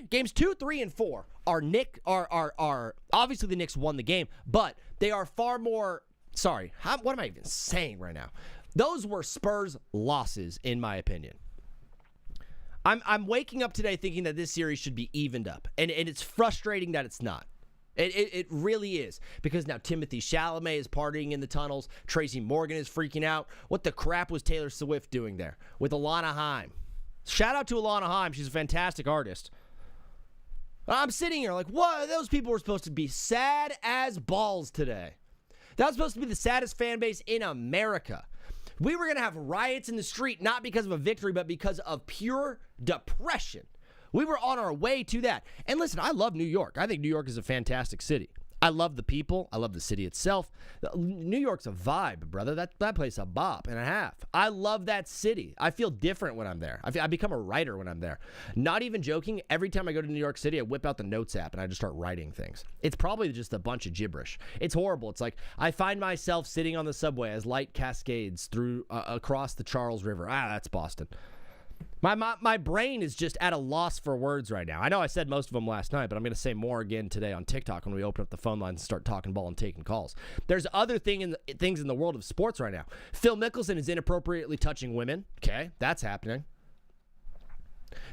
games 2, 3, and 4 are obviously the Knicks won the game, but they are far more. Sorry, what am I even saying right now? Those were Spurs losses, in my opinion. I'm waking up today thinking that this series should be evened up, and it's frustrating that it's not. It really is, because now Timothy Chalamet is partying in the tunnels. Tracy Morgan is freaking out. What the crap was Taylor Swift doing there with Alana Haim? Shout out to Alana Haim. She's a fantastic artist. I'm sitting here like, what? Those people were supposed to be sad as balls today. That was supposed to be the saddest fan base in America. We were going to have riots in the street, not because of a victory, but because of pure depression. We were on our way to that. And listen, I love New York. I think New York is a fantastic city. I love the people. I love the city itself. New York's a vibe, brother. That place a bop and a half. I love that city. I feel different when I'm there. I become a writer when I'm there. Not even joking. Every time I go to New York City, I whip out the Notes app and I just start writing things. It's probably just a bunch of gibberish. It's horrible. It's like I find myself sitting on the subway as light cascades through across the Charles River. That's Boston. My brain is just at a loss for words right now. I know I said most of them last night, but I'm going to say more again today on TikTok when we open up the phone lines and start talking ball and taking calls. There's other things in the world of sports right now. Phil Mickelson is inappropriately touching women. Okay, that's happening.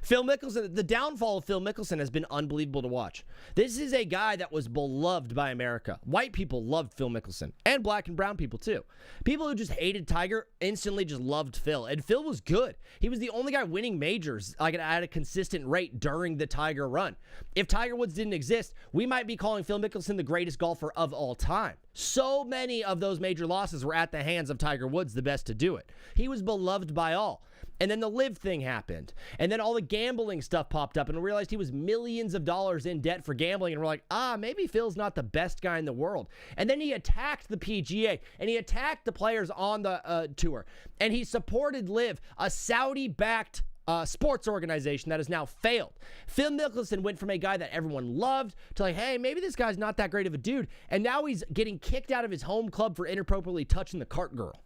Phil Mickelson, the downfall of Phil Mickelson has been unbelievable to watch. This is a guy that was beloved by America. White people loved Phil Mickelson, and black and brown people too. People who just hated Tiger instantly just loved Phil, and Phil was good. He was the only guy winning majors like at a consistent rate during the Tiger run. If Tiger Woods didn't exist, we might be calling Phil Mickelson the greatest golfer of all time. So many of those major losses were at the hands of Tiger Woods, the best to do it. He was beloved by all. And then the live thing happened. And then all the gambling stuff popped up and we realized he was millions of dollars in debt for gambling. And we're like, maybe Phil's not the best guy in the world. And then he attacked the PGA and he attacked the players on the tour. And he supported Live, a Saudi-backed sports organization that has now failed. Phil Mickelson went from a guy that everyone loved to like, hey, maybe this guy's not that great of a dude. And now he's getting kicked out of his home club for inappropriately touching the cart girl.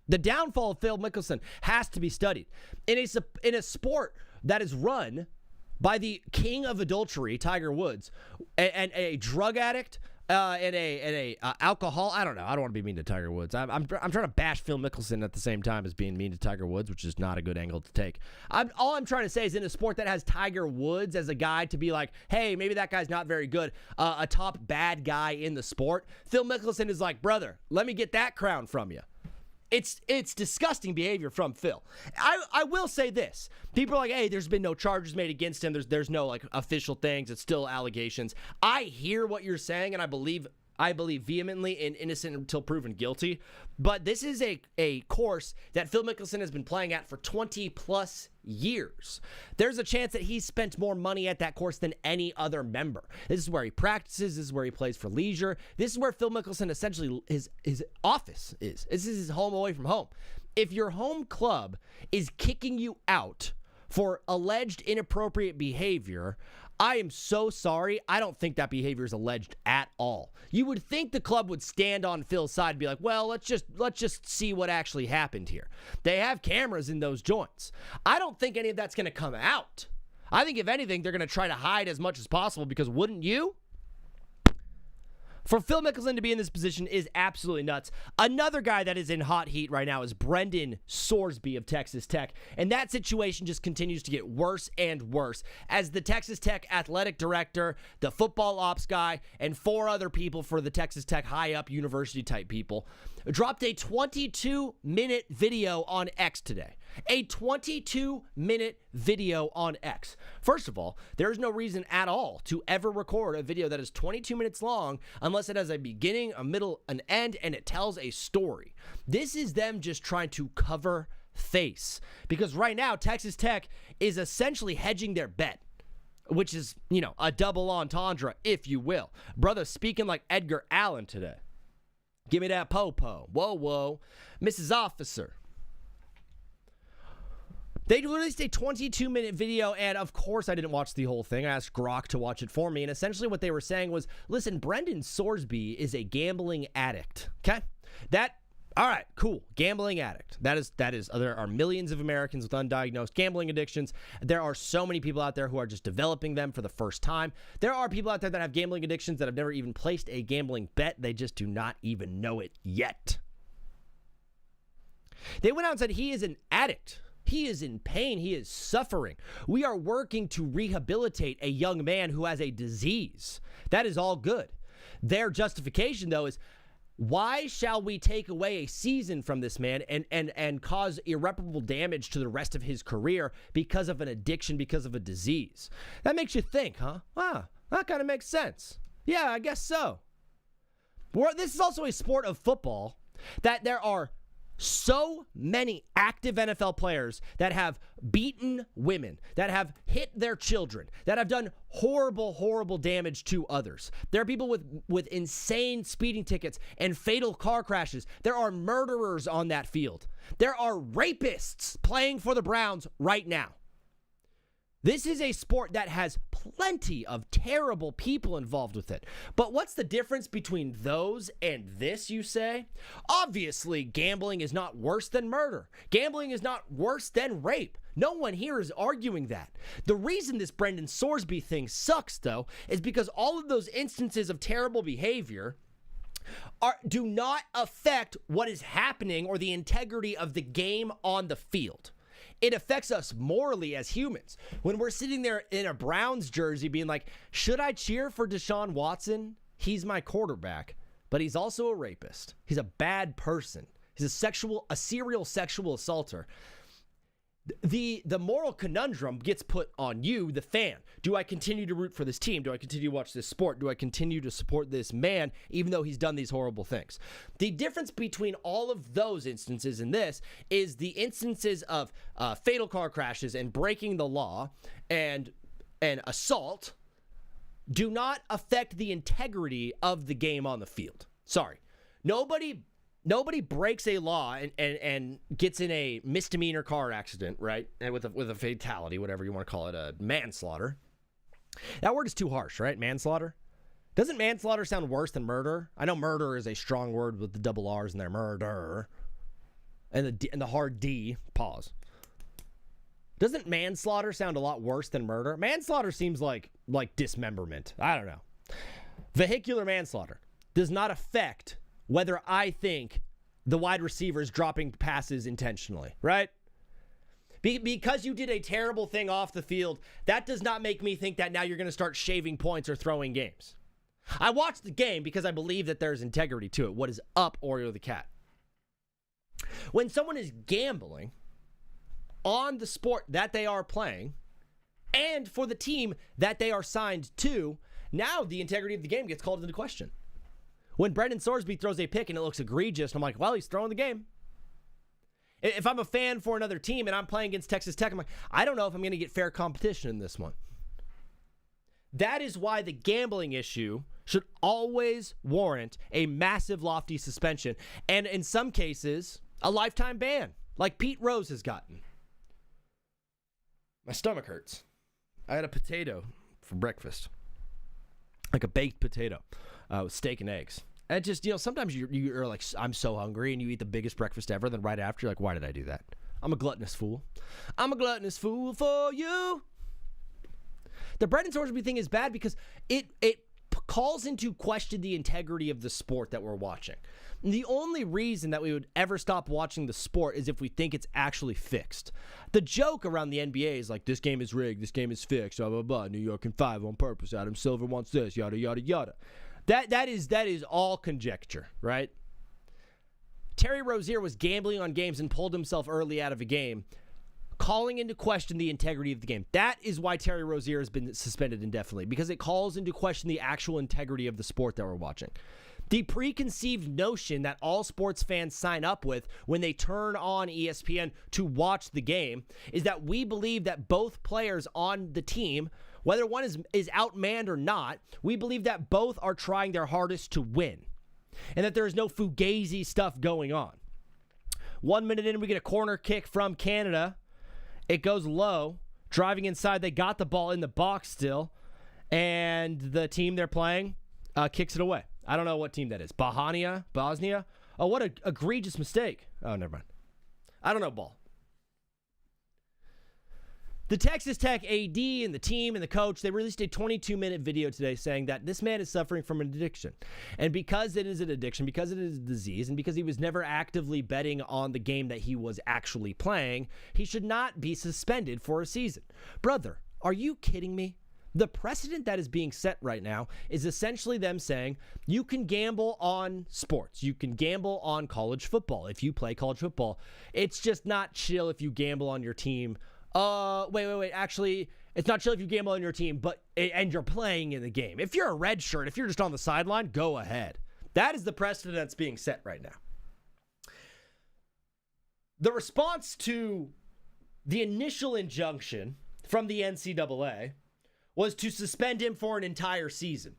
The downfall of Phil Mickelson has to be studied. In a sport that is run by the king of adultery, Tiger Woods, and a drug addict, and a alcohol. I don't know. I don't want to be mean to Tiger Woods. I'm trying to bash Phil Mickelson at the same time as being mean to Tiger Woods, which is not a good angle to take. All I'm trying to say is in a sport that has Tiger Woods as a guy to be like, hey, maybe that guy's not very good, a top bad guy in the sport, Phil Mickelson is like, brother, let me get that crown from you. It's disgusting behavior from Phil. I will say this. People are like, hey, there's been no charges made against him. There's no like official things. It's still allegations. I hear what you're saying, and I believe vehemently in innocent until proven guilty. But this is a course that Phil Mickelson has been playing at for 20 plus years. There's a chance that he spent more money at that course than any other member. This is where he practices. This is where he plays for leisure. This is where Phil Mickelson essentially his office is. This is his home away from home. If your home club is kicking you out for alleged inappropriate behavior, I am so sorry. I don't think that behavior is alleged at all. You would think the club would stand on Phil's side and be like, well, let's just see what actually happened here. They have cameras in those joints. I don't think any of that's going to come out. I think if anything, they're going to try to hide as much as possible because wouldn't you? For Phil Mickelson to be in this position is absolutely nuts. Another guy that is in hot heat right now is Brendan Sorsby of Texas Tech. And that situation just continues to get worse and worse as the Texas Tech athletic director, the football ops guy, and 4 other people for the Texas Tech high-up university type people dropped a 22-minute video on X today. A 22-minute video on X. First of all, there's no reason at all to ever record a video that is 22 minutes long unless it has a beginning, a middle, an end, and it tells a story. This is them just trying to cover face. Because right now, Texas Tech is essentially hedging their bet, which is, a double entendre, if you will. Brother speaking like Edgar Allan today. Give me that po-po. Whoa, whoa. Mrs. Officer. They released a 22-minute video, and of course I didn't watch the whole thing. I asked Grok to watch it for me, and essentially what they were saying was, listen, Brendan Sorsby is a gambling addict, okay? All right, cool. Gambling addict. That is. There are millions of Americans with undiagnosed gambling addictions. There are so many people out there who are just developing them for the first time. There are people out there that have gambling addictions that have never even placed a gambling bet. They just do not even know it yet. They went out and said he is an addict. He is in pain. He is suffering. We are working to rehabilitate a young man who has a disease. That is all good. Their justification, though, is why shall we take away a season from this man and cause irreparable damage to the rest of his career because of an addiction, because of a disease? That makes you think, huh? Wow, that kind of makes sense. Yeah, I guess so. This is also a sport of football that there are so many active NFL players that have beaten women, that have hit their children, that have done horrible, horrible damage to others. There are people with insane speeding tickets and fatal car crashes. There are murderers on that field. There are rapists playing for the Browns right now. This is a sport that has plenty of terrible people involved with it. But what's the difference between those and this, you say? Obviously, gambling is not worse than murder. Gambling is not worse than rape. No one here is arguing that. The reason this Brendan Sorsby thing sucks, though, is because all of those instances of terrible behavior do not affect what is happening or the integrity of the game on the field. It affects us morally as humans. When we're sitting there in a Browns jersey being like, should I cheer for Deshaun Watson? He's my quarterback, but he's also a rapist. He's a bad person. He's a serial sexual assaulter. The moral conundrum gets put on you, the fan. Do I continue to root for this team? Do I continue to watch this sport? Do I continue to support this man, even though he's done these horrible things? The difference between all of those instances and this is the instances of fatal car crashes and breaking the law and assault do not affect the integrity of the game on the field. Sorry. Nobody breaks a law and gets in a misdemeanor car accident, right? And with a fatality, whatever you want to call it, a manslaughter. That word is too harsh, right? Manslaughter. Doesn't manslaughter sound worse than murder? I know murder is a strong word with the double R's in there. Murder. And the hard D. Pause. Doesn't manslaughter sound a lot worse than murder? Manslaughter seems like dismemberment. I don't know. Vehicular manslaughter does not affect whether I think the wide receiver is dropping passes intentionally, right? Because you did a terrible thing off the field, that does not make me think that now you're going to start shaving points or throwing games. I watched the game because I believe that there's integrity to it. What is up, Oreo the Cat? When someone is gambling on the sport that they are playing and for the team that they are signed to, now the integrity of the game gets called into question. When Brendan Sorsby throws a pick and it looks egregious, I'm like, well, he's throwing the game. If I'm a fan for another team and I'm playing against Texas Tech, I'm like, I don't know if I'm going to get fair competition in this one. That is why the gambling issue should always warrant a massive, lofty suspension. And in some cases, a lifetime ban, like Pete Rose has gotten. My stomach hurts. I had a potato for breakfast. Like a baked potato with steak and eggs. And just, sometimes you're like, I'm so hungry, and you eat the biggest breakfast ever. Then right after, you're like, why did I do that? I'm a gluttonous fool. I'm a gluttonous fool for you. The Brendan Sorsby thing is bad because it calls into question the integrity of the sport that we're watching. And the only reason that we would ever stop watching the sport is if we think it's actually fixed. The joke around the NBA is like, this game is rigged, this game is fixed, blah, blah, blah. New York in 5 on purpose. Adam Silver wants this, yada, yada, yada. That is all conjecture, right? Terry Rozier was gambling on games and pulled himself early out of a game, calling into question the integrity of the game. That is why Terry Rozier has been suspended indefinitely, because it calls into question the actual integrity of the sport that we're watching. The preconceived notion that all sports fans sign up with when they turn on ESPN to watch the game is that we believe that both players on the team, whether one is outmanned or not, we believe that both are trying their hardest to win and that there is no fugazi stuff going on. 1 minute in, we get a corner kick from Canada. It goes low. Driving inside, they got the ball in the box still, and the team they're playing kicks it away. I don't know what team that is. Bosnia? Oh, what a egregious mistake. Oh, never mind. I don't know ball. The Texas Tech AD and the team and the coach, they released a 22-minute video today saying that this man is suffering from an addiction. And because it is an addiction, because it is a disease, and because he was never actively betting on the game that he was actually playing, he should not be suspended for a season. Brother, are you kidding me? The precedent that is being set right now is essentially them saying you can gamble on sports. You can gamble on college football if you play college football. It's just not chill if you gamble on your team. Wait. Actually, it's not chill if you gamble on your team, and you're playing in the game. If you're a red shirt, if you're just on the sideline, go ahead. That is the precedent that's being set right now. The response to the initial injunction from the NCAA was to suspend him for an entire season,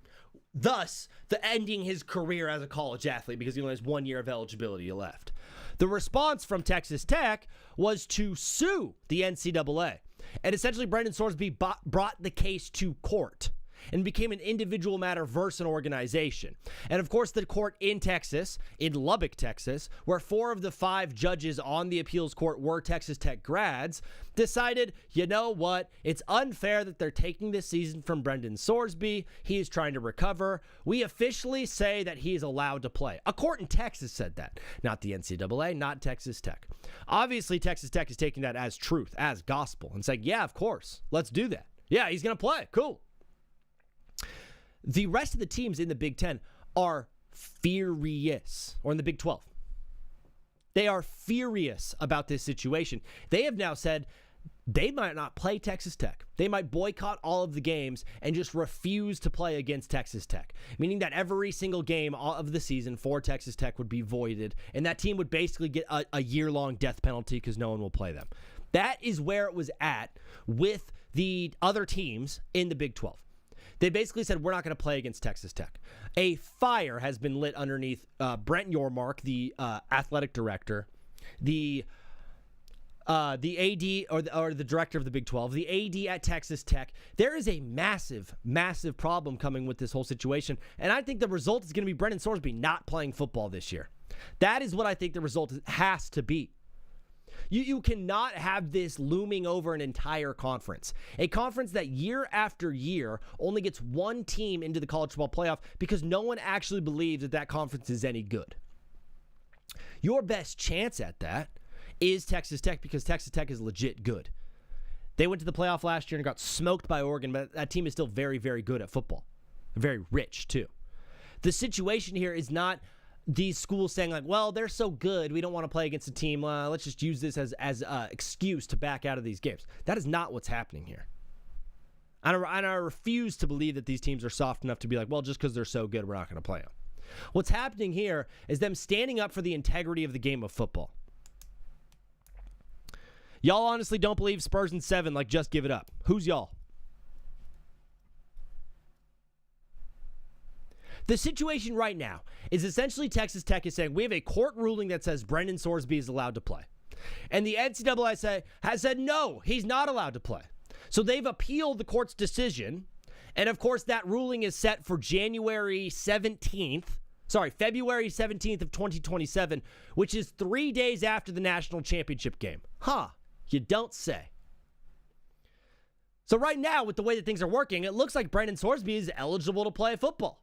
thus the ending his career as a college athlete because he only has 1 year of eligibility left. The response from Texas Tech was to sue the NCAA, and essentially Brendan Sorsby brought the case to court and became an individual matter versus an organization. And of course, the court in Texas, in Lubbock, Texas, where 4 of the 5 judges on the appeals court were Texas Tech grads, decided, you know what? It's unfair that they're taking this season from Brendan Sorsby. He is trying to recover. We officially say that he is allowed to play. A court in Texas said that, not the NCAA, not Texas Tech. Obviously, Texas Tech is taking that as truth, as gospel, and saying, yeah, of course, let's do that. Yeah, he's going to play. Cool. The rest of the teams in the Big Ten are furious, or in the Big 12. They are furious about this situation. They have now said they might not play Texas Tech. They might boycott all of the games and just refuse to play against Texas Tech, meaning that every single game of the season for Texas Tech would be voided, and that team would basically get a year-long death penalty because no one will play them. That is where it was at with the other teams in the Big 12. They basically said, we're not going to play against Texas Tech. A fire has been lit underneath Brent Yormark, the athletic director, the AD or the director of the Big 12, the AD at Texas Tech. There is a massive, massive problem coming with this whole situation. And I think the result is going to be Brendan Sorsby not playing football this year. That is what I think the result has to be. You cannot have this looming over an entire conference. A conference that year after year only gets one team into the college football playoff because no one actually believes that conference is any good. Your best chance at that is Texas Tech because Texas Tech is legit good. They went to the playoff last year and got smoked by Oregon, but that team is still very, very good at football. Very rich, too. The situation here is not these schools saying like, well, they're so good, we don't want to play against a team. Let's just use this as an excuse to back out of these games. That is not what's happening here. And I refuse to believe that these teams are soft enough to be like, well, just because they're so good, we're not going to play them. What's happening here is them standing up for the integrity of the game of football. Y'all honestly don't believe Spurs in 7, like just give it up. Who's y'all? The situation right now is essentially Texas Tech is saying we have a court ruling that says Brendan Sorsby is allowed to play. And the NCAA has said no, he's not allowed to play. So they've appealed the court's decision. And of course, that ruling is set for February 17th of 2027, which is 3 days after the national championship game. You don't say. So right now, with the way that things are working, it looks like Brendan Sorsby is eligible to play football.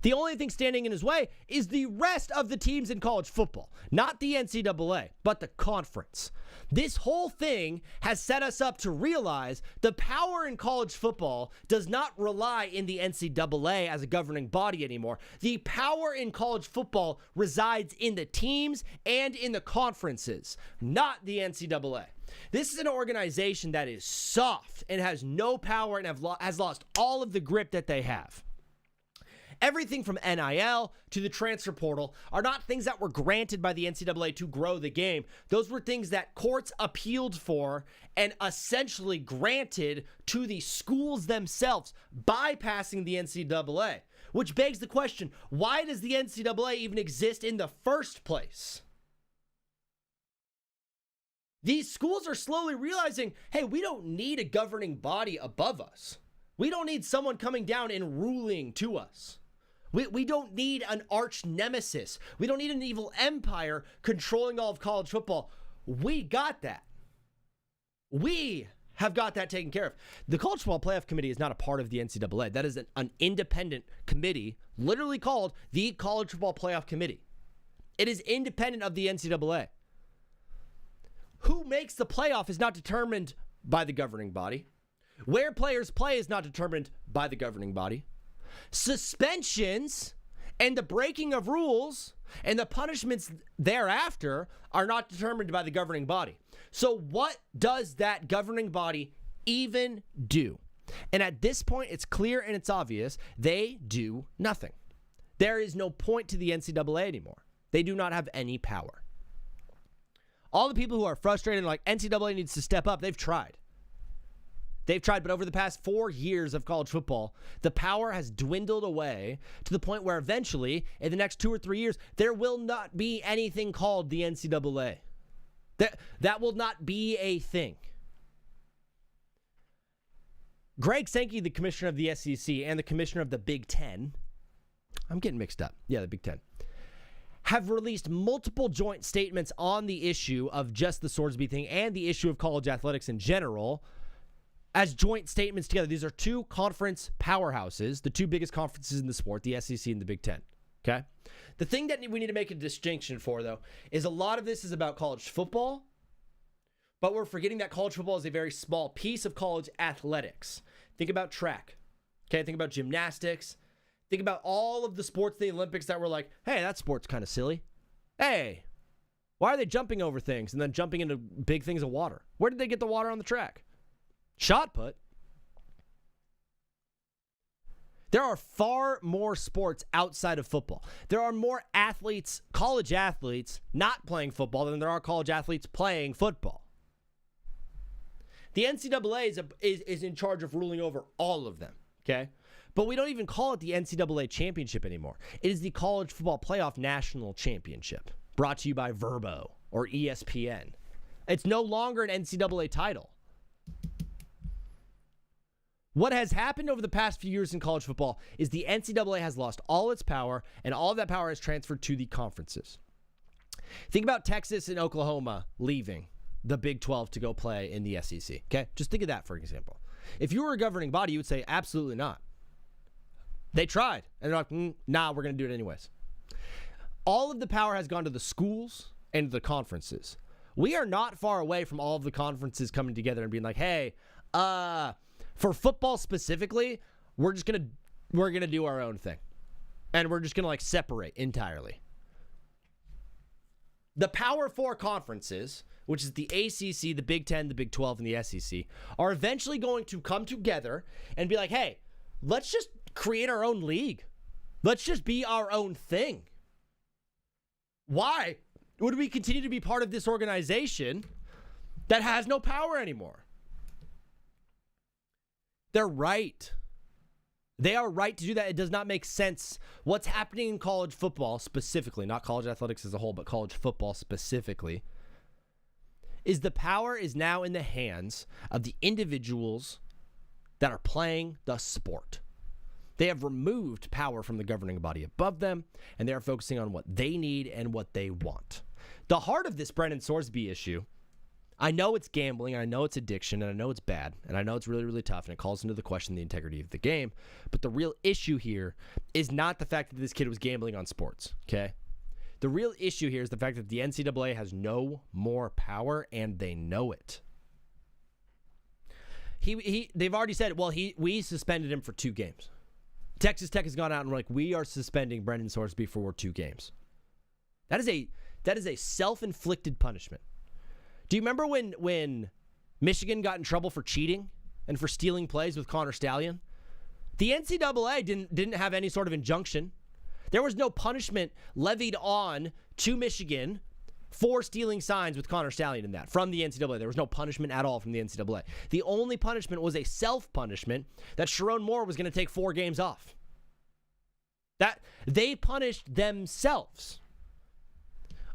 The only thing standing in his way is the rest of the teams in college football. Not the NCAA, but the conference. This whole thing has set us up to realize the power in college football does not rely in the NCAA as a governing body anymore. The power in college football resides in the teams and in the conferences, not the NCAA. This is an organization that is soft and has no power and has lost all of the grip that they have. Everything from NIL to the transfer portal are not things that were granted by the NCAA to grow the game. Those were things that courts appealed for and essentially granted to the schools themselves, bypassing the NCAA. Which begs the question, why does the NCAA even exist in the first place? These schools are slowly realizing, hey, we don't need a governing body above us. We don't need someone coming down and ruling to us. We don't need an arch nemesis. We don't need an evil empire controlling all of college football. We got that. We have got that taken care of. The College Football Playoff Committee is not a part of the NCAA. That is an independent committee, literally called the College Football Playoff Committee. It is independent of the NCAA. Who makes the playoff is not determined by the governing body. Where players play is not determined by the governing body. Suspensions and the breaking of rules and the punishments thereafter are not determined by the governing body. So what does that governing body even do? And at this point, it's clear and it's obvious, they do nothing. There is no point to the NCAA anymore. They do not have any power. All the people who are frustrated and like, NCAA needs to step up, they've tried. But over the past 4 years of college football, the power has dwindled away to the point where eventually, in the next 2 or 3 years, there will not be anything called the NCAA. That will not be a thing. Greg Sankey, the commissioner of the SEC and the commissioner of the Big Ten, I'm getting mixed up. Yeah, the Big Ten, have released multiple joint statements on the issue of just the Swordsby thing and the issue of college athletics in general as joint statements together. These are two conference powerhouses, the two biggest conferences in the sport, the SEC and the Big Ten. Okay? The thing that we need to make a distinction for, though, is a lot of this is about college football, but we're forgetting that college football is a very small piece of college athletics. Think about track. Okay? Think about gymnastics. Think about all of the sports in the Olympics that were like, hey, that sport's kind of silly. Hey, why are they jumping over things and then jumping into big things of water? Where did they get the water on the track? Shot put. There are far more sports outside of football. There are more athletes, college athletes, not playing football than there are college athletes playing football. The NCAA is in charge of ruling over all of them, okay? But we don't even call it the NCAA championship anymore. It is the College Football Playoff National Championship, brought to you by Verbo or ESPN. It's no longer an NCAA title. What has happened over the past few years in college football is the NCAA has lost all its power, and all of that power has transferred to the conferences. Think about Texas and Oklahoma leaving the Big 12 to go play in the SEC, okay? Just think of that, for example. If you were a governing body, you would say, absolutely not. They tried, and they're like, nah, we're going to do it anyways. All of the power has gone to the schools and the conferences. We are not far away from all of the conferences coming together and being like, hey, for football specifically, we're gonna do our own thing, and we're just gonna like separate entirely. The Power Four conferences, which is the ACC, the Big Ten, the Big 12, and the SEC, are eventually going to come together and be like, hey, let's just create our own league. Let's just be our own thing. Why would we continue to be part of this organization that has no power anymore? They're right. They are right to do that. It does not make sense. What's happening in college football specifically, not college athletics as a whole, but college football specifically, is the power is now in the hands of the individuals that are playing the sport. They have removed power from the governing body above them, and they are focusing on what they need and what they want. The heart of this Brendan Sorsby issue, I know it's gambling, I know it's addiction, and I know it's bad, and I know it's really, really tough, and it calls into the question the integrity of the game. But the real issue here is not the fact that this kid was gambling on sports, okay? The real issue here is the fact that the NCAA has no more power, and they know it. They've already said, well, we suspended him for 2 games. Texas Tech has gone out and like, we are suspending Brendan Sorsby for 2 games. That is a self-inflicted punishment. Do you remember when Michigan got in trouble for cheating and for stealing plays with Connor Stallion? The NCAA didn't have any sort of injunction. There was no punishment levied on to Michigan for stealing signs with Connor Stallion in that from the NCAA. There was no punishment at all from the NCAA. The only punishment was a self-punishment that Sharon Moore was going to take 4 games off. That they punished themselves.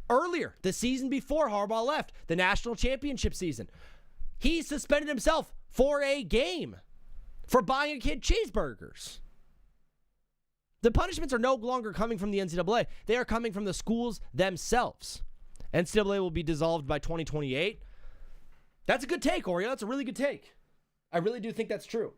Earlier, the season before Harbaugh left, the national championship season, he suspended himself for a game for buying a kid cheeseburgers. The punishments are no longer coming from the NCAA. They are coming from the schools themselves. NCAA will be dissolved by 2028. That's a good take, Oreo. That's a really good take. I really do think that's true.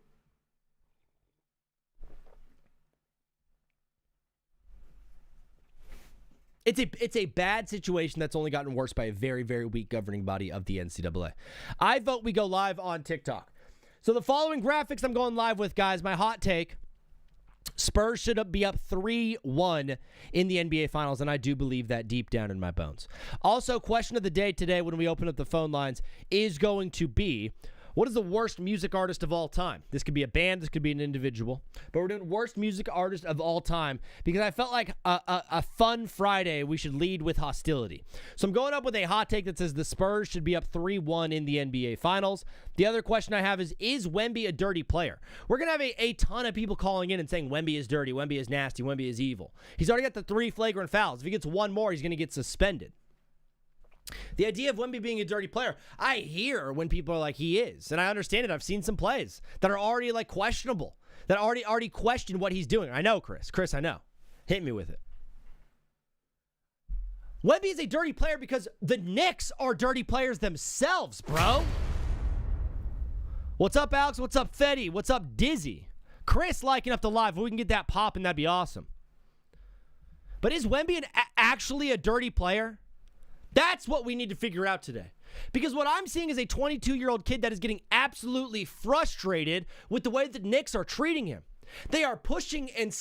It's a bad situation that's only gotten worse by a very, very weak governing body of the NCAA. I vote we go live on TikTok. So the following graphics I'm going live with, guys, my hot take, Spurs should be up 3-1 in the NBA Finals, and I do believe that deep down in my bones. Also, question of the day today when we open up the phone lines is going to be, what is the worst music artist of all time? This could be a band, this could be an individual, but we're doing worst music artist of all time because I felt like a fun Friday, we should lead with hostility. So I'm going up with a hot take that says the Spurs should be up 3-1 in the NBA Finals. The other question I have is Wemby a dirty player? We're going to have a ton of people calling in and saying Wemby is dirty, Wemby is nasty, Wemby is evil. He's already got the 3 flagrant fouls. If he gets one more, he's going to get suspended. The idea of Wemby being a dirty player, I hear when people are like, he is. And I understand it. I've seen some plays that are already like questionable, that already question what he's doing. I know, Chris. Chris, I know. Hit me with it. Wemby is a dirty player because the Knicks are dirty players themselves, bro. What's up, Alex? What's up, Fetty? What's up, Dizzy? Chris liking up the live. If we can get that popping, that'd be awesome. But is Wemby actually a dirty player? That's what we need to figure out today. Because what I'm seeing is a 22-year-old kid that is getting absolutely frustrated with the way that the Knicks are treating him. They are pushing and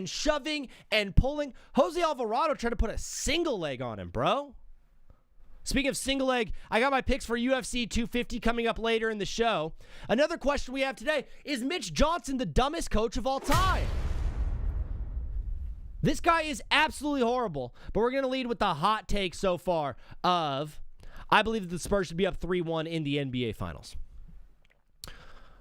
shoving and pulling. Jose Alvarado tried to put a single leg on him, bro. Speaking of single leg, I got my picks for UFC 250 coming up later in the show. Another question we have today, is Mitch Johnson the dumbest coach of all time? This guy is absolutely horrible, but we're going to lead with the hot take so far of, I believe that the Spurs should be up 3-1 in the NBA Finals.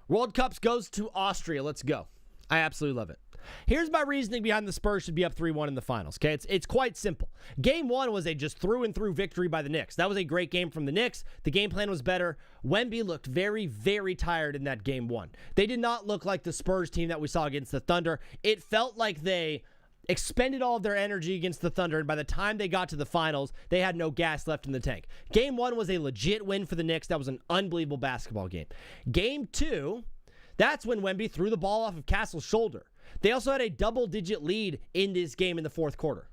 World Cups goes to Austria. Let's go. I absolutely love it. Here's my reasoning behind the Spurs should be up 3-1 in the finals, okay? It's quite simple. Game 1 was a just through-and-through victory by the Knicks. That was a great game from the Knicks. The game plan was better. Wemby looked very, very tired in that Game 1. They did not look like the Spurs team that we saw against the Thunder. It felt like they expended all of their energy against the Thunder, and by the time they got to the finals, they had no gas left in the tank. Game 1 was a legit win for the Knicks. That was an unbelievable basketball game. Game 2, that's when Wemby threw the ball off of Castle's shoulder. They also had a double-digit lead in this game in the fourth quarter.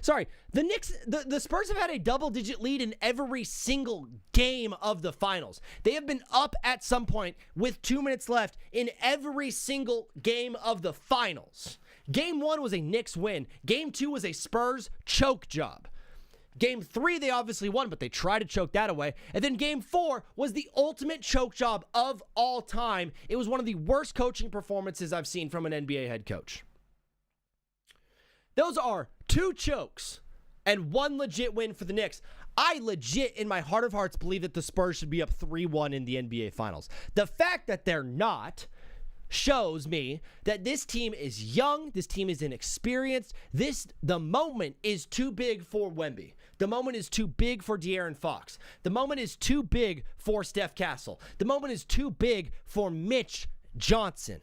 Sorry, the Spurs have had a double-digit lead in every single game of the finals. They have been up at some point with 2 minutes left in every single game of the finals. Game 1 was a Knicks win. Game 2 was a Spurs choke job. Game 3, they obviously won, but they tried to choke that away. And then Game 4 was the ultimate choke job of all time. It was one of the worst coaching performances I've seen from an NBA head coach. Those are 2 chokes and 1 legit win for the Knicks. I legit, in my heart of hearts, believe that the Spurs should be up 3-1 in the NBA Finals. The fact that they're not shows me that this team is young, this team is inexperienced. The moment is too big for Wemby. The moment is too big for De'Aaron Fox. The moment is too big for Steph Castle. The moment is too big for Mitch Johnson.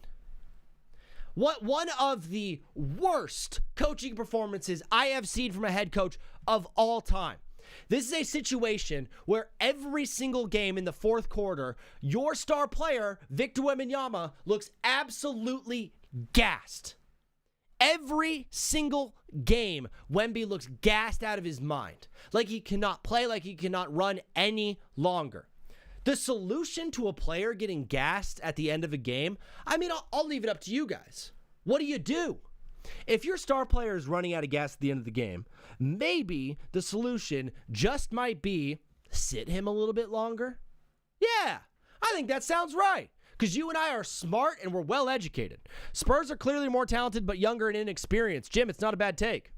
One of the worst coaching performances I have seen from a head coach of all time. This is a situation where every single game in the fourth quarter, your star player, Victor Wembanyama, looks absolutely gassed. Every single game, Wemby looks gassed out of his mind. Like he cannot play, like he cannot run any longer. The solution to a player getting gassed at the end of a game, I mean, I'll leave it up to you guys. What do? If your star player is running out of gas at the end of the game, maybe the solution just might be sit him a little bit longer. Yeah, I think that sounds right. Because you and I are smart and we're well educated. Spurs are clearly more talented but younger and inexperienced. Jim, it's not a bad take.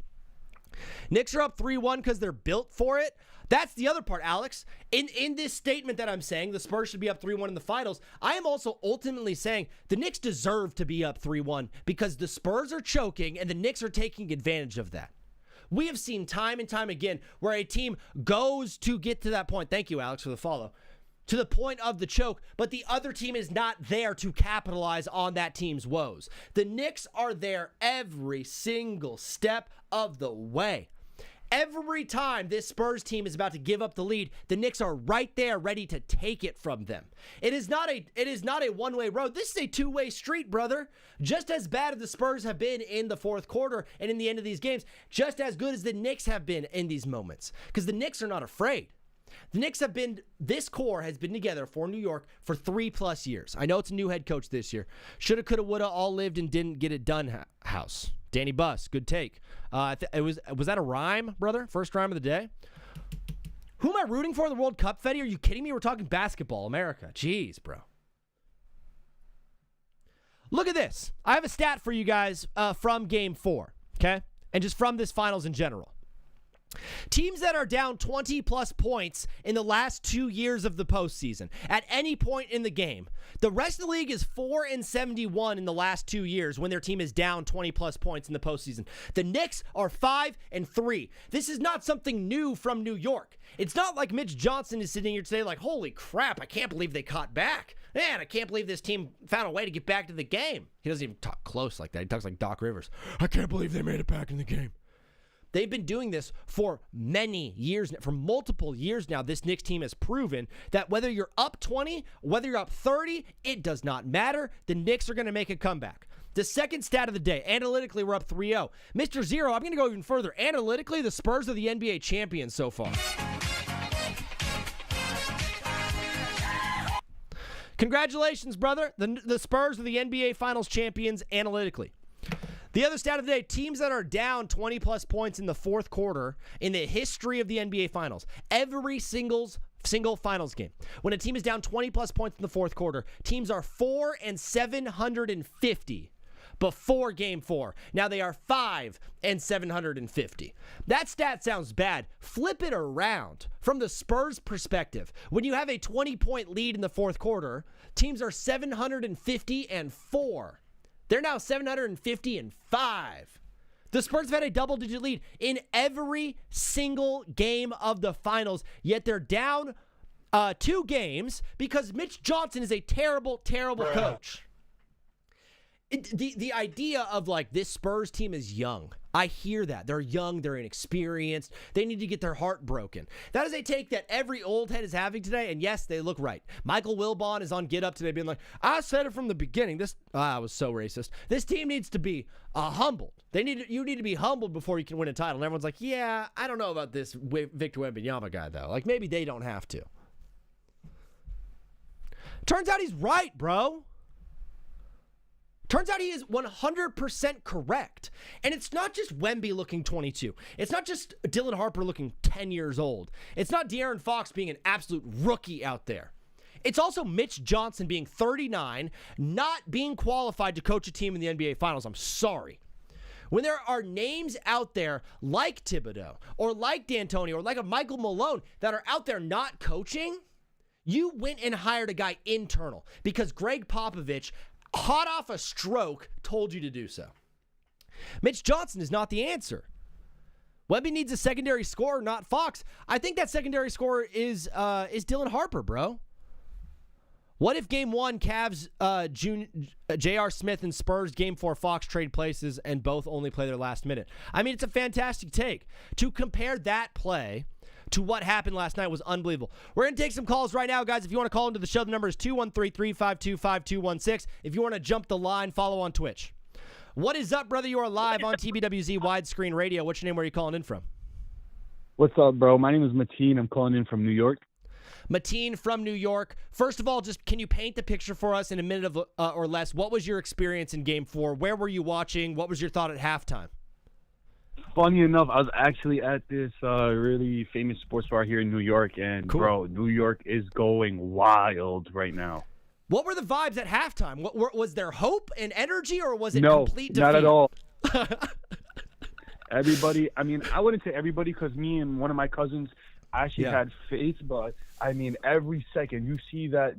Knicks are up 3-1 because they're built for it. That's the other part, Alex. In this statement that I'm saying, the Spurs should be up 3-1 in the finals, I am also ultimately saying the Knicks deserve to be up 3-1 because the Spurs are choking and the Knicks are taking advantage of that. We have seen time and time again where a team goes to get to that point. Thank you, Alex, for the follow. to the point of the choke, but the other team is not there to capitalize on that team's woes. The Knicks are there every single step of the way. Every time this Spurs team is about to give up the lead, the Knicks are right there ready to take it from them. It is not a one-way road. This is a two-way street, brother. Just as bad as the Spurs have been in the fourth quarter and in the end of these games, just as good as the Knicks have been in these moments. Because the Knicks are not afraid. This core has been together for New York for 3+ years. I know it's a new head coach this year. Shoulda, coulda, woulda, all lived and didn't get it done house. Danny Buss, good take. Was that a rhyme, brother? First rhyme of the day? Who am I rooting for in the World Cup, Fetty? Are you kidding me? We're talking basketball, America. Jeez, bro. Look at this. I have a stat for you guys from Game 4, okay? And just from this finals in general. Teams that are down 20-plus points in the last 2 years of the postseason, at any point in the game. The rest of the league is 4-71 in the last 2 years when their team is down 20-plus points in the postseason. The Knicks are 5-3. This is not something new from New York. It's not like Mitch Johnson is sitting here today like, holy crap, I can't believe they caught back. Man, I can't believe this team found a way to get back to the game. He doesn't even talk close like that. He talks like Doc Rivers. I can't believe they made it back in the game. They've been doing this for many years, for multiple years now. This Knicks team has proven that whether you're up 20, whether you're up 30, it does not matter. The Knicks are going to make a comeback. The second stat of the day, analytically, we're up 3-0. Mr. Zero, I'm going to go even further. Analytically, the Spurs are the NBA champions so far. Congratulations, brother. The Spurs are the NBA Finals champions analytically. The other stat of the day, teams that are down 20-plus points in the fourth quarter in the history of the NBA Finals. Every single finals game. When a team is down 20-plus points in the fourth quarter, teams are 4-750 before Game 4. Now they are 5-750. That stat sounds bad. Flip it around. From the Spurs' perspective, when you have a 20-point lead in the fourth quarter, teams are 750-4. They're now 750-5. The Spurs have had a double-digit lead in every single game of the finals, yet they're down 2 games because Mitch Johnson is a terrible, terrible coach. The idea of like this Spurs team is young. I hear that. They're young. They're inexperienced. They need to get their heart broken. That is a take that every old head is having today, and yes, they look right. Michael Wilbon is on Get Up today being like, I said it from the beginning. I was so racist. This team needs to be humbled. You need to be humbled before you can win a title. And everyone's like, yeah, I don't know about this Victor Wembanyama guy, though. Like, maybe they don't have to. Turns out he's right, bro. Turns out he is 100% correct. And it's not just Wemby looking 22. It's not just Dylan Harper looking 10 years old. It's not De'Aaron Fox being an absolute rookie out there. It's also Mitch Johnson being 39, not being qualified to coach a team in the NBA Finals. I'm sorry. When there are names out there like Thibodeau or like D'Antoni or like a Michael Malone that are out there not coaching, you went and hired a guy internal because Greg Popovich, hot off a stroke, told you to do so. Mitch Johnson is not the answer. Wemby needs a secondary scorer, not Fox. I think that secondary scorer is Dylan Harper, bro. What if Game 1, Cavs, J.R. Smith and Spurs, Game 4, Fox trade places and both only play their last minute? I mean, it's a fantastic take. To compare that play to what happened last night was unbelievable. We're going to take some calls right now, guys. If you want to call into the show, the number is 213-352-5216. If you want to jump the line, follow on Twitch. What is up, brother? You are live on TBWZ Widescreen Radio. What's your name? Where are you calling in from? What's up, bro? My name is Mateen. I'm calling in from New York. Mateen from New York. First of all, just can you paint the picture for us in a minute or less? What was your experience in Game 4? Where were you watching? What was your thought at halftime? Funny enough, I was actually at this really famous sports bar here in New York, and cool. Bro, New York is going wild right now. What were the vibes at halftime? Was there hope and energy, or was it complete defeat? No, not at all. Everybody, I mean, I wouldn't say everybody because me and one of my cousins actually had faith, but I mean, every second you see that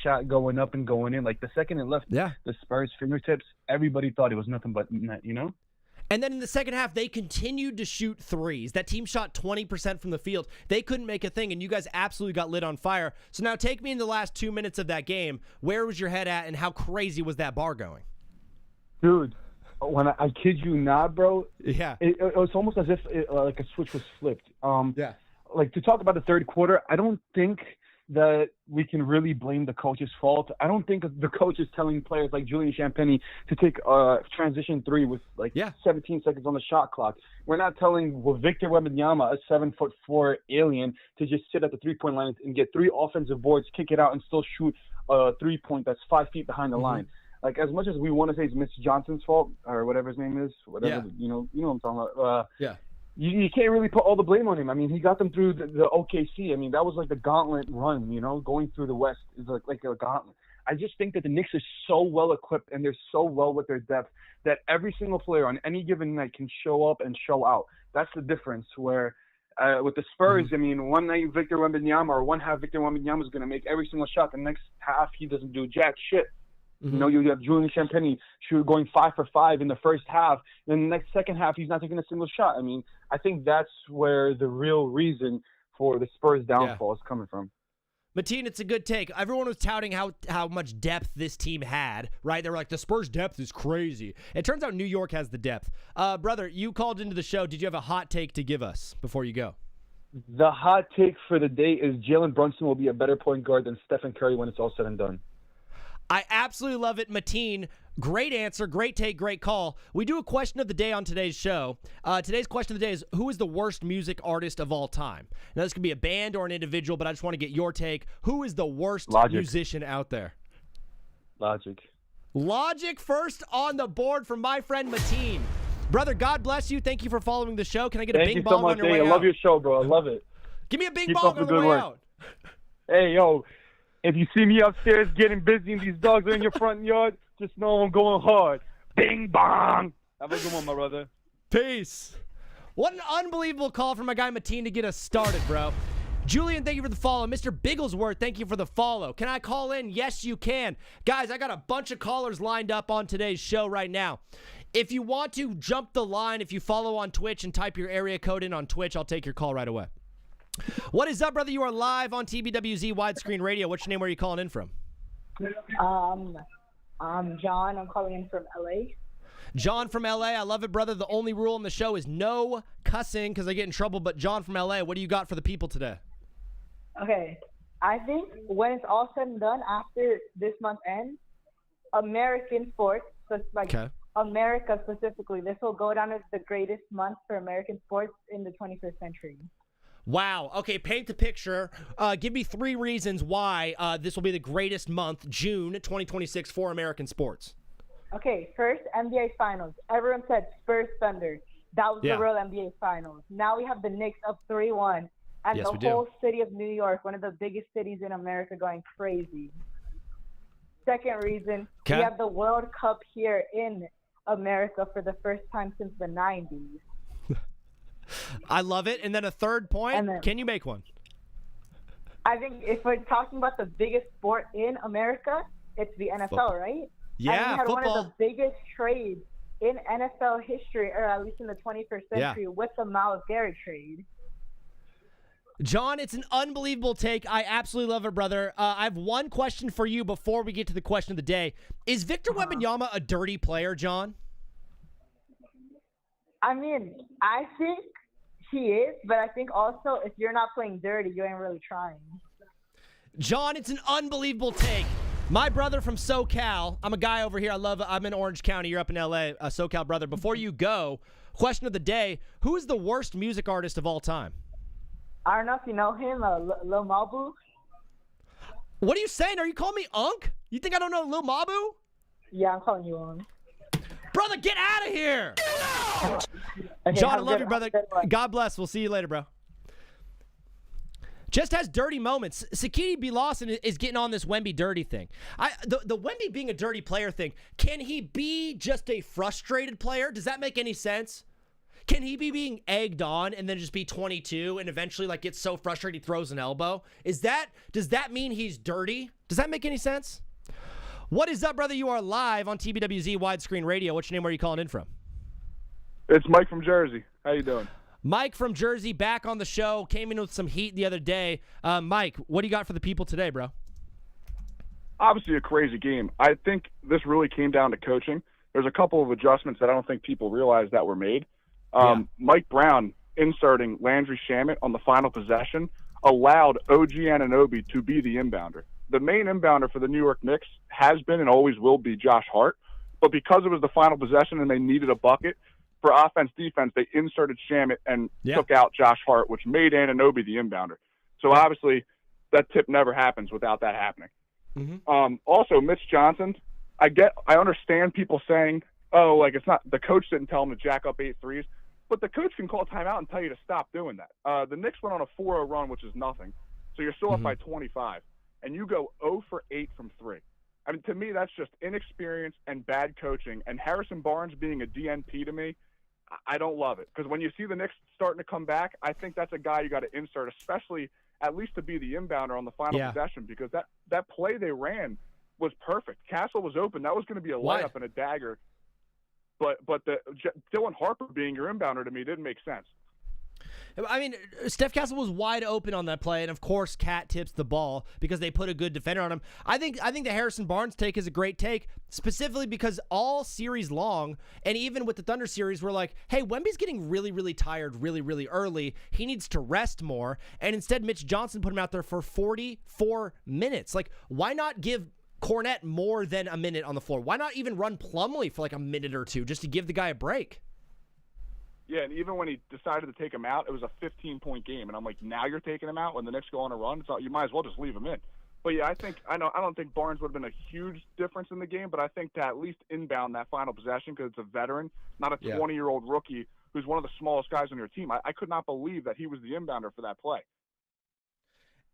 shot going up and going in, like the second it left the Spurs' fingertips, everybody thought it was nothing but net, you know? And then in the second half, they continued to shoot threes. That team shot 20% from the field. They couldn't make a thing, and you guys absolutely got lit on fire. So now take me in the last 2 minutes of that game. Where was your head at, and how crazy was that bar going? Dude, when I kid you not, bro, Yeah. it was almost as if like a switch was flipped. Yeah. Like, to talk about the third quarter, I don't think that we can really blame the coach's fault. I don't think the coach is telling players like Julian Champagny to take transition three with 17 seconds on the shot clock. We're not telling Victor Wembanyama, a 7'4" alien, to just sit at the 3-point line and get 3 offensive boards, kick it out, and still shoot a 3-point that's 5 feet behind the line. Like, as much as we want to say it's Mr. Johnson's fault or whatever his name is, you know what I'm talking about. You can't really put all the blame on him. I mean, he got them through the OKC. I mean, that was like the gauntlet run, going through the West is like a gauntlet. I just think that the Knicks are so well equipped and they're so well with their depth that every single player on any given night can show up and show out. That's the difference where with the Spurs, I mean, one night Victor Wembanyama or one half Victor Wembanyama is going to make every single shot. The next half, he doesn't do jack shit. You have Julian Champagny going 5 for 5 in the first half. Then the next second half, he's not taking a single shot. I mean, I think that's where the real reason for the Spurs' downfall is coming from. Mateen, it's a good take. Everyone was touting how much depth this team had, right? They were like, the Spurs' depth is crazy. It turns out New York has the depth. Brother, you called into the show. Did you have a hot take to give us before you go? The hot take for the day is Jalen Brunson will be a better point guard than Stephen Curry when it's all said and done. I absolutely love it, Mateen. Great answer, great take, great call. We do a question of the day on today's show. Today's question of the day is, who is the worst music artist of all time? Now, this could be a band or an individual, but I just want to get your take. Who is the worst musician out there? Logic. Logic first on the board from my friend Mateen. Brother, God bless you. Thank you for following the show. Can I get a bing bong on your way out? I love your show, bro. I love it. Give me a bing bong on the way out. Hey, yo. If you see me upstairs getting busy and these dogs are in your front yard, just know I'm going hard. Bing bong. Have a good one, my brother. Peace. What an unbelievable call from my guy Mateen to get us started, bro. Julian, thank you for the follow. Mr. Bigglesworth, thank you for the follow. Can I call in? Yes, you can. Guys, I got a bunch of callers lined up on today's show right now. If you want to jump the line, if you follow on Twitch and type your area code in on Twitch, I'll take your call right away. What is up, brother? You are live on TBWZ Widescreen Radio. What's your name? Where are you calling in from? I'm John. I'm calling in from LA. John from LA. I love it, brother. The only rule on the show is no cussing because I get in trouble. But John from LA, what do you got for the people today? Okay. I think when it's all said and done after this month ends, American sports, so it's like America specifically, this will go down as the greatest month for American sports in the 21st century. Wow. Okay, paint the picture. Give me 3 reasons why this will be the greatest month, June 2026, for American sports. Okay, first, NBA Finals. Everyone said Spurs Thunder. That was the real NBA Finals. Now we have the Knicks up 3-1. And the whole city of New York, one of the biggest cities in America, going crazy. Second reason, we have the World Cup here in America for the first time since the 90s. I love it. And then a third point. Can you make one? I think if we're talking about the biggest sport in America, it's the NFL, right? Yeah, and we had football. one of the biggest trades in NFL history, or at least in the 21st century, with the Myles Garrett trade. John, it's an unbelievable take. I absolutely love it, brother. I have one question for you before we get to the question of the day. Is Victor Wembanyama a dirty player, John? I mean, I think he is, but I think also if you're not playing dirty, you ain't really trying. John, it's an unbelievable take. My brother from SoCal, I'm a guy over here. I'm in Orange County. You're up in LA, a SoCal brother. Before you go, question of the day, who is the worst music artist of all time? I don't know if you know him, Lil Mabu. What are you saying? Are you calling me Unk? You think I don't know Lil Mabu? Yeah, I'm calling you Unk. Brother, get out of here! Okay, John, I love you, brother. God bless. We'll see you later, bro. Just has dirty moments. Sakiti B. Lawson is getting on this Wemby dirty thing. The Wemby being a dirty player thing, can he be just a frustrated player? Does that make any sense? Can he be being egged on and then just be 22 and eventually like get so frustrated he throws an elbow? Does that mean he's dirty? Does that make any sense? What is up, brother? You are live on TBWZ Widescreen Radio. What's your name? Where are you calling in from? It's Mike from Jersey. How you doing? Mike from Jersey back on the show. Came in with some heat the other day. Mike, what do you got for the people today, bro? Obviously a crazy game. I think this really came down to coaching. There's a couple of adjustments that I don't think people realize that were made. Mike Brown inserting Landry Shamet on the final possession allowed OG Anunoby to be the inbounder. The main inbounder for the New York Knicks has been and always will be Josh Hart, but because it was the final possession and they needed a bucket for offense-defense, they inserted Shamet and took out Josh Hart, which made Anunoby the inbounder. So obviously that tip never happens without that happening. Mm-hmm. Also, Mitch Johnson, I understand people saying, oh, like it's not the coach didn't tell him to jack up 8 threes, but the coach can call timeout and tell you to stop doing that. The Knicks went on a 4-0 run, which is nothing, so you're still up by 25, and you go 0 for 8 from 3. I mean, to me, that's just inexperience and bad coaching. And Harrison Barnes being a DNP to me, I don't love it, because when you see the Knicks starting to come back, I think that's a guy you got to insert, especially at least to be the intbounder on the final possession, because that play they ran was perfect. Castle was open. That was going to be a layup and a dagger. But Dylan Harper being your inbounder to me didn't make sense. I mean, Steph Castle was wide open on that play, and of course, Cat tips the ball because they put a good defender on him. I think the Harrison Barnes take is a great take, specifically because all series long, and even with the Thunder series, we're like, hey, Wemby's getting really, really tired really, really early. He needs to rest more, and instead Mitch Johnson put him out there for 44 minutes. Like, why not give Cornette more than a minute on the floor? Why not even run Plumlee for like a minute or two just to give the guy a break? Yeah, and even when he decided to take him out, it was a 15-point game, and I'm like, now you're taking him out when the Knicks go on a run? You might as well just leave him in. But yeah, I don't think Barnes would have been a huge difference in the game, but I think to at least inbound that final possession, because it's a veteran, not a 20-year-old rookie who's one of the smallest guys on your team. I could not believe that he was the inbounder for that play.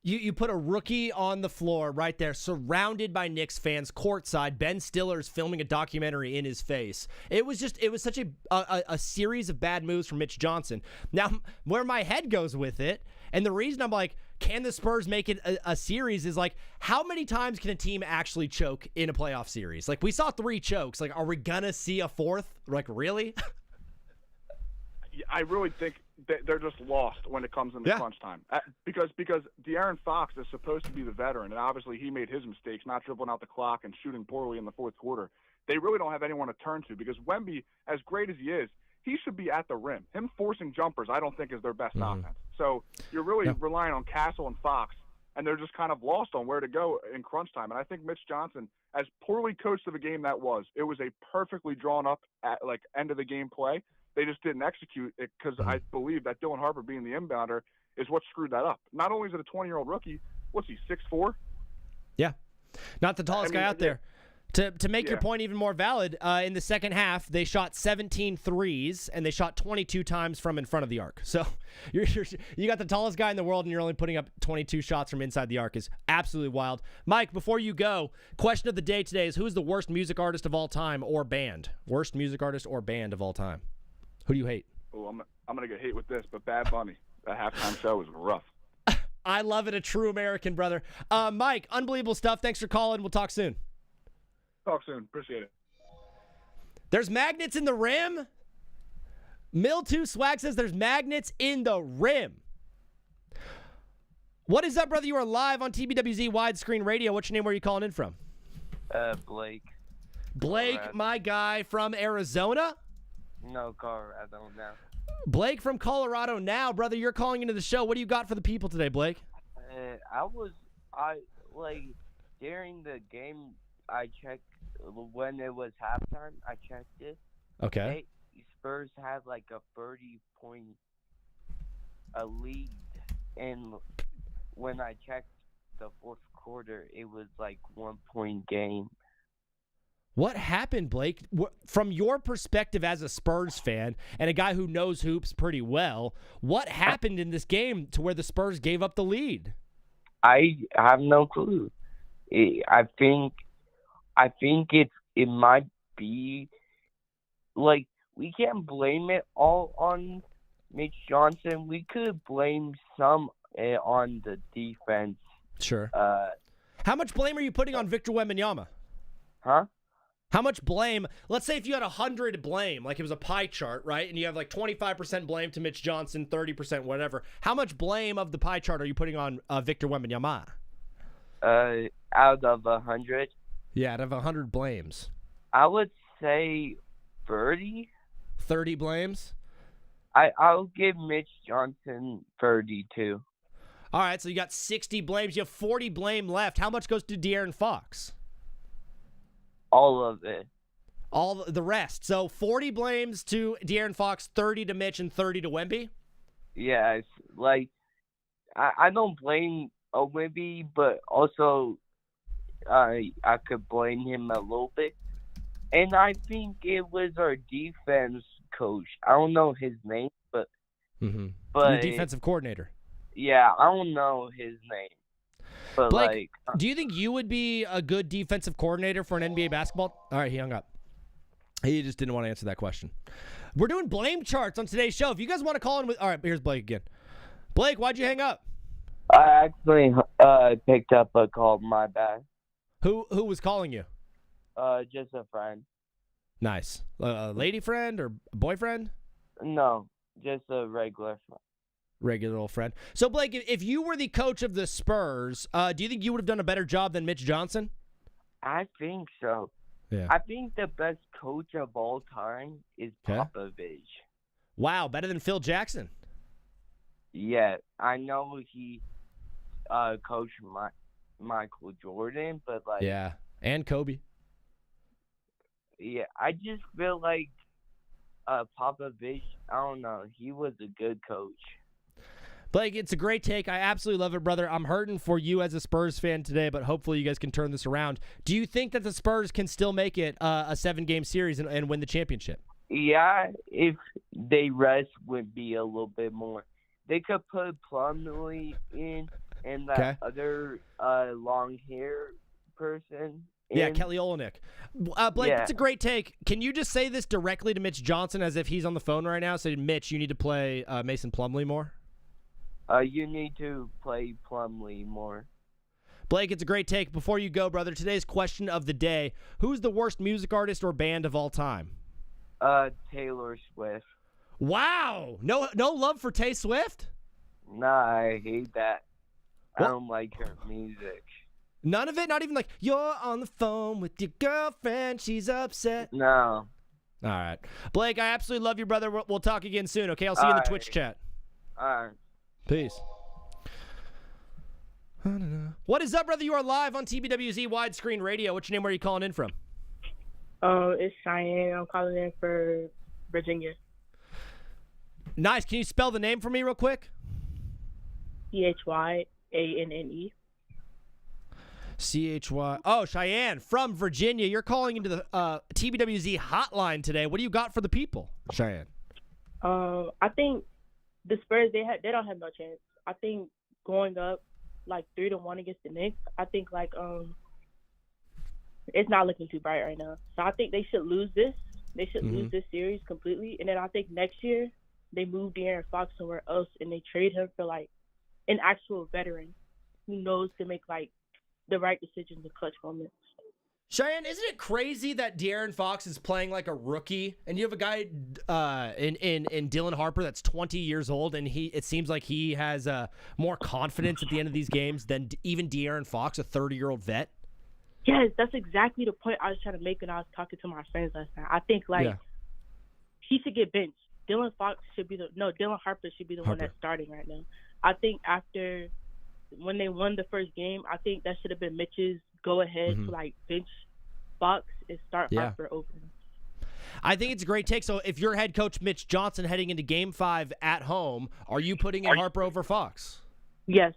You put a rookie on the floor right there, surrounded by Knicks fans, courtside. Ben Stiller's filming a documentary in his face. It was such a series of bad moves from Mitch Johnson. Now, where my head goes with it, and the reason I'm like, can the Spurs make it a series is like, how many times can a team actually choke in a playoff series? Like, we saw 3 chokes. Like, are we gonna see a 4th? Like, really? I really think they're just lost when it comes into crunch time. Because De'Aaron Fox is supposed to be the veteran, and obviously he made his mistakes, not dribbling out the clock and shooting poorly in the fourth quarter. They really don't have anyone to turn to, because Wemby, as great as he is, he should be at the rim. Him forcing jumpers, I don't think is their best offense. So you're really relying on Castle and Fox, and they're just kind of lost on where to go in crunch time. And I think Mitch Johnson, as poorly coached of a game that was, it was a perfectly drawn up end of the game play. They just didn't execute it, because I believe that Dylan Harper being the inbounder is what screwed that up. Not only is it a 20-year-old rookie, what's he, 6'4"? Yeah, not the tallest guy out there. To make your point even more valid, in the second half, they shot 17 threes, and they shot 22 times from in front of the arc. So you got the tallest guy in the world, and you're only putting up 22 shots from inside the arc. Is absolutely wild. Mike, before you go, question of the day today is, who is the worst music artist of all time or band? Worst music artist or band of all time? Who do you hate? Oh, I'm going to get hate with this, but Bad Bunny. That halftime show was rough. I love it. A true American, brother. Mike, unbelievable stuff. Thanks for calling. We'll talk soon. Talk soon. Appreciate it. There's magnets in the rim. Mill2 Swag says there's magnets in the rim. What is up, brother? You are live on TBWZ Widescreen Radio. What's your name? Where are you calling in from? Blake. Blake, Colorado. my guy from Arizona? No, Colorado now. Blake from Colorado now. Brother, you're calling into the show. What do you got for the people today, Blake? During the game, I checked when it was halftime. I checked it. Okay. Spurs had like a 30-point lead, and when I checked the fourth quarter, it was like 1-point game. What happened, Blake? From your perspective as a Spurs fan and a guy who knows hoops pretty well, what happened in this game to where the Spurs gave up the lead? I have no clue. I think it might be like, we can't blame it all on Mitch Johnson. We could blame some on the defense. Sure. How much blame are you putting on Victor Wembanyama? Huh? How much blame? Let's say if you had 100 blame, like it was a pie chart, right? And you have like 25% blame to Mitch Johnson, 30% whatever. How much blame of the pie chart are you putting on Victor Wembanyama? Out of 100? Yeah, out of 100 blames. I would say 30. 30 blames? I'll give Mitch Johnson 32. All right, so you got 60 blames. You have 40 blame left. How much goes to De'Aaron Fox? All of it. All the rest. So 40 blames to De'Aaron Fox, 30 to Mitch, and 30 to Wemby? Yes. Like, I don't blame Wemby, but also I could blame him a little bit. And I think it was our defense coach. I don't know his name, but Your defensive coordinator. Yeah, I don't know his name. But Blake, do you think you would be a good defensive coordinator for an NBA basketball? All right, he hung up. He just didn't want to answer that question. We're doing blame charts on today's show. If you guys want to call in with, all right, here's Blake again. Blake, why'd you hang up? I actually picked up a call. My bad. Who was calling you? Just a friend. Nice. A lady friend or boyfriend? No, just a regular friend. Regular old friend. So, Blake, if you were the coach of the Spurs, do you think you would have done a better job than Mitch Johnson? I think so. Yeah. I think the best coach of all time is Popovich. Wow, better than Phil Jackson? Yeah, I know he coached Michael Jordan, but like... Yeah, and Kobe. Yeah, I just feel like Popovich, I don't know, he was a good coach. Blake, it's a great take. I absolutely love it, brother. I'm hurting for you as a Spurs fan today, but hopefully you guys can turn this around. Do you think that the Spurs can still make it a 7-game series and win the championship? Yeah, if they rest would be a little bit more. They could put Plumlee in and that other long hair person. Yeah, Kelly Olynyk. Blake, It's a great take. Can you just say this directly to Mitch Johnson as if he's on the phone right now? Say, Mitch, you need to play Mason Plumlee more? You need to play Plumlee more. Blake, it's a great take. Before you go, brother, today's question of the day: who's the worst music artist or band of all time? Taylor Swift. Wow, no love for Tay Swift? Nah, I hate that. I don't like her music. None of it? Not even like, you're on the phone with your girlfriend, she's upset? No. All right. Blake, I absolutely love you, brother. We'll talk again soon, okay? I'll see you in the Twitch chat. All right. Peace. What is up, brother? You are live on TBWZ Widescreen Radio. What's your name? Where are you calling in from? It's Cheyenne. I'm calling in for Virginia. Nice. Can you spell the name for me real quick? Chyanne. CHY. Oh, Cheyenne from Virginia. You're calling into the TBWZ hotline today. What do you got for the people, Cheyenne? I think the Spurs they don't have no chance. I think going up like 3-1 against the Knicks, I think like it's not looking too bright right now. So I think they should lose this. They should lose this series completely, and then I think next year they move De'Aaron Fox somewhere else and they trade him for like an actual veteran who knows to make like the right decisions in clutch moments. Cheyenne, isn't it crazy that De'Aaron Fox is playing like a rookie, and you have a guy in Dylan Harper that's 20 years old, and it seems like he has more confidence at the end of these games than even De'Aaron Fox, a 30-year-old vet? Yes, that's exactly the point I was trying to make when I was talking to my friends last night. I think he should get benched. Dylan Harper should be the one that's starting right now. I think after when they won the first game, I think that should have been Mitch's go ahead to like bench Fox and start Harper over him. I think it's a great take. So if you're head coach Mitch Johnson heading into Game 5 at home, are you putting in Harper over Fox? Yes.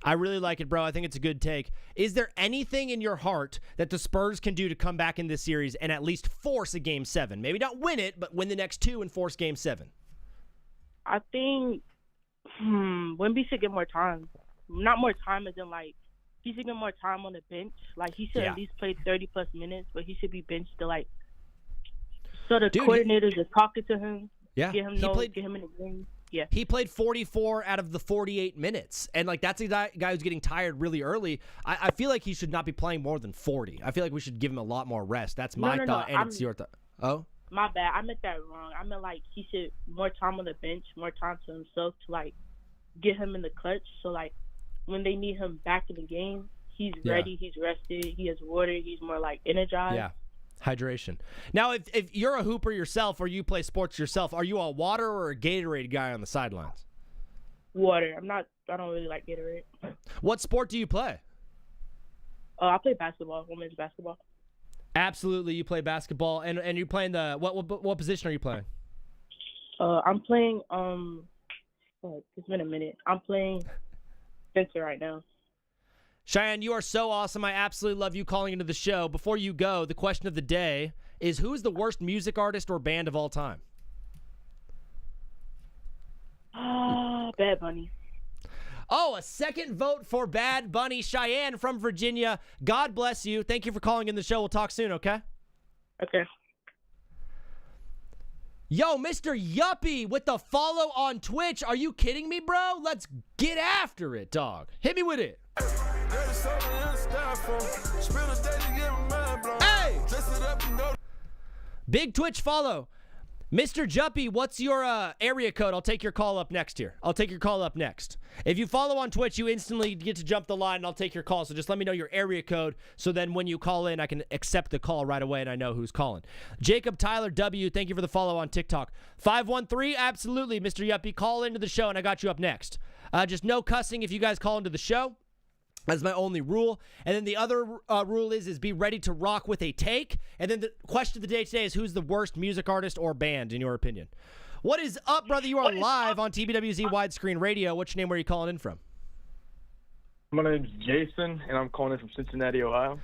I really like it, bro. I think it's a good take. Is there anything in your heart that the Spurs can do to come back in this series and at least force a Game 7? Maybe not win it, but win the next 2 and force Game 7. I think Wemby should get more time. Not more time as in like he should get more time on the bench. Like he should at least play 30+ minutes, but he should be benched to so the coordinators are talking to him. Yeah, get him in the game. Yeah. He played 44 out of the 48 minutes. And, like, that's a guy who's getting tired really early. I feel like he should not be playing more than 40. I feel like we should give him a lot more rest. That's my thought, and it's your thought. Oh? My bad. I meant that wrong. I meant, like, he should more time on the bench, more time to himself to, like, get him in the clutch. So, like, when they need him back in the game, he's ready, he's rested, he has water, he's more, like, energized. Yeah. Hydration. Now, if you're a hooper yourself or you play sports yourself, are you a water or a Gatorade guy on the sidelines? Water. I don't really like Gatorade. What sport do you play? I play basketball, women's basketball. Absolutely, you play basketball, and you're playing the what position are you playing? I'm playing it's been a minute. I'm playing center right now. Cheyenne, you are so awesome. I absolutely love you calling into the show. Before you go, the question of the day is, who is the worst music artist or band of all time? Bad Bunny. Oh, a second vote for Bad Bunny. Cheyenne from Virginia, God bless you. Thank you for calling in the show. We'll talk soon, okay? Okay. Yo, Mr. Yuppie with the follow on Twitch. Are you kidding me, bro? Let's get after it, dog. Hit me with it. Hey! Big Twitch follow. Mr. Juppy, what's your area code? I'll take your call up next here. If you follow on Twitch, you instantly get to jump the line, and I'll take your call. So just let me know your area code, so then when you call in, I can accept the call right away, and I know who's calling. Jacob Tyler W., thank you for the follow on TikTok. 513, absolutely, Mr. Yuppie. Call into the show, and I got you up next. Just no cussing if you guys call into the show. That's my only rule. And then the other rule is be ready to rock with a take. And then the question of the day today is, who's the worst music artist or band, in your opinion? What is up, brother? You are live on TBWZ Widescreen Radio. What's your name? Where are you calling in from? My name's Jason, and I'm calling in from Cincinnati, Ohio.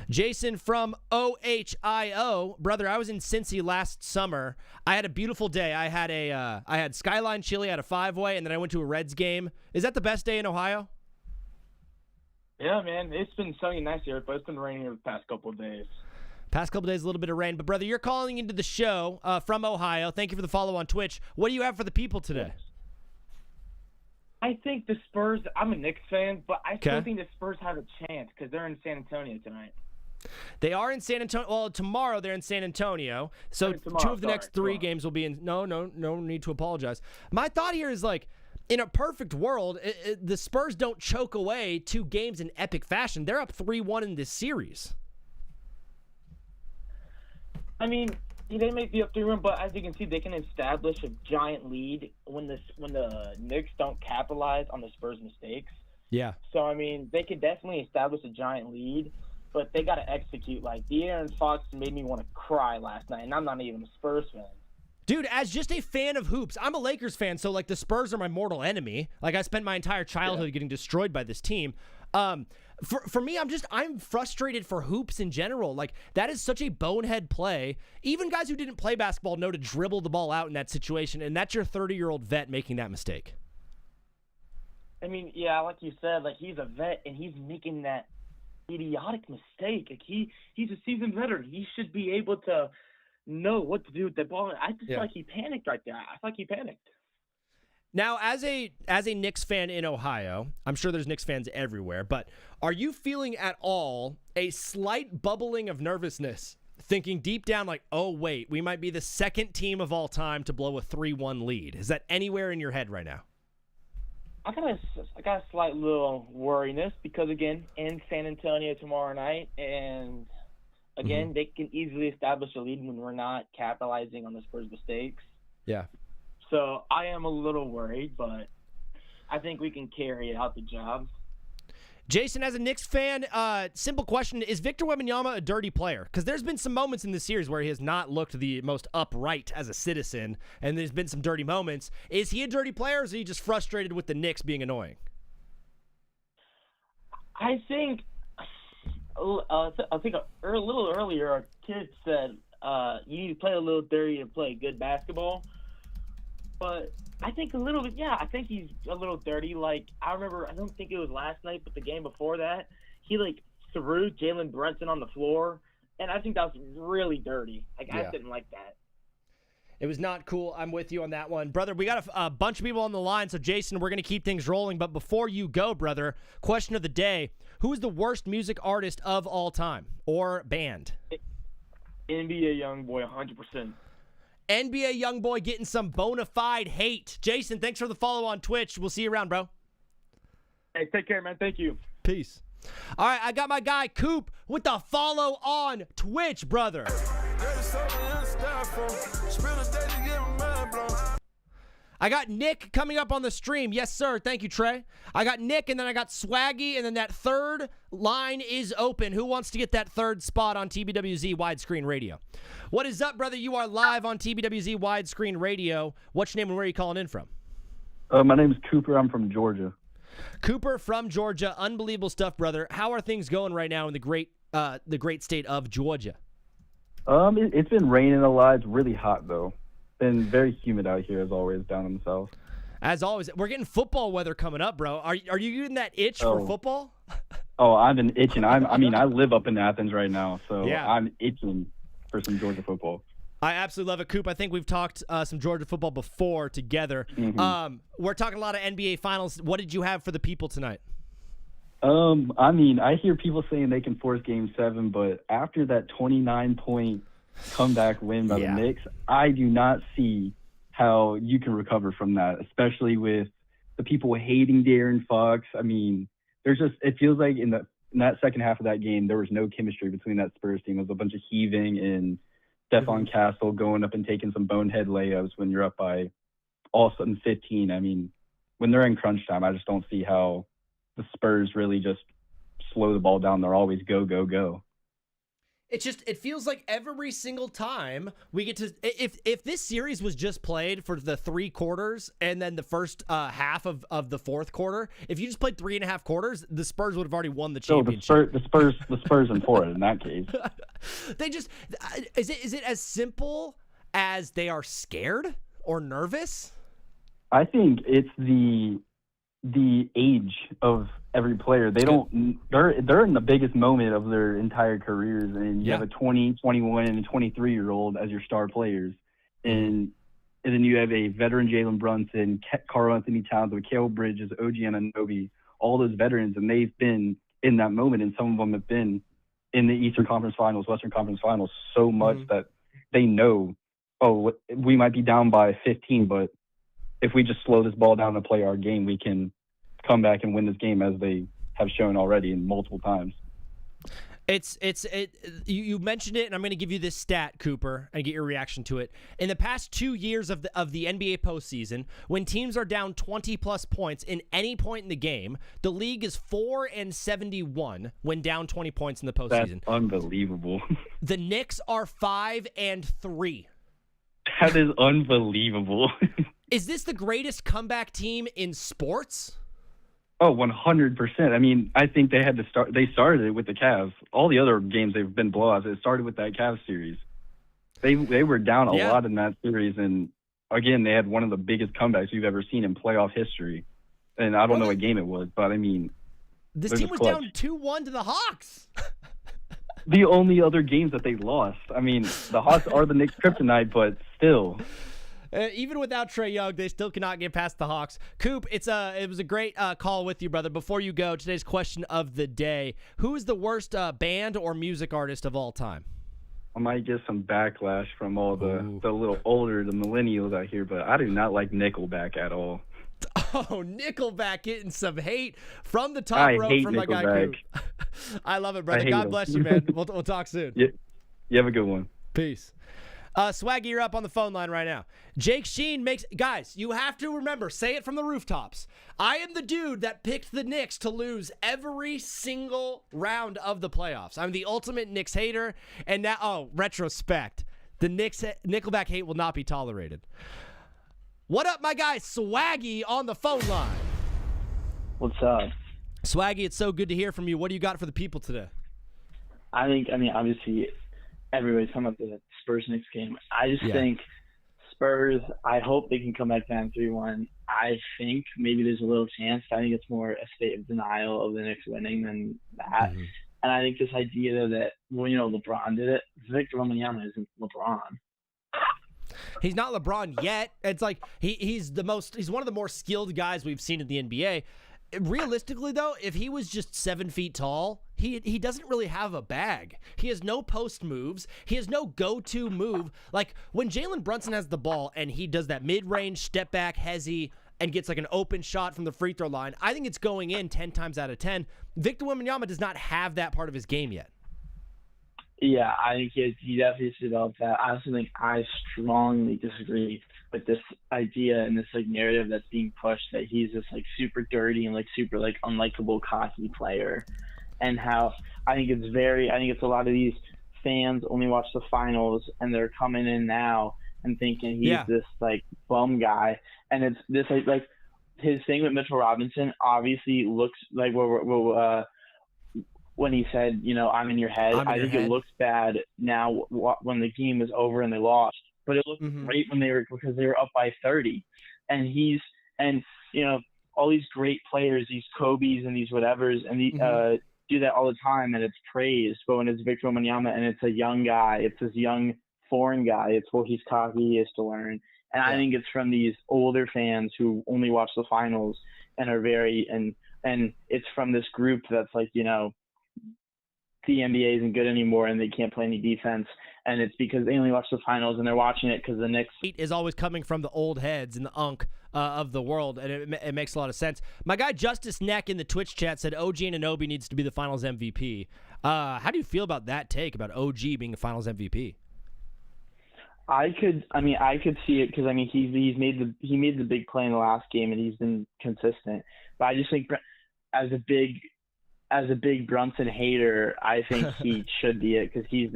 Jason from OHIO. Brother, I was in Cincy last summer. I had a beautiful day. I had Skyline Chili at a 5-way, and then I went to a Reds game. Is that the best day in Ohio? Yeah, man. It's been sunny and nice here, but it's been raining here the past couple of days. Past couple of days, a little bit of rain. But, brother, you're calling into the show from Ohio. Thank you for the follow on Twitch. What do you have for the people today? I think the Spurs – I'm a Knicks fan, but I still think the Spurs have a chance because they're in San Antonio tonight. They are in San Antonio. Well, tomorrow they're in San Antonio. So two of the next three games will be in – no need to apologize. My thought here is, like, in a perfect world, the Spurs don't choke away 2 games in epic fashion. They're up 3-1 in this series. I mean, they may be up 3-1, but as you can see, they can establish a giant lead when the Knicks don't capitalize on the Spurs' mistakes. Yeah. So, I mean, they could definitely establish a giant lead, but they got to execute. Like, De'Aaron Fox made me want to cry last night, and I'm not even a Spurs fan. Dude, as just a fan of hoops, I'm a Lakers fan, so, like, the Spurs are my mortal enemy. Like, I spent my entire childhood getting destroyed by this team. For me, I'm frustrated for hoops in general. Like, that is such a bonehead play. Even guys who didn't play basketball know to dribble the ball out in that situation, and that's your 30-year-old vet making that mistake. I mean, yeah, like you said, like, he's a vet, and he's making that idiotic mistake. Like, he's a seasoned veteran. He should be able to know what to do with the ball. I just feel like he panicked right there. I feel like he panicked. Now, as a Knicks fan in Ohio, I'm sure there's Knicks fans everywhere, but are you feeling at all a slight bubbling of nervousness, thinking deep down like, oh, wait, we might be the second team of all time to blow a 3-1 lead? Is that anywhere in your head right now? I got a slight little worriness because, again, in San Antonio tomorrow night, and again, they can easily establish a lead when we're not capitalizing on the Spurs' mistakes. Yeah. So I am a little worried, but I think we can carry out the job. Jason, as a Knicks fan, simple question, is Victor Wembanyama a dirty player? Because there's been some moments in this series where he has not looked the most upright as a citizen, and there's been some dirty moments. Is he a dirty player, or is he just frustrated with the Knicks being annoying? I think a little earlier, a kid said you need to play a little dirty to play good basketball. But I think a little bit, I think he's a little dirty. Like, I remember, I don't think it was last night, but the game before that, he, like, threw Jalen Brunson on the floor, and I think that was really dirty. Like, I didn't like that. It was not cool. I'm with you on that one. Brother, we got a bunch of people on the line, so Jason, we're going to keep things rolling. But before you go, brother, question of the day, who is the worst music artist of all time or band? NBA YoungBoy, 100%. NBA YoungBoy getting some bona fide hate. Jason, thanks for the follow on Twitch. We'll see you around, bro. Hey, take care, man. Thank you. Peace. All right, I got my guy Coop with the follow on Twitch, brother. I got Nick coming up on the stream. Yes, sir. Thank you, Trey. I got Nick, and then I got Swaggy, and then that third line is open. Who wants to get that third spot on TBWZ Widescreen Radio? What is up, brother? You are live on TBWZ Widescreen Radio. What's your name and where are you calling in from? My name is Cooper. I'm from Georgia. Cooper from Georgia. Unbelievable stuff, brother. How are things going right now in the great state of Georgia? It's been raining a lot. It's really hot, though. Been very humid out here, as always, down in the south. As always, we're getting football weather coming up, bro. Are you getting that itch for football? Oh, I've been itching. I live up in Athens right now, so yeah. I'm itching for some Georgia football. I absolutely love it, Coop. I think we've talked some Georgia football before together. Mm-hmm. We're talking a lot of NBA Finals. What did you have for the people tonight? I hear people saying they can force Game 7, but after that 29-point comeback win by the Knicks, I do not see how you can recover from that, especially with the people hating De'Aaron Fox. I mean, it feels like in that second half of that game, there was no chemistry between that Spurs team. It was a bunch of heaving and Stephon Castle going up and taking some bonehead layups when you're up by all of a sudden 15. I mean, when they're in crunch time, I just don't see how the Spurs really just slow the ball down. They're always go, go, go. It feels like every single time we get to, if this series was just played for the 3 quarters and then the first half of the fourth quarter, if you just played 3.5 quarters, the Spurs would have already won the championship. The Spurs in 4 in that case. They just, is it as simple as they are scared or nervous? I think it's the age of every player. They're in the biggest moment of their entire careers, and you have a 20, 21, and a 23-year-old as your star players, and then you have a veteran Jalen Brunson, Karl Anthony Towns, Mikal Bridges, OG Anunoby, all those veterans, and they've been in that moment, and some of them have been in the Eastern Conference Finals, Western Conference Finals so much that they know, we might be down by 15, but if we just slow this ball down and play our game, we can come back and win this game, as they have shown already in multiple times. You mentioned it, and I'm going to give you this stat, Cooper, and get your reaction to it. In the past 2 years of the NBA postseason, when teams are down 20-plus points in any point in the game, the league is 4-71 when down 20 points in the postseason. That's unbelievable. The Knicks are 5-3. That is unbelievable. Is this the greatest comeback team in sports? Oh, 100%. I mean, I think they had to start. They started it with the Cavs. All the other games, they've been blowouts. It started with that Cavs series. They were down a lot in that series, and again, they had one of the biggest comebacks you've ever seen in playoff history. And I don't know what game it was, but I mean, this team was down 2-1 to the Hawks. The only other games that they lost. I mean, the Hawks are the Knicks' kryptonite, but still. Even without Trae Young, they still cannot get past the Hawks. Coop, it was a great call with you, brother. Before you go, today's question of the day: who is the worst band or music artist of all time? I might get some backlash from all the little older, the millennials out here, but I do not like Nickelback at all. Oh, Nickelback getting some hate from the top rope from my guy Coop. I love it, brother. God bless you, man. We'll talk soon. Yeah. You have a good one. Peace. Swaggy, you're up on the phone line right now. Jake Sheen guys, you have to remember, say it from the rooftops. I am the dude that picked the Knicks to lose every single round of the playoffs. I'm the ultimate Knicks hater, and now, retrospect. The Nickelback hate will not be tolerated. What up, my guy Swaggy on the phone line? What's up? Swaggy, it's so good to hear from you. What do you got for the people today? Obviously, everybody's talking about the Spurs-Knicks game. I just think Spurs, I hope they can come back down 3-1. I think maybe there's a little chance. I think it's more a state of denial of the Knicks winning than that. Mm-hmm. And I think this idea, though, that, LeBron did it, Victor Wembanyama isn't LeBron. He's not LeBron yet. It's like he's one of the more skilled guys we've seen in the NBA. Realistically, though, if he was just 7 feet tall, he doesn't really have a bag. He has no post moves. He has no go-to move. Like, when Jalen Brunson has the ball and he does that mid-range step back hezzy and gets like an open shot from the free throw line, I think it's going in 10 times out of 10. Victor Wembanyama does not have that part of his game yet. Yeah, I think he definitely developed that. I also think I strongly disagree with this idea and this like narrative that's being pushed that he's this like super dirty and like super like unlikable cocky player, and how I think it's a lot of these fans only watch the finals and they're coming in now and thinking he's this like bum guy, and it's this like his thing with Mitchell Robinson obviously looks like when he said, I'm in your head. I think it looks bad now when the game is over and they lost, but it looked great because they were up by 30, and all these great players, these Kobe's and these whatevers, and do that all the time, and it's praised. But when it's Victor Wembanyama and it's a young guy, it's this young foreign guy, it's he's cocky, he has to learn. And I think it's from these older fans who only watch the finals and are and it's from this group that's like, the NBA isn't good anymore and they can't play any defense, and it's because they only watch the finals and they're watching it because the Knicks is always coming from the old heads and the of the world, and it makes a lot of sense. My guy Justice Neck in the Twitch chat said OG Anunoby needs to be the Finals MVP. How do you feel about that take about OG being the Finals MVP? I could see it because he made the big play in the last game and he's been consistent, but I just think as a big Brunson hater, I think he should be it because he's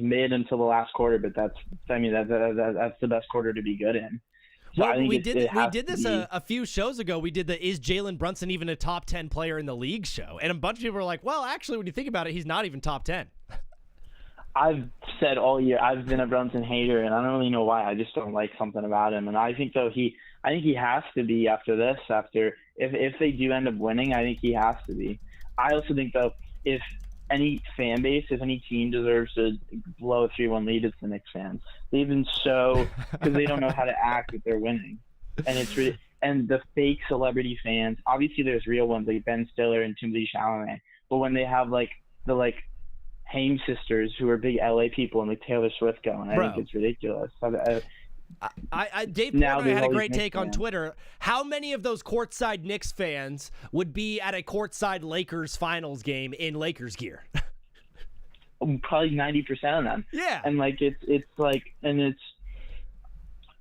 mid until the last quarter, but that's the best quarter to be good in. So well, we did this a few shows ago. We did the "Is Jalen Brunson even a top 10 player in the league?" show, and a bunch of people were like, "Well, actually, when you think about it, he's not even top 10." I've said all year I've been a Brunson hater, and I don't really know why. I just don't like something about him, and I think he has to be after this. If they do end up winning, I think he has to be. I also think though, if any fan base, if any team deserves to blow a 3-1 lead, it's the Knicks fans. They've been because they don't know how to act if they're winning, and it's really and the fake celebrity fans. Obviously, there's real ones like Ben Stiller and Timothée Chalamet, but when they have the Haim sisters who are big LA people and Taylor Swift going, I think it's ridiculous. Dave Portnoy had a great take on Twitter. How many of those courtside Knicks fans would be at a courtside Lakers finals game in Lakers gear? Probably 90% of them. Yeah. And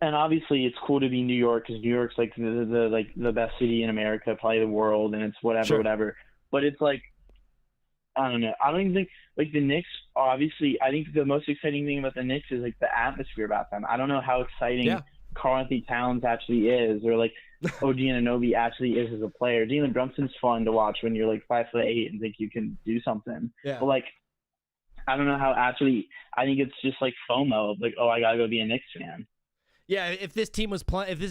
and obviously it's cool to be New York because New York's the best city in America, probably the world, and it's whatever. But it's I don't know. I don't even think the Knicks. Obviously, I think the most exciting thing about the Knicks is the atmosphere about them. I don't know how exciting Karl-Anthony Towns actually is, or OG Anunoby actually is as a player. Jalen Brunson's fun to watch when you're 5'8" and think you can do something. Yeah. But I don't know how actually. I think it's just FOMO of I gotta go be a Knicks fan. Yeah, if this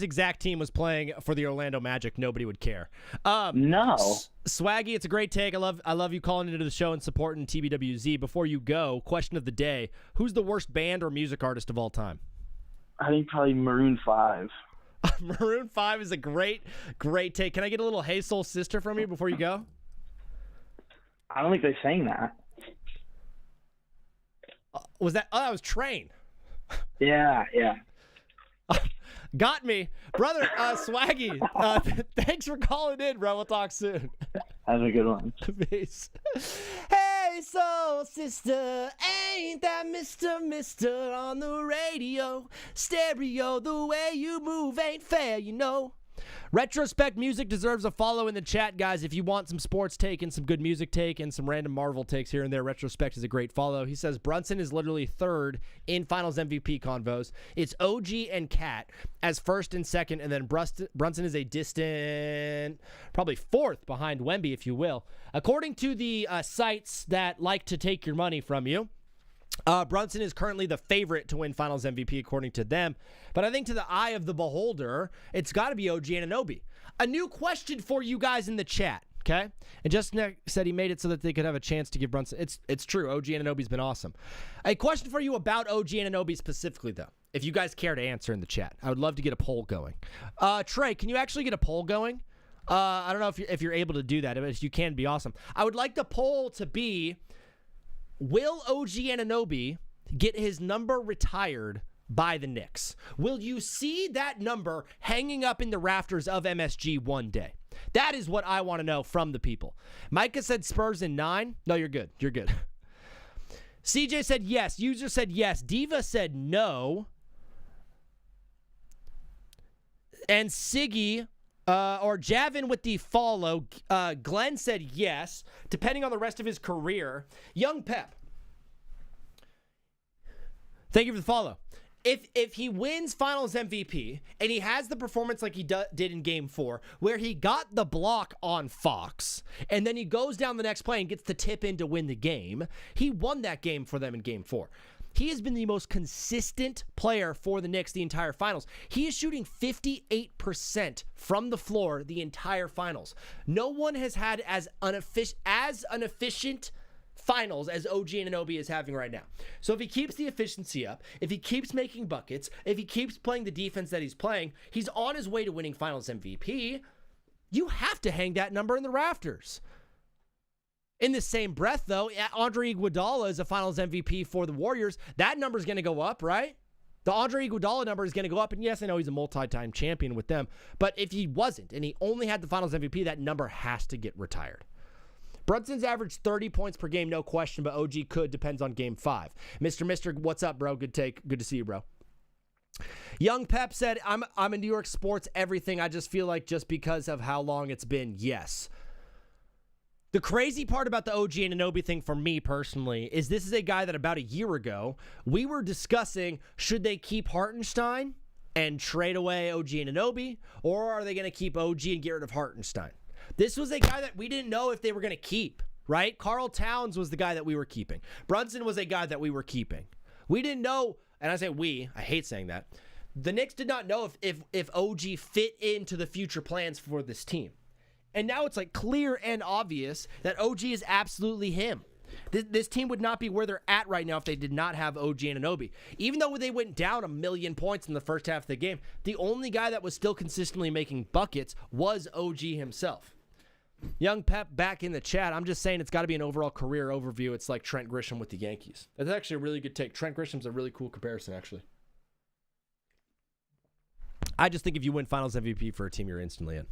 exact team was playing for the Orlando Magic, nobody would care. No. Swaggy, it's a great take. I love you calling into the show and supporting TBWZ. Before you go, question of the day: who's the worst band or music artist of all time? I think probably Maroon 5. Maroon 5 is a great take. Can I get a little "Hey Soul Sister" from you before you go? I don't think they sang that. Was that? Oh, that was Train. Yeah. Got me. Brother, Swaggy, thanks for calling in, bro. We'll talk soon. Have a good one. Peace. Hey, soul sister, ain't that Mr. on the radio? Stereo, the way you move ain't fair, Retrospect Music deserves a follow in the chat, guys. If you want some sports take and some good music take and some random Marvel takes here and there, Retrospect is a great follow. He says Brunson is literally third in Finals MVP convos. It's OG and Cat as first and second, and then Brunson is a distant, probably fourth behind Wemby, if you will. According to the sites that like to take your money from you, Brunson is currently the favorite to win Finals MVP according to them. But I think to the eye of the beholder, it's got to be OG Anunoby. A new question for you guys in the chat. Okay? And Justin said he made it so that they could have a chance to give Brunson. It's true. OG Anunoby's been awesome. A question for you about OG Anunoby specifically, though, if you guys care to answer in the chat. I would love to get a poll going. Trey, can you actually get a poll going? I don't know if you're able to do that. If you can, be awesome. I would like the poll to be, will OG Anunoby get his number retired by the Knicks? Will you see that number hanging up in the rafters of MSG one day? That is what I want to know from the people. Micah said Spurs in 9. No, you're good. You're good. CJ said yes. User said yes. Diva said no. And Siggy or Javin with the follow. Glenn said yes, depending on the rest of his career. Young Pep, thank you for the follow. If he wins Finals MVP and he has the performance like he did in Game 4, where he got the block on Fox, and then he goes down the next play and gets the tip in to win the game, he won that game for them in Game 4. He has been the most consistent player for the Knicks the entire Finals. He is shooting 58% from the floor the entire Finals. No one has had as an efficient Finals as OG Anunoby is having right now. So if he keeps the efficiency up, if he keeps making buckets, if he keeps playing the defense that he's playing, he's on his way to winning Finals MVP. You have to hang that number in the rafters. In the same breath, though, Andre Iguodala is a Finals MVP for the Warriors. That number's going to go up, right? The Andre Iguodala number is going to go up, and yes, I know he's a multi-time champion with them, but if he wasn't and he only had the Finals MVP, that number has to get retired. Brunson's averaged 30 points per game, no question, but OG could. Depends on Game 5. Mr. What's up, bro? Good take. Good to see you, bro. Young Pep said, I'm a New York sports everything. I just feel like just because of how long it's been, yes. The crazy part about the OG Anunoby thing for me personally is this is a guy that about a year ago, we were discussing, should they keep Hartenstein and trade away OG Anunoby, or are they going to keep OG and get rid of Hartenstein? This was a guy that we didn't know if they were going to keep, right? Karl Towns was the guy that we were keeping. Brunson was a guy that we were keeping. We didn't know, and I say we, I hate saying that. The Knicks did not know if OG fit into the future plans for this team. And now it's like clear and obvious that OG is absolutely him. This team would not be where they're at right now if they did not have OG Anunoby. Even though they went down 1,000,000 points in the first half of the game, the only guy that was still consistently making buckets was OG himself. Young Pep back in the chat. I'm just saying it's got to be an overall career overview. It's like Trent Grisham with the Yankees. That's actually a really good take. Trent Grisham's a really cool comparison, actually. I just think if you win Finals MVP for a team, you're instantly in.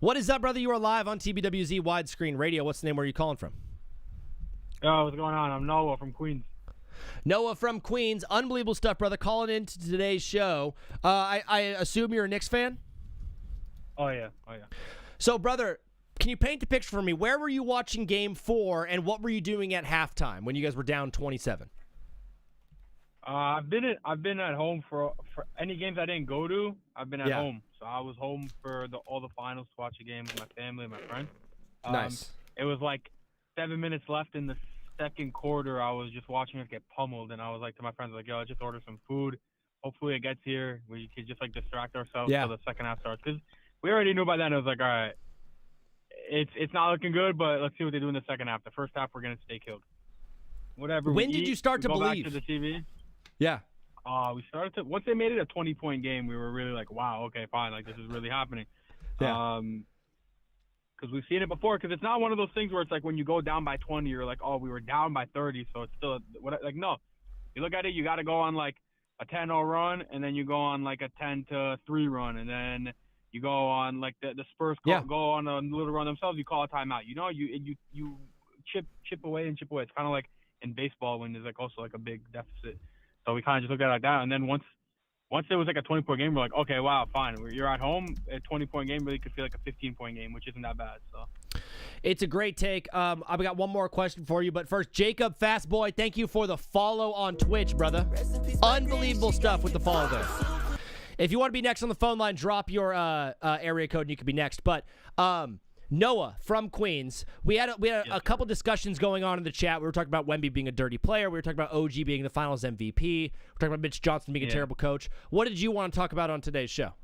What is up, brother? You are live on TBWZ Widescreen Radio. What's the name? Where are you calling from? Yo, what's going on? I'm Noah from Queens. Noah from Queens. Unbelievable stuff, brother. Calling into today's show. I assume you're a Knicks fan? Oh, yeah. So, brother, can you paint the picture for me? Where were you watching Game 4, and what were you doing at halftime when you guys were down 27? I've been at home for any games I didn't go to. I've been at home, so I was home for all the finals to watch the game with my family and my friends. Nice. It was like 7 minutes left in the second quarter. I was just watching us get pummeled, and I was like to my friends, like, "Yo, I just ordered some food. Hopefully, it gets here. We could just like distract ourselves till the second half starts." Because we already knew by then. It was like, all right, it's not looking good, but let's see what they do in the second half. The first half, we're gonna stay killed. Whatever. When did you start to believe? Back to the TV. Yeah. We started to, once they made it a 20-point game, we were really like, wow, okay, fine, like this is really happening. Yeah. Because we've seen it before. Because it's not one of those things where it's like when you go down by 20, you're like, oh, we were down by 30, so it's still like no. You look at it, you got to go on like a 10-0 run, and then you go on like a 10-3 run, and then you go on like the Spurs go on a little run themselves. You call a timeout. You know, you chip away and chip away. It's kind of like in baseball when there's like also like a big deficit. So we kind of just look at it like that. And then once it was like a 20-point game, we're like, okay, wow, fine. You're at home. A 20-point game really could feel like a 15-point game, which isn't that bad. So it's a great take. I've got one more question for you, but first, Jacob Fastboy, thank you for the follow on Twitch, brother. Unbelievable stuff with the follow there. If you want to be next on the phone line, drop your area code and you can be next. But Noah from Queens, we had a couple discussions going on in the chat. We were talking about Wemby being a dirty player. We were talking about OG being the Finals MVP. We were talking about Mitch Johnson being a terrible coach. What did you want to talk about on today's show?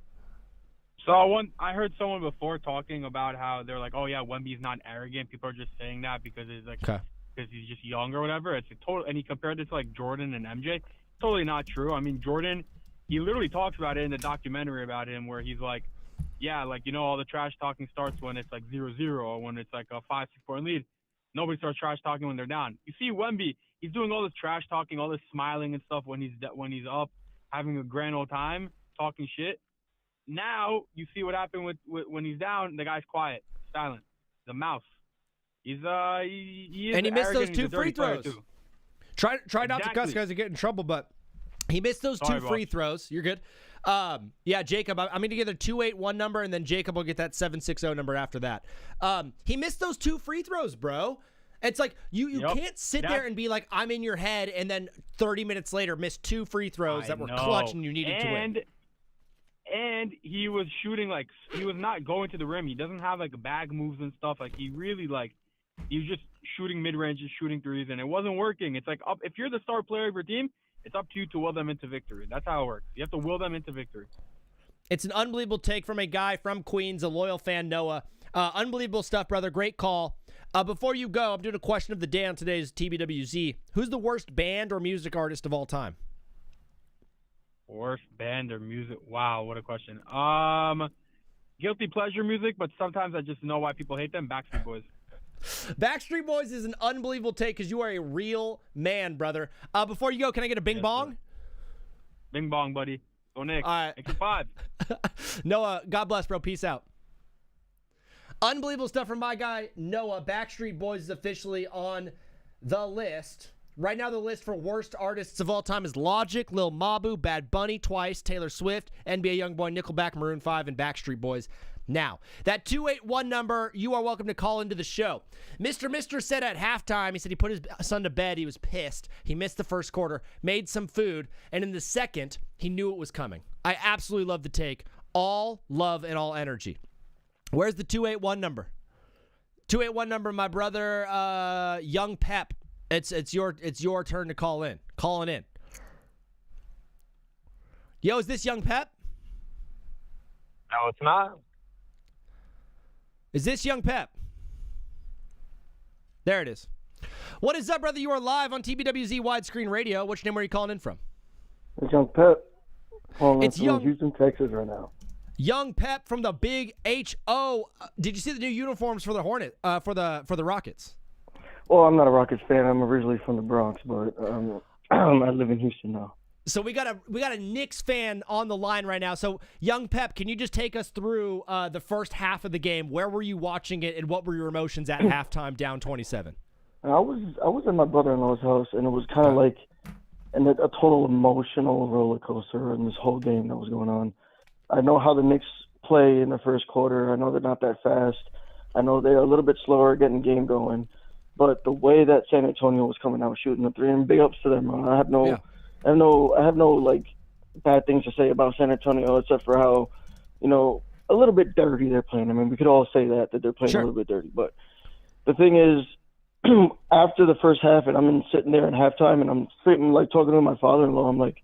So I heard someone before talking about how they're like, oh yeah, Wemby's not arrogant. People are just saying that because he's like, because he's just young or whatever. It's a total, and he compared it to like Jordan and MJ. Totally not true. I mean, Jordan, he literally talks about it in the documentary about him, where he's like, yeah, like, you know, all the trash talking starts when it's like 0-0 or when it's like a 5-6 point lead. Nobody starts trash talking when they're down. You see Wemby, he's doing all this trash talking, all this smiling and stuff when he's up, having a grand old time, talking shit. Now you see what happened with when he's down. The guy's quiet, silent, the mouse. He's he is and he missed those arrogant, 2 free throws. Try not to cuss, guys, and get in trouble, but he missed those 2 free throws. You're good. Yeah, Jacob, I'm going to get the 281 number, and then Jacob will get that 760 number after that. He missed those 2 free throws, bro. It's like you can't sit there and be like, I'm in your head, and then 30 minutes later miss 2 free throws that were clutch and you needed to win. And he was shooting like he was not going to the rim. He doesn't have like bag moves and stuff. Like he really he was just shooting mid range and shooting threes, and it wasn't working. It's like if you're the star player of your team, it's up to you to will them into victory. That's how it works. You have to will them into victory. It's an unbelievable take from a guy from Queens, a loyal fan, Noah. Unbelievable stuff, brother. Great call. Before you go, I'm doing a question of the day on today's TBWZ. Who's the worst band or music artist of all time? Worst band or music? Wow, what a question. Guilty pleasure music, but sometimes I just know why people hate them. Backstreet Boys. Backstreet Boys is an unbelievable take because you are a real man, brother. Before you go, can I get a bing bong? Sir. Bing bong, buddy. Go Nick. All right. Make it 5. Noah, God bless, bro. Peace out. Unbelievable stuff from my guy, Noah. Backstreet Boys is officially on the list. Right now, the list for worst artists of all time is Logic, Lil Mabu, Bad Bunny, Twice, Taylor Swift, NBA Youngboy, Nickelback, Maroon 5, and Backstreet Boys. Now, that 281 number, you are welcome to call into the show. Mr. said at halftime, he said he put his son to bed. He was pissed. He missed the first quarter, made some food, and in the second, he knew it was coming. I absolutely love the take. All love and all energy. Where's the 281 number? 281 number, my brother, Young Pep. It's your turn to call in. Calling in. Yo, is this Young Pep? No, it's not. Is this Young Pep? There it is. What is up, brother? You are live on TBWZ Widescreen Radio. Which name are you calling in from? It's Young Pep. It's Young Houston, Texas right now. Young Pep from the Big H.O. Did you see the new uniforms for the for the Rockets? Well, I'm not a Rockets fan. I'm originally from the Bronx, but I live in Houston now. So we got a Knicks fan on the line right now. So, Young Pep, can you just take us through the first half of the game? Where were you watching it, and what were your emotions at halftime, down 27? I was at my brother-in-law's house, and it was kind of like a total emotional roller coaster in this whole game that was going on. I know how the Knicks play in the first quarter. I know they're not that fast. I know they're a little bit slower getting game going. But the way that San Antonio was coming out shooting the three, and big ups to them. I have no like bad things to say about San Antonio except for how, a little bit dirty they're playing. I mean, we could all say that they're playing a little bit dirty. But the thing is, after the first half, and I'm sitting there at halftime, and I'm sitting like talking to my father-in-law. I'm like,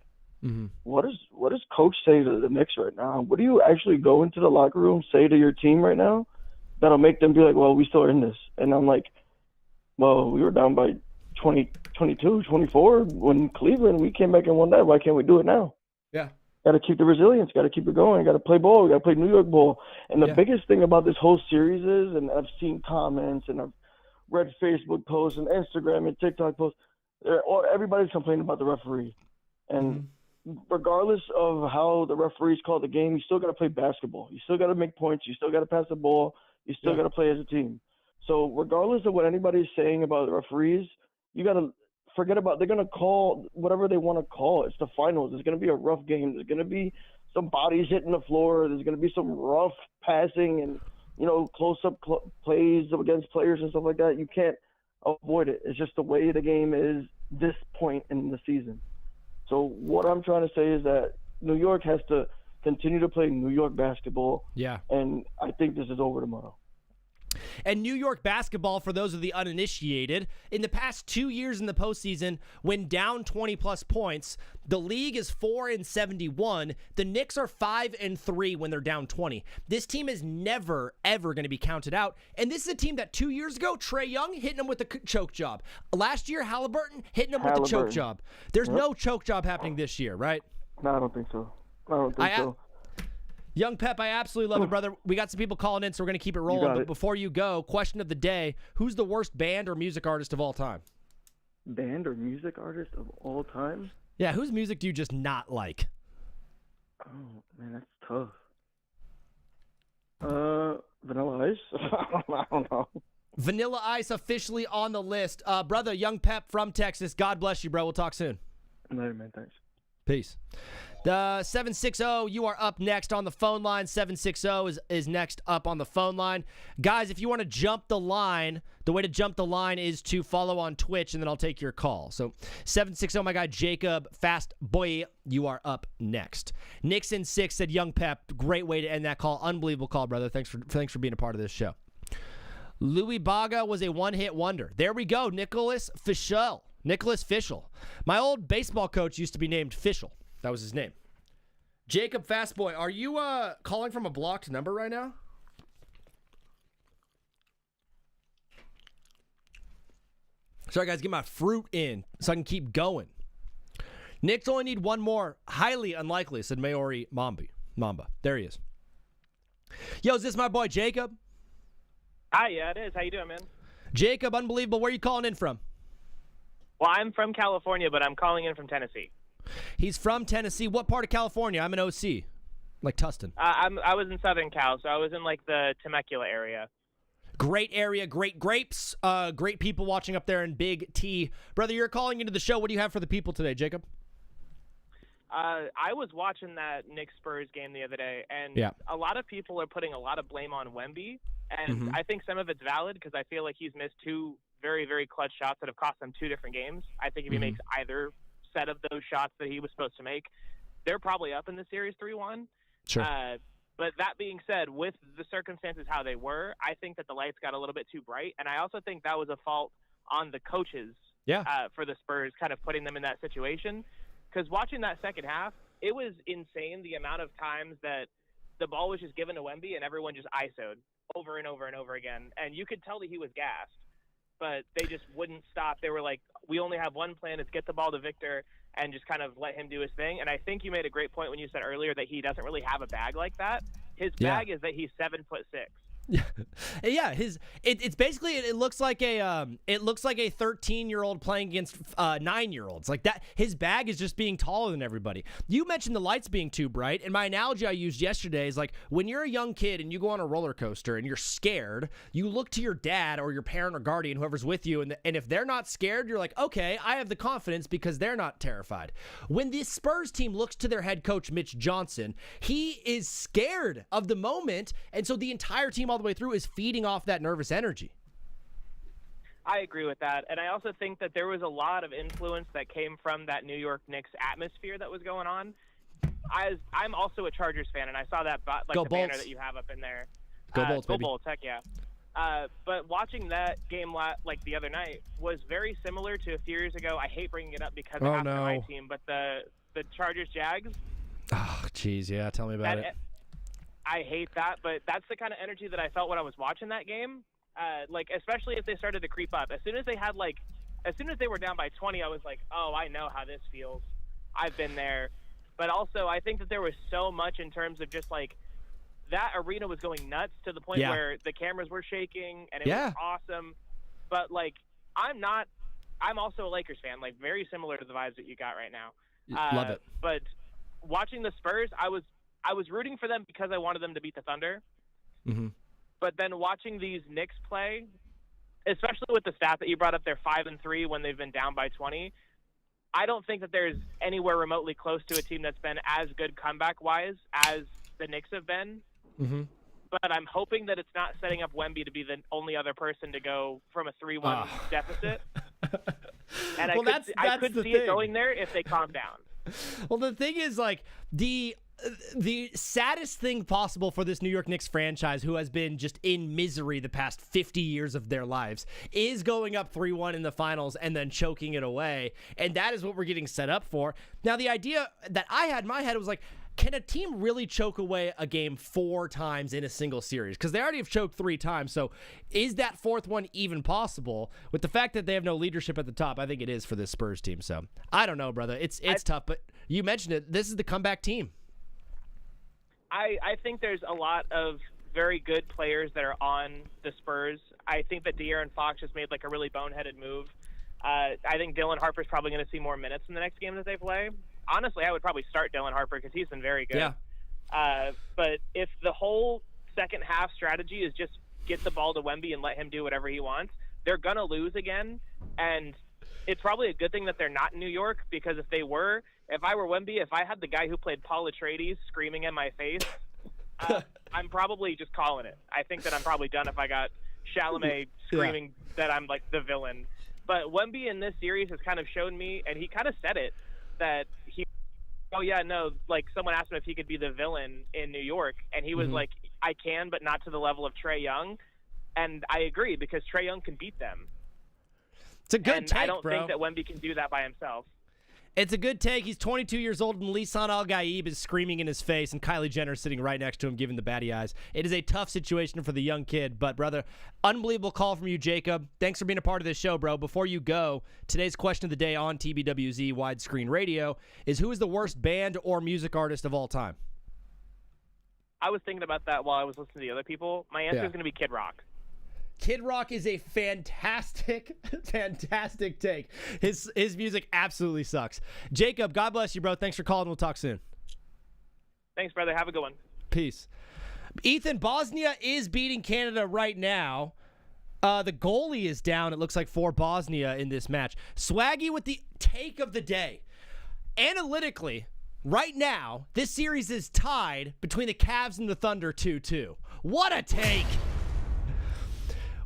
what does Coach say to the Knicks right now? What do you actually go into the locker room say to your team right now that'll make them be like, well, we still are in this? And I'm like, well, we were down by 20, 22, 24 when Cleveland, we came back and won that. Why can't we do it now? Yeah. Got to keep the resilience. Got to keep it going. Got to play ball. We got to play New York ball. And the biggest thing about this whole series is, and I've seen comments and I've read Facebook posts and Instagram and TikTok posts, everybody's complaining about the referee. And regardless of how the referees call the game, you still got to play basketball. You still got to make points. You still got to pass the ball. You still got to play as a team. So regardless of what anybody's saying about the referees, you got to forget about, they're going to call whatever they want to call. It's the finals. It's going to be a rough game. There's going to be some bodies hitting the floor. There's going to be some rough passing and, close-up plays against players and stuff like that. You can't avoid it. It's just the way the game is this point in the season. So what I'm trying to say is that New York has to continue to play New York basketball. Yeah. And I think this is over tomorrow. And New York basketball, for those of the uninitiated, in the past 2 years in the postseason, when down 20-plus points, the league is 4-71. The Knicks are 5-3 when they're down 20. This team is never, ever going to be counted out. And this is a team that 2 years ago, Trae Young hitting them with the choke job. Last year, Halliburton hitting them with the choke job. There's no choke job happening this year, right? No, I don't think so. I don't think so. Young Pep, I absolutely love it, brother. We got some people calling in, so we're going to keep it rolling. But before you go, question of the day, who's the worst band or music artist of all time? Band or music artist of all time? Yeah, whose music do you just not like? Oh, man, that's tough. Vanilla Ice? I don't know. Vanilla Ice officially on the list. Brother, Young Pep from Texas, God bless you, bro. We'll talk soon. Later, man. Thanks. Peace. The 760, you are up next on the phone line. 760 is next up on the phone line. Guys, if you want to jump the line, the way to jump the line is to follow on Twitch, and then I'll take your call. So 760, my guy Jacob, fast boy, you are up next. Nixon 6 said, Young Pep, great way to end that call. Unbelievable call, brother. Thanks for being a part of this show. Louis Baga was a one-hit wonder. There we go, Nicholas Fischel. My old baseball coach used to be named Fischel. That was his name. Jacob Fastboy, are you calling from a blocked number right now? Sorry, guys, get my fruit in so I can keep going. Knicks only need one more. Highly unlikely, said Maori Mamba. There he is. Yo, is this my boy Jacob? Hi, yeah, it is. How you doing, man? Jacob, unbelievable. Where are you calling in from? Well, I'm from California, but I'm calling in from Tennessee. He's from Tennessee. What part of California? I'm an OC, like Tustin. I was in Southern Cal, so I was in like the Temecula area. Great area, great grapes, great people watching up there in Big T. Brother, you're calling into the show. What do you have for the people today, Jacob? I was watching that Knicks-Spurs game the other day, and a lot of people are putting a lot of blame on Wemby, and I think some of it's valid because I feel like he's missed two very, very clutch shots that have cost them two different games. I think if he makes either set of those shots that he was supposed to make, they're probably up in the series 3-1. Sure. But that being said, with the circumstances how they were, I think that the lights got a little bit too bright, and I also think that was a fault on the coaches for the Spurs, kind of putting them in that situation. Because watching that second half, it was insane the amount of times that the ball was just given to Wemby and everyone just ISO'd over and over and over again. And you could tell that he was gassed, but they just wouldn't stop. They were like, we only have one plan, is get the ball to Victor and just kind of let him do his thing. And I think you made a great point when you said earlier that he doesn't really have a bag like that. His bag is that he's 7'6". Yeah, it's basically it looks like a 13-year-old playing against 9-year-olds. Like that, his bag is just being taller than everybody. You mentioned the lights being too bright, and my analogy I used yesterday is like when you're a young kid and you go on a roller coaster and you're scared, you look to your dad or your parent or guardian, whoever's with you, and if they're not scared, you're like, okay, I have the confidence because they're not terrified. When this Spurs team looks to their head coach Mitch Johnson, he is scared of the moment, and so the entire team all the way through is feeding off that nervous energy. I agree with that, and I also think that there was a lot of influence that came from that New York Knicks atmosphere that was going on. I'm also a Chargers fan, and I saw that the banner that you have up in there. Go Bolts, baby. Go Bolts, heck yeah. But watching that game like the other night was very similar to a few years ago. I hate bringing it up because it happened to my team, but the Chargers-Jags. Oh, jeez, yeah, tell me about it. I hate that, but that's the kind of energy that I felt when I was watching that game. Like, especially if they started to creep up. As soon as they were down by 20, I was like, oh, I know how this feels. I've been there. But also, I think that there was so much in terms of just like that arena was going nuts to the point where the cameras were shaking and it was awesome. But like, I'm also a Lakers fan, like very similar to the vibes that you got right now. Love it. But watching the Spurs, I was rooting for them because I wanted them to beat the Thunder. Mm-hmm. But then watching these Knicks play, especially with the stat that you brought up, they're 5-3 when they've been down by 20. I don't think that there's anywhere remotely close to a team that's been as good comeback-wise as the Knicks have been. Mm-hmm. But I'm hoping that it's not setting up Wemby to be the only other person to go from a 3-1 deficit. And I could see it going there if they calm down. Well, the thing is, like, the saddest thing possible for this New York Knicks franchise, who has been just in misery the past 50 years of their lives, is going up 3-1 in the finals and then choking it away. And that is what we're getting set up for. Now, the idea that I had in my head was like, can a team really choke away a game 4 times in a single series? Because they already have choked 3 times. So is that 4th one even possible? With the fact that they have no leadership at the top, I think it is for this Spurs team. So I don't know, brother. It's tough, but you mentioned it. This is the comeback team. I think there's a lot of very good players that are on the Spurs. I think that De'Aaron Fox just made like a really boneheaded move. I think Dylan Harper's probably going to see more minutes in the next game that they play. Honestly, I would probably start Dylan Harper because he's been very good. Yeah. But if the whole second half strategy is just get the ball to Wemby and let him do whatever he wants, they're going to lose again. And it's probably a good thing that they're not in New York, because if I were Wemby, if I had the guy who played Paul Atreides screaming in my face, I'm probably just calling it. I think that I'm probably done if I got Chalamet screaming that I'm like the villain. But Wemby in this series has kind of shown me, and he kind of said it, that like someone asked him if he could be the villain in New York, and he was like, I can, but not to the level of Trae Young. And I agree, because Trae Young can beat them. It's a good take, I don't bro. think that Wemby can do that by himself. It's a good take. He's 22 years old, and Lisan Al-Gaib is screaming in his face, and Kylie Jenner sitting right next to him giving the batty eyes. It is a tough situation for the young kid, but, brother, unbelievable call from you, Jacob. Thanks for being a part of this show, bro. Before you go, today's question of the day on TBWZ Widescreen Radio is, who is the worst band or music artist of all time? I was thinking about that while I was listening to the other people. My answer is going to be Kid Rock. Kid Rock is a fantastic take. His music absolutely sucks. Jacob, God bless you, bro. Thanks for calling. We'll talk soon. Thanks, brother. Have a good one. Peace. Ethan, Bosnia is beating Canada right now. The goalie is down, it looks like, for Bosnia in this match. Swaggy with the take of the day. Analytically, right now, this series is tied between the Cavs and the Thunder 2-2. What a take!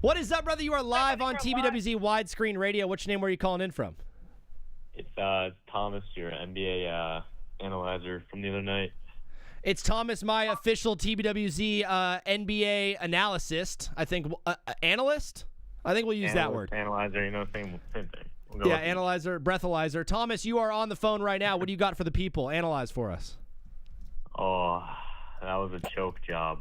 What is up, brother? You are live on TBWZ Widescreen Radio. What's your name? Where are you calling in from? It's Thomas, your NBA analyzer from the other night. It's Thomas, my official TBWZ NBA analyst. I think analyst. I think we'll use that word. Analyzer, same thing. We'll analyzer, breathalyzer. Thomas, you are on the phone right now. What do you got for the people? Analyze for us. Oh, that was a choke job.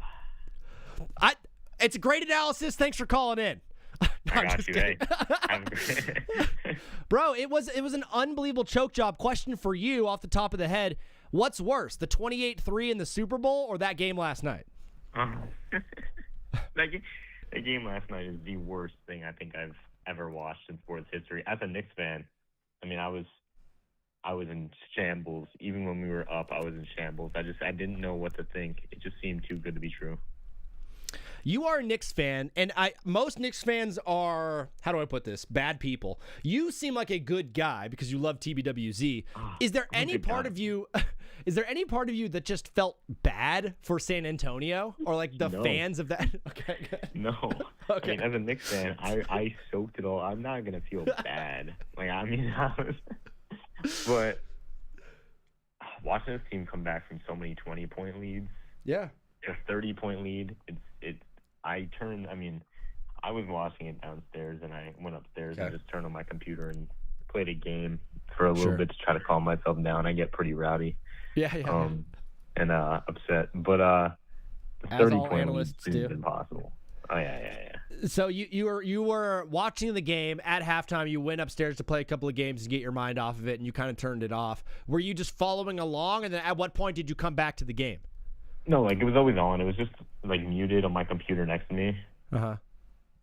It's a great analysis. Thanks for calling in. I got you, hey. Bro, it was an unbelievable choke job. Question for you off the top of the head. What's worse, the 28-3 in the Super Bowl or that game last night? That game last night is the worst thing I think I've ever watched in sports history. As a Knicks fan, I mean, I was in shambles. Even when we were up, I was in shambles. I didn't know what to think. It just seemed too good to be true. You are a Knicks fan, and most Knicks fans are, how do I put this, bad people. You seem like a good guy because you love TBWZ. Is there any part of you that just felt bad for San Antonio or like the fans of that? Okay. No. Okay. I mean, as a Knicks fan, I soaked it all. I'm not gonna feel bad. But watching this team come back from so many 20-point leads. Yeah. A 30-point lead. I was watching it downstairs, and I went upstairs and just turned on my computer and played a game for a little bit to try to calm myself down. I get pretty rowdy. And upset. But the 30-point lead is impossible. Oh, yeah. So you were watching the game at halftime. You went upstairs to play a couple of games to get your mind off of it, and you kind of turned it off. Were you just following along, and then at what point did you come back to the game? No, it was always on. It was just muted on my computer next to me.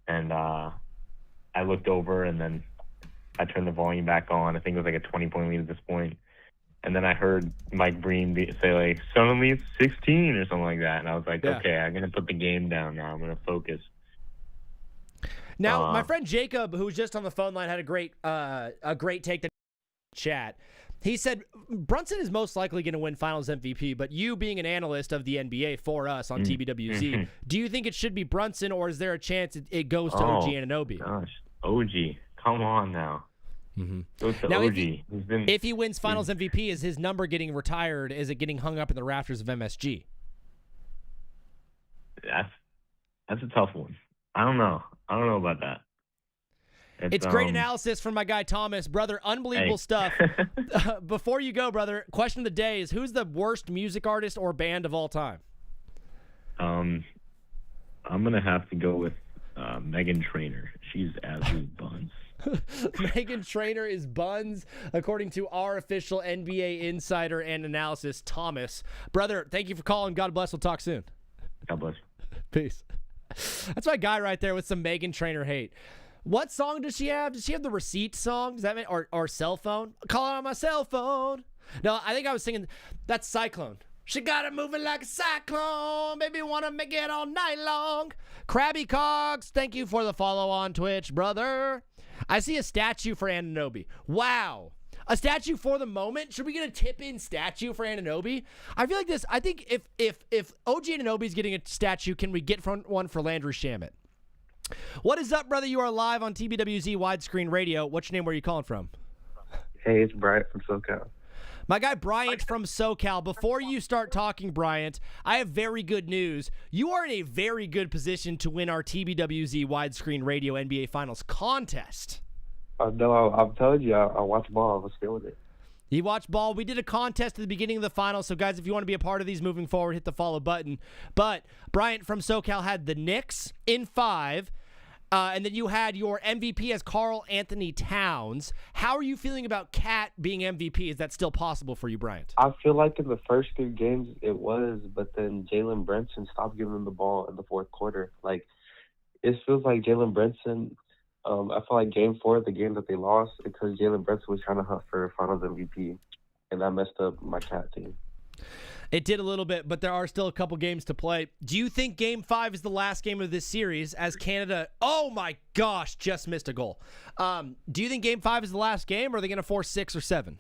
And I looked over, and then I turned the volume back on. I think it was a 20-point lead at this point. And then I heard Mike Breen say suddenly it's 16 or something like that. And I was like, okay, I'm gonna put the game down now. I'm gonna focus. Now, my friend Jacob, who was just on the phone line, had a great take to chat. He said Brunson is most likely going to win Finals MVP, but you being an analyst of the NBA for us on TBWZ, do you think it should be Brunson, or is there a chance it goes to OG Anunoby? Gosh, OG, come on now. Mm-hmm. So it's the Now, OG. if he wins Finals MVP, is his number getting retired? Is it getting hung up in the rafters of MSG? That's a tough one. I don't know about that. It's great analysis from my guy Thomas. Brother, unbelievable stuff. Before you go, brother, question of the day is, who's the worst music artist or band of all time? I'm going to have to go with Meghan Trainor. She's absolute buns. Meghan Trainor is buns, according to our official NBA insider and analysis, Thomas. Brother, thank you for calling. God bless. We'll talk soon. God bless. Peace. That's my guy right there with some Meghan Trainor hate. What song does she have? Does she have the Receipt song? Does that mean, or Cell Phone? Call it on my cell phone. No, I think I was singing, that's Cyclone. She got it moving like a cyclone. Baby, wanna make it all night long. Krabby Cogs, thank you for the follow on Twitch, brother. I see a statue for Anunoby. Wow. A statue for the moment? Should we get a tip-in statue for Anunoby? I feel like this. I think if OG Anunoby's getting a statue, can we get one for Landry Shamet? What is up, brother? You are live on TBWZ Widescreen Radio. What's your name? Where are you calling from? Hey, it's Bryant from SoCal. My guy Bryant from SoCal. Before you start talking, Bryant, I have very good news. You are in a very good position to win our TBWZ Widescreen Radio NBA Finals contest. No, I'm telling you, I watch ball. I was feeling it. You watch ball. We did a contest at the beginning of the finals. So, guys, if you want to be a part of these moving forward, hit the follow button. But Bryant from SoCal had the Knicks in 5. And then you had your MVP as Karl Anthony Towns. How are you feeling about Cat being MVP? Is that still possible for you, Bryant? I feel like in the first 3 games it was, but then Jalen Brunson stopped giving him the ball in the fourth quarter. Like, it feels like Jalen Brunson. I feel like Game 4, the game that they lost, because Jalen Brunson was trying to hunt for Finals MVP, and that messed up my Cat team. It did a little bit, but there are still a couple games to play. Do you think Game 5 is the last game of this series as Canada, oh my gosh, just missed a goal? Do you think Game 5 is the last game, or are they going to force 6 or 7?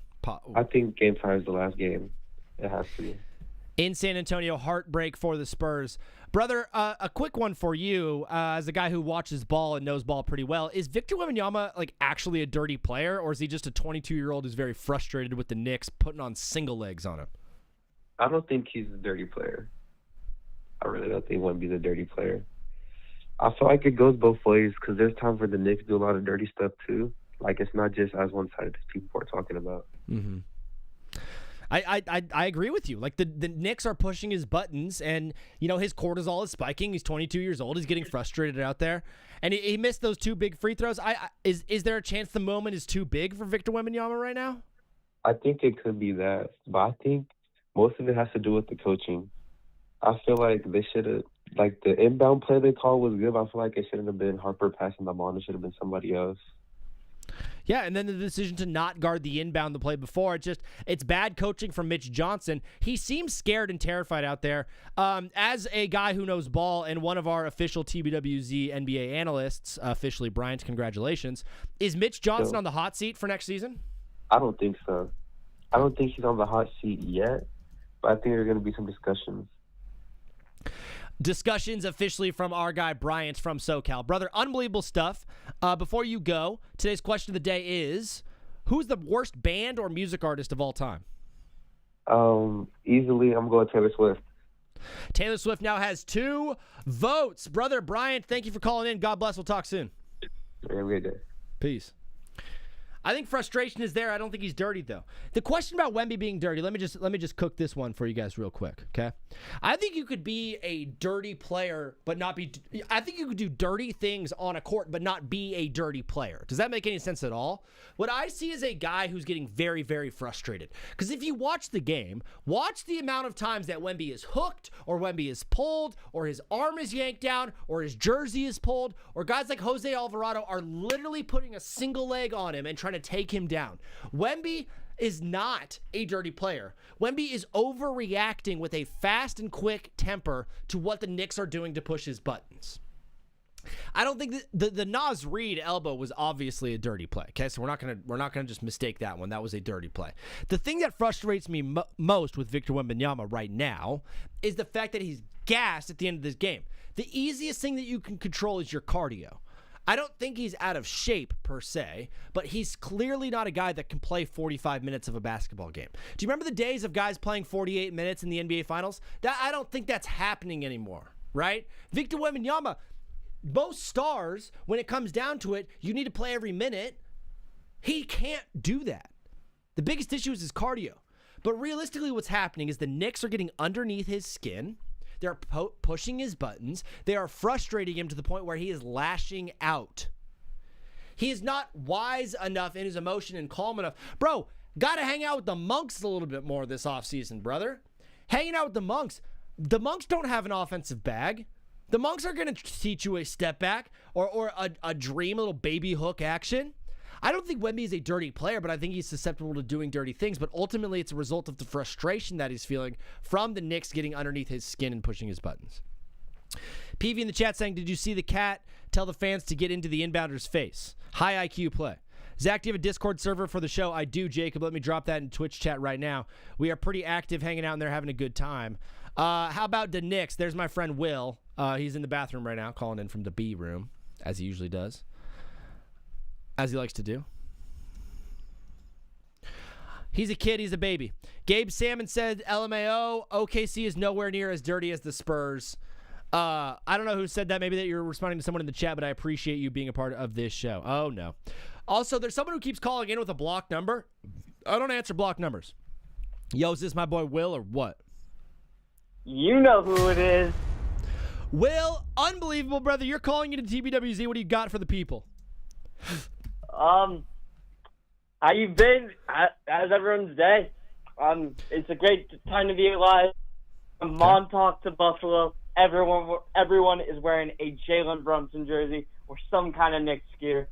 I think Game 5 is the last game. It has to be. In San Antonio, heartbreak for the Spurs. Brother, a quick one for you, as a guy who watches ball and knows ball pretty well. Is Victor Wembanyama actually a dirty player, or is he just a 22-year-old who's very frustrated with the Knicks putting on single legs on him? I don't think he's a dirty player. I really don't think Wemby's a dirty player. I feel like it goes both ways, because there's times where the Knicks do a lot of dirty stuff too. Like, it's not just as one-sided as people are talking about. Mm-hmm. I agree with you. Like, the Knicks are pushing his buttons, and, you know, his cortisol is spiking. He's 22 years old. He's getting frustrated out there. And he missed those 2 big free throws. Is there a chance the moment is too big for Victor Wembanyama right now? I think it could be that. But I think most of it has to do with the coaching. I feel like they should have, like, the inbound play they called was good, but I feel like it shouldn't have been Harper passing the ball. It should have been somebody else. Yeah, and then the decision to not guard the inbound the play before. It's bad coaching from Mitch Johnson. He seems scared and terrified out there. As a guy who knows ball and one of our official TBWZ NBA analysts, officially Bryant, congratulations, is Mitch Johnson on the hot seat for next season? I don't think so. I don't think he's on the hot seat yet, but I think there are going to be some discussions. Discussions officially from our guy Bryant from SoCal. Brother, unbelievable stuff. Before you go, today's question of the day is, who's the worst band or music artist of all time? Easily, I'm going Taylor Swift. Taylor Swift now has 2 votes. Brother Bryant, thank you for calling in. God bless. We'll talk soon. Have a good day. Peace. I think frustration is there. I don't think he's dirty, though. The question about Wemby being dirty, let me just cook this one for you guys real quick, okay? I think you could be a dirty player, but not be – I think you could do dirty things on a court, but not be a dirty player. Does that make any sense at all? What I see is a guy who's getting very, very frustrated. Because if you watch the game, watch the amount of times that Wemby is hooked, or Wemby is pulled, or his arm is yanked down, or his jersey is pulled, or guys like Jose Alvarado are literally putting a single leg on him and trying to take him down. Wemby is not a dirty player. Wemby is overreacting with a fast and quick temper to what the Knicks are doing to push his buttons. I don't think that the Naz Reid elbow was obviously a dirty play. Okay, so we're not gonna just mistake that one. That was a dirty play. The thing that frustrates me most with Victor Wembanyama right now is the fact that he's gassed at the end of this game. The easiest thing that you can control is your cardio. I don't think he's out of shape per se, but he's clearly not a guy that can play 45 minutes of a basketball game. Do you remember the days of guys playing 48 minutes in the NBA Finals? I don't think that's happening anymore, right? Victor Wembanyama, most stars, when it comes down to it, you need to play every minute. He can't do that. The biggest issue is his cardio. But realistically, what's happening is the Knicks are getting underneath his skin. They're pushing his buttons. They are frustrating him to the point where he is lashing out. He is not wise enough in his emotion and calm enough. Bro, got to hang out with the monks a little bit more this offseason, brother. Hanging out with the monks. The monks don't have an offensive bag. The monks are going to teach you a step back or a dream, a little baby hook action. I don't think Wemby is a dirty player, but I think he's susceptible to doing dirty things. But ultimately, it's a result of the frustration that he's feeling from the Knicks getting underneath his skin and pushing his buttons. PV in the chat saying, did you see the cat tell the fans to get into the inbounder's face? High IQ play. Zach, do you have a Discord server for the show? I do, Jacob. Let me drop that in Twitch chat right now. We are pretty active hanging out in there, having a good time. How about the Knicks? There's my friend Will. He's in the bathroom right now, calling in from the B room, as he usually does. As he likes to do. He's a kid. He's a baby. Gabe Salmon said, LMAO, OKC is nowhere near as dirty as the Spurs. I don't know who said that. Maybe that you're responding to someone in the chat, but I appreciate you being a part of this show. Oh, no. Also, there's someone who keeps calling in with a blocked number. I don't answer blocked numbers. Yo, is this my boy Will or what? You know who it is. Will, unbelievable, brother. You're calling into TBWZ. What do you got for the people? How you been? How's everyone's day? It's a great time to be alive. From Montauk to Buffalo, everyone is wearing a Jalen Brunson jersey or some kind of Knicks gear.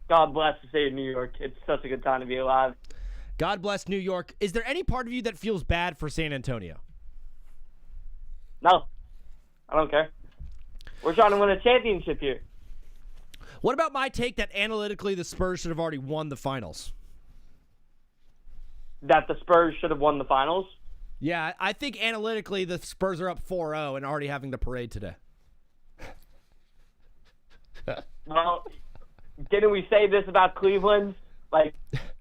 God bless the state of New York. It's such a good time to be alive. God bless New York. Is there any part of you that feels bad for San Antonio? No, I don't care. We're trying to win a championship here. What about my take that analytically the Spurs should have already won the finals? That the Spurs should have won the finals? Yeah, I think analytically the Spurs are up 4-0 and already having the parade today. Well, didn't we say this about Cleveland? Like,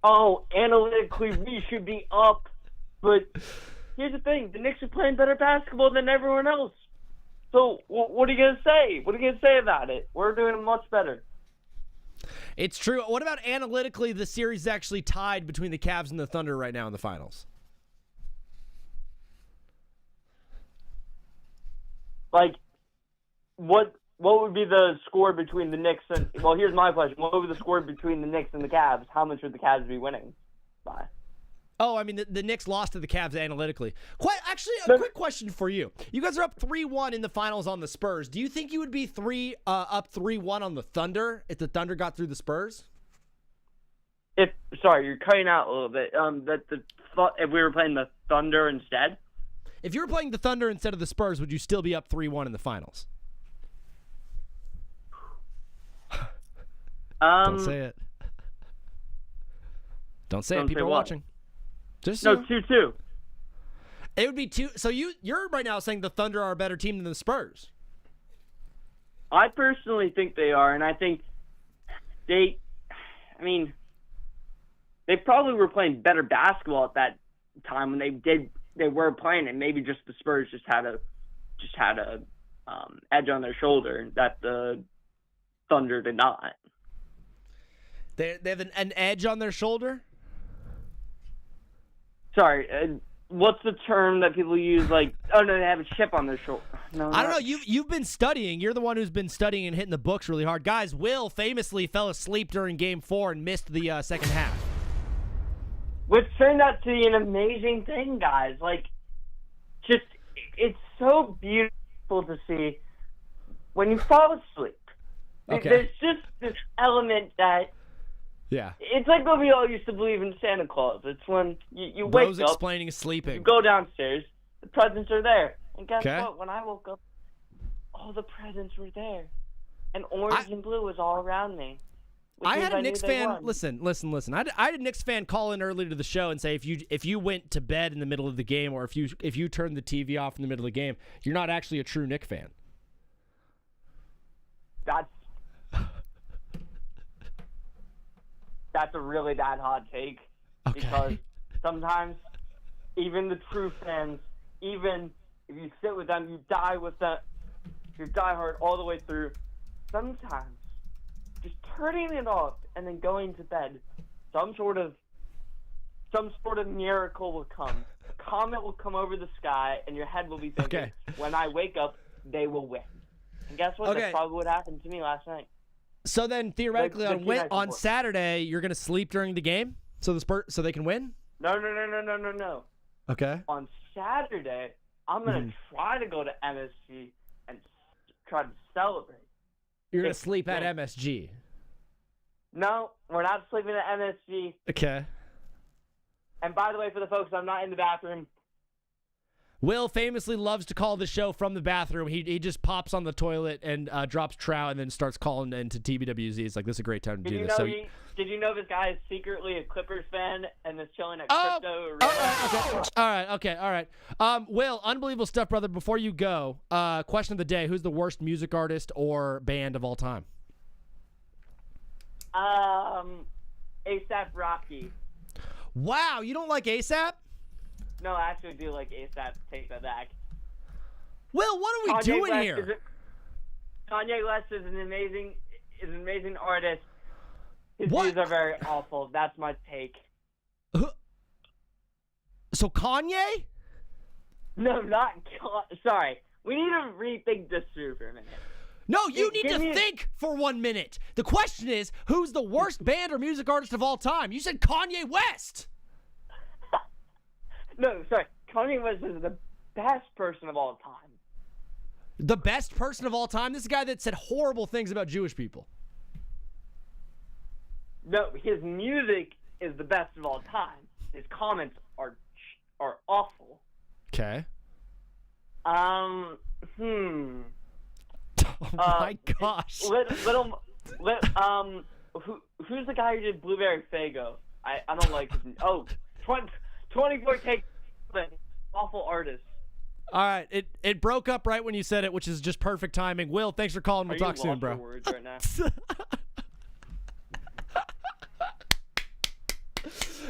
oh, analytically we should be up. But here's the thing. The Knicks are playing better basketball than everyone else. So what are you going to say? What are you going to say about it? We're doing much better. It's true. What about analytically the series is actually tied between the Cavs and the Thunder right now in the finals? Like, what would be the score between the Knicks and... Well, here's my question. What would be the score between the Knicks and the Cavs? How much would the Cavs be winning by? Oh, I mean, the Knicks lost to the Cavs analytically. Actually, a quick question for you. You guys are up 3-1 in the finals on the Spurs. Do you think you would be up 3-1 on the Thunder if the Thunder got through the Spurs? Sorry, you're cutting out a little bit. If we were playing the Thunder instead? If you were playing the Thunder instead of the Spurs, would you still be up 3-1 in the finals? Don't say it. Don't say it. People are watching. No, 2-2. It would be 2. So you're right now saying the Thunder are a better team than the Spurs. I personally think they are, and I think they probably were playing better basketball at that time when they were playing it. Maybe just the Spurs just had a edge on their shoulder that the Thunder did not. They have an edge on their shoulder? Sorry, what's the term that people use? Like, oh no, they have a chip on their shoulder. No, I don't know. You've been studying. You're the one who's been studying and hitting the books really hard. Guys, Will famously fell asleep during Game 4 and missed the second half. Which turned out to be an amazing thing, guys. Like, just, it's so beautiful to see when you fall asleep. Okay. There's just this element that... Yeah. It's like when we all used to believe in Santa Claus. It's when you wake up. Explaining sleeping. You go downstairs. The presents are there. And guess what? When I woke up, all the presents were there. And orange and blue was all around me. I had a Knicks fan. Listen. I had a Knicks fan call in earlier to the show and say if you went to bed in the middle of the game or if you turned the TV off in the middle of the game, you're not actually a true Knicks fan. That's that's a really bad hot take. Okay. Because sometimes even the true fans, even if you sit with them, you die with them, you die hard all the way through. Sometimes just turning it off and then going to bed, some sort of miracle will come. A comet will come over the sky, and your head will be thinking, when I wake up, they will win. And guess what? That's probably what happened to me last night. So then, theoretically, on Saturday, you're going to sleep during the game so they can win? No. Okay. On Saturday, I'm going to try to go to MSG and try to celebrate. You're going to sleep at MSG? No, we're not sleeping at MSG. Okay. And by the way, for the folks, I'm not in the bathroom. Will famously loves to call the show from the bathroom. He just pops on the toilet and drops trout and then starts calling into TBWZ. It's like, this is a great time to do this. Did you know this guy is secretly a Clippers fan and is chilling at Crypto? All right. Will, unbelievable stuff, brother. Before you go, question of the day: who's the worst music artist or band of all time? A$AP Rocky. Wow, you don't like A$AP? No, I actually do like A$AP. Take that back. Will, what are we doing here? Kanye West is an amazing artist. His views are very awful. That's my take. So Kanye? No, not sorry. We need to rethink this through for a minute. No, you need to think for 1 minute. The question is, who's the worst band or music artist of all time? You said Kanye West. No, sorry. Kanye West is the best person of all time. The best person of all time? This is a guy that said horrible things about Jewish people. No, his music is the best of all time. His comments are awful. Okay. Oh my gosh. Who's the guy who did Blueberry Faygo? I don't like his 24 Take, awful artist. All right, it broke up right when you said it, which is just perfect timing. Will, thanks for calling. We'll talk soon, bro. Words right now?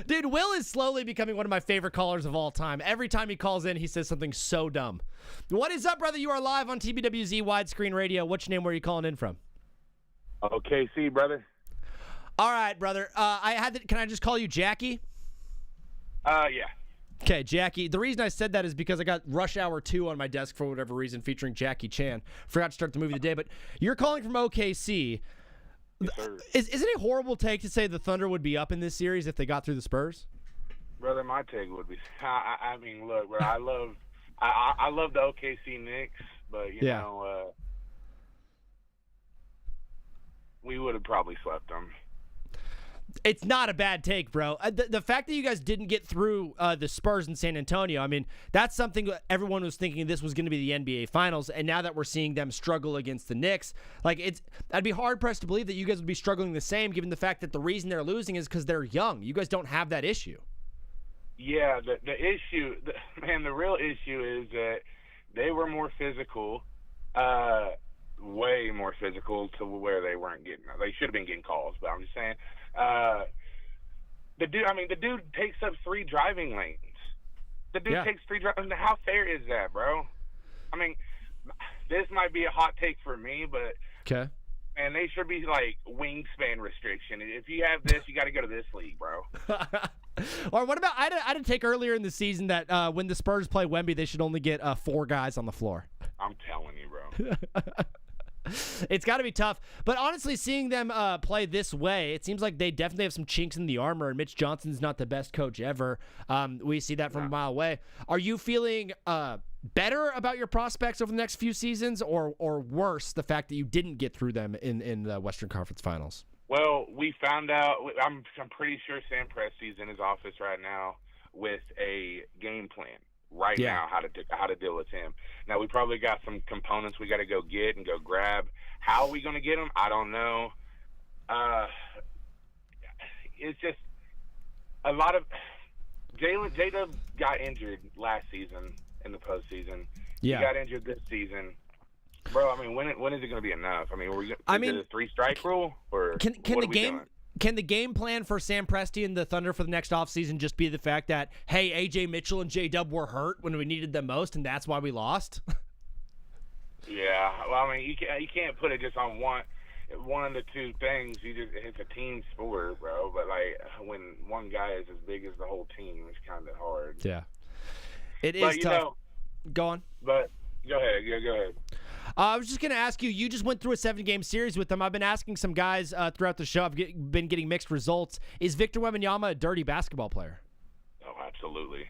Dude, Will is slowly becoming one of my favorite callers of all time. Every time he calls in, he says something so dumb. What is up, brother? You are live on TBWZ Widescreen Radio. What's your name? Where are you calling in from? OKC, brother. All right, brother. Can I just call you Jackie? Yeah. Okay, Jackie. The reason I said that is because I got Rush Hour 2 on my desk for whatever reason, featuring Jackie Chan. Forgot to start the movie today, but you're calling from OKC. Yes, isn't it a horrible take to say the Thunder would be up in this series if they got through the Spurs? Brother, my take would be. I mean, look, bro. I love the OKC Knicks, but you know, we would have probably swept them. It's not a bad take, bro. The fact that you guys didn't get through the Spurs in San Antonio, I mean, that's something everyone was thinking this was going to be the NBA Finals, and now that we're seeing them struggle against the Knicks, I'd be hard-pressed to believe that you guys would be struggling the same, given the fact that the reason they're losing is because they're young. You guys don't have that issue. Yeah, the issue, the real issue is that they were more physical, way more physical to where they weren't getting. They should have been getting calls, but I'm just saying. The dude takes up 3 driving lanes. The dude takes 3 driving. How fair is that, bro? I mean, this might be a hot take for me, but man, they should be like wingspan restriction. If you have this, you got to go to this league, bro. Or what about I had a take earlier in the season that when the Spurs play Wemby, they should only get 4 guys on the floor. I'm telling you, bro. It's got to be tough. But honestly, seeing them play this way, it seems like they definitely have some chinks in the armor, and Mitch Johnson's not the best coach ever. We see that from a mile away. Are you feeling better about your prospects over the next few seasons, or worse, the fact that you didn't get through them in the Western Conference Finals? Well, we found out, I'm pretty sure Sam Presti's in his office right now with a game plan. Now how to deal with him. Now we probably got some components we got to go get and go grab. How are we going to get them? I don't know. It's just a lot of J-Dub got injured last season in the postseason. Yeah. He got injured this season. Bro, I mean, when is it going to be enough? I mean, is it a 3-strike rule or can the game? Can the game plan for Sam Presti and the Thunder for the next offseason just be the fact that, hey, A.J. Mitchell and J-Dub were hurt when we needed them most, and that's why we lost? Yeah, well, I mean, you can't put it just on one of the two things. It's a team sport, bro. But like when one guy is as big as the whole team, it's kind of hard. Yeah, it is tough. Go on. But go ahead. Yeah, go ahead. I was just going to ask you, you just went through a 7-game series with them. I've been asking some guys throughout the show. I've been getting mixed results. Is Victor Wembanyama a dirty basketball player? Oh, absolutely.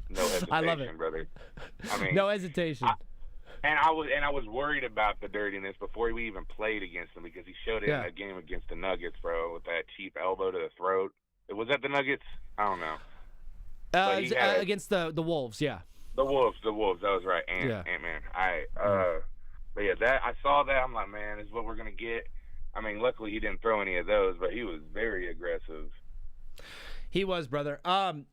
No hesitation, I love it, brother. I mean, no hesitation. I was worried about the dirtiness before we even played against him because he showed it in that game against the Nuggets, bro, with that cheap elbow to the throat. Was that the Nuggets? I don't know. Against the Wolves, yeah. The Wolves. That was right. Ant-Man. But yeah, I saw that. I'm like, man, this is what we're gonna get. I mean, luckily he didn't throw any of those, but he was very aggressive. He was, brother.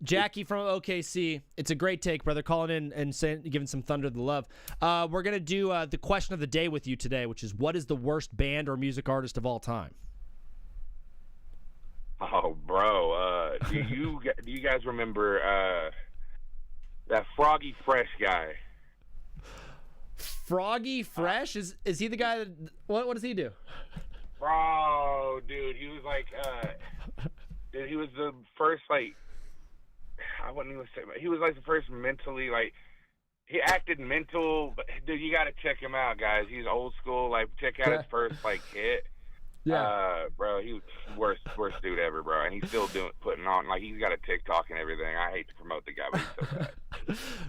Jackie from OKC. It's a great take, brother. Calling in and giving some Thunder the love. We're gonna do the question of the day with you today, which is, what is the worst band or music artist of all time? Oh, bro. Do you guys remember that Froggy Fresh guy? Froggy Fresh? Is he the guy that... What does he do? Bro, dude, he was like... dude, he was the first, like... I wouldn't even say... But he was, like, the first mentally, like... He acted mental, but, dude, you got to check him out, guys. He's old school. Like, check out his first, like, hit. Yeah. Bro, he was worst dude ever, bro. And he's still putting on, like, he's got a TikTok and everything. I hate to promote the guy, but he's so bad.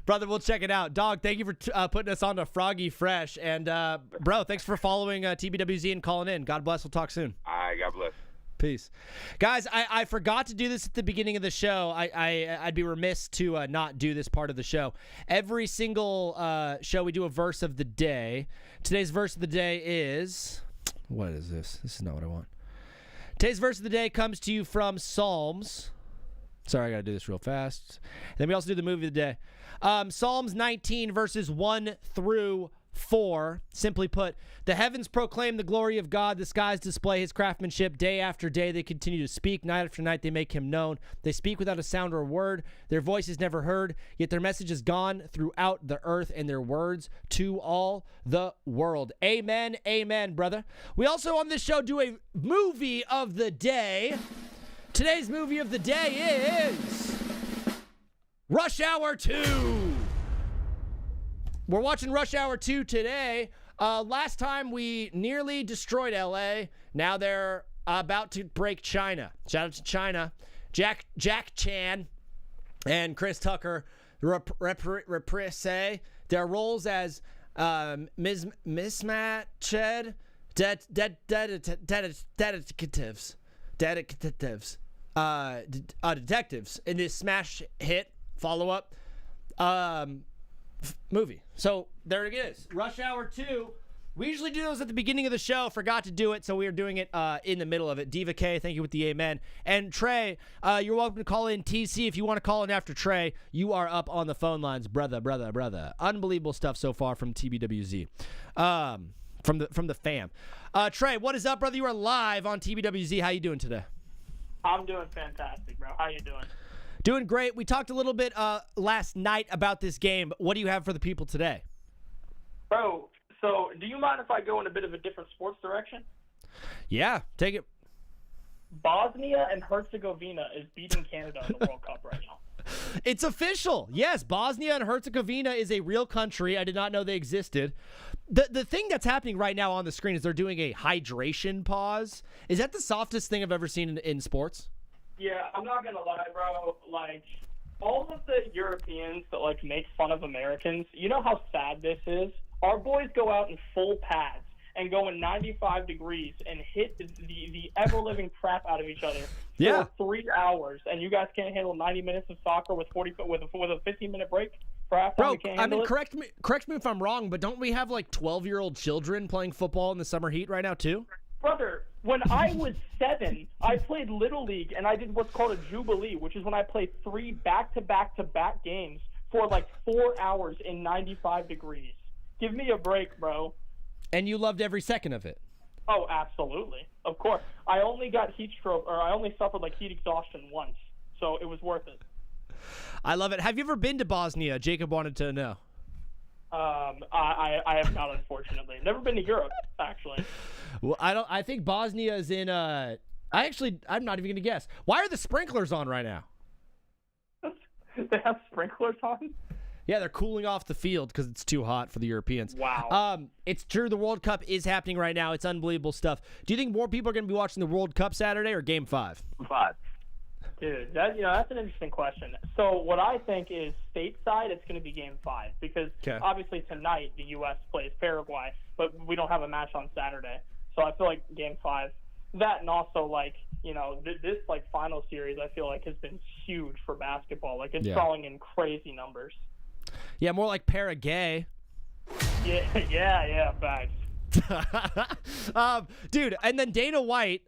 Brother, we'll check it out. Dog, thank you for putting us on to Froggy Fresh. And, bro, thanks for following TBWZ and calling in. God bless. We'll talk soon. All right, God bless. Peace. Guys, I forgot to do this at the beginning of the show. I'd be remiss to not do this part of the show. Every single show, we do a verse of the day. Today's verse of the day is... What is this? This is not what I want. Today's verse of the day comes to you from Psalms. Sorry, I got to do this real fast. And then we also do the movie of the day. Psalms 19, verses 1 through 4. Simply put, the heavens proclaim the glory of God. The skies display his craftsmanship. Day after day they continue to speak. Night after night they make him known. They speak without a sound or a word. Their voice is never heard, yet their message is gone throughout the earth and their words to all the world. Amen, amen, brother. We also on this show do a movie of the day. Today's movie of the day is Rush Hour 2. We're watching Rush Hour 2 today. Last time we nearly destroyed LA. Now they're about to break China. Shout out to China. Jack Chan and Chris Tucker reprise their roles as mismatched detectives in this smash hit follow-up movie. So there it is. Rush Hour 2. We usually do those at the beginning of the show. Forgot to do it, so we are doing it in the middle of it. Diva K, thank you with the amen. And Trey, you're welcome to call in. TC, if you want to call in after Trey, you are up on the phone lines. Brother. Unbelievable stuff so far from TBWZ. From the fam. Trey, what is up, brother? You are live on TBWZ. How you doing today? I'm doing fantastic, bro. How you doing? Doing great. We talked a little bit last night about this game. What do you have for the people today? Bro, so do you mind if I go in a bit of a different sports direction? Yeah, take it. Bosnia and Herzegovina is beating Canada in the World Cup right now. It's official. Yes, Bosnia and Herzegovina is a real country. I did not know they existed. The thing that's happening right now on the screen is they're doing a hydration pause. Is that the softest thing I've ever seen in sports? Yeah, I'm not going to lie, bro. Like, all of the Europeans that, like, make fun of Americans, you know how sad this is? Our boys go out in full pads and go in 95 degrees and hit the ever-living crap out of each other for 3 hours, and you guys can't handle 90 minutes of soccer with a 15-minute break for halftime? Bro, I mean, correct me if I'm wrong, but don't we have, like, 12-year-old children playing football in the summer heat right now, too? Brother, when I was 7, I played Little League, and I did what's called a Jubilee, which is when I played 3 back-to-back-to-back games for like 4 hours in 95 degrees. Give me a break, bro. And you loved every second of it. Oh, absolutely. Of course. I only got heat stroke, or I only suffered like heat exhaustion once, so it was worth it. I love it. Have you ever been to Bosnia? Jacob wanted to know. I have not, unfortunately. Never been to Europe, actually. Well, I think Bosnia is in. I'm not even going to guess. Why are the sprinklers on right now? They have sprinklers on? Yeah, they're cooling off the field because it's too hot for the Europeans. Wow. It's true. The World Cup is happening right now. It's unbelievable stuff. Do you think more people are going to be watching the World Cup Saturday or Game 5? 5. Dude, that's an interesting question. So what I think is stateside, it's going to be Game 5 because obviously tonight the U.S. plays Paraguay, but we don't have a match on Saturday. So I feel like Game 5. That and also this final series I feel like has been huge for basketball. Like it's drawing in crazy numbers. Yeah, more like Paraguay. Yeah, facts. Dude, and then Dana White,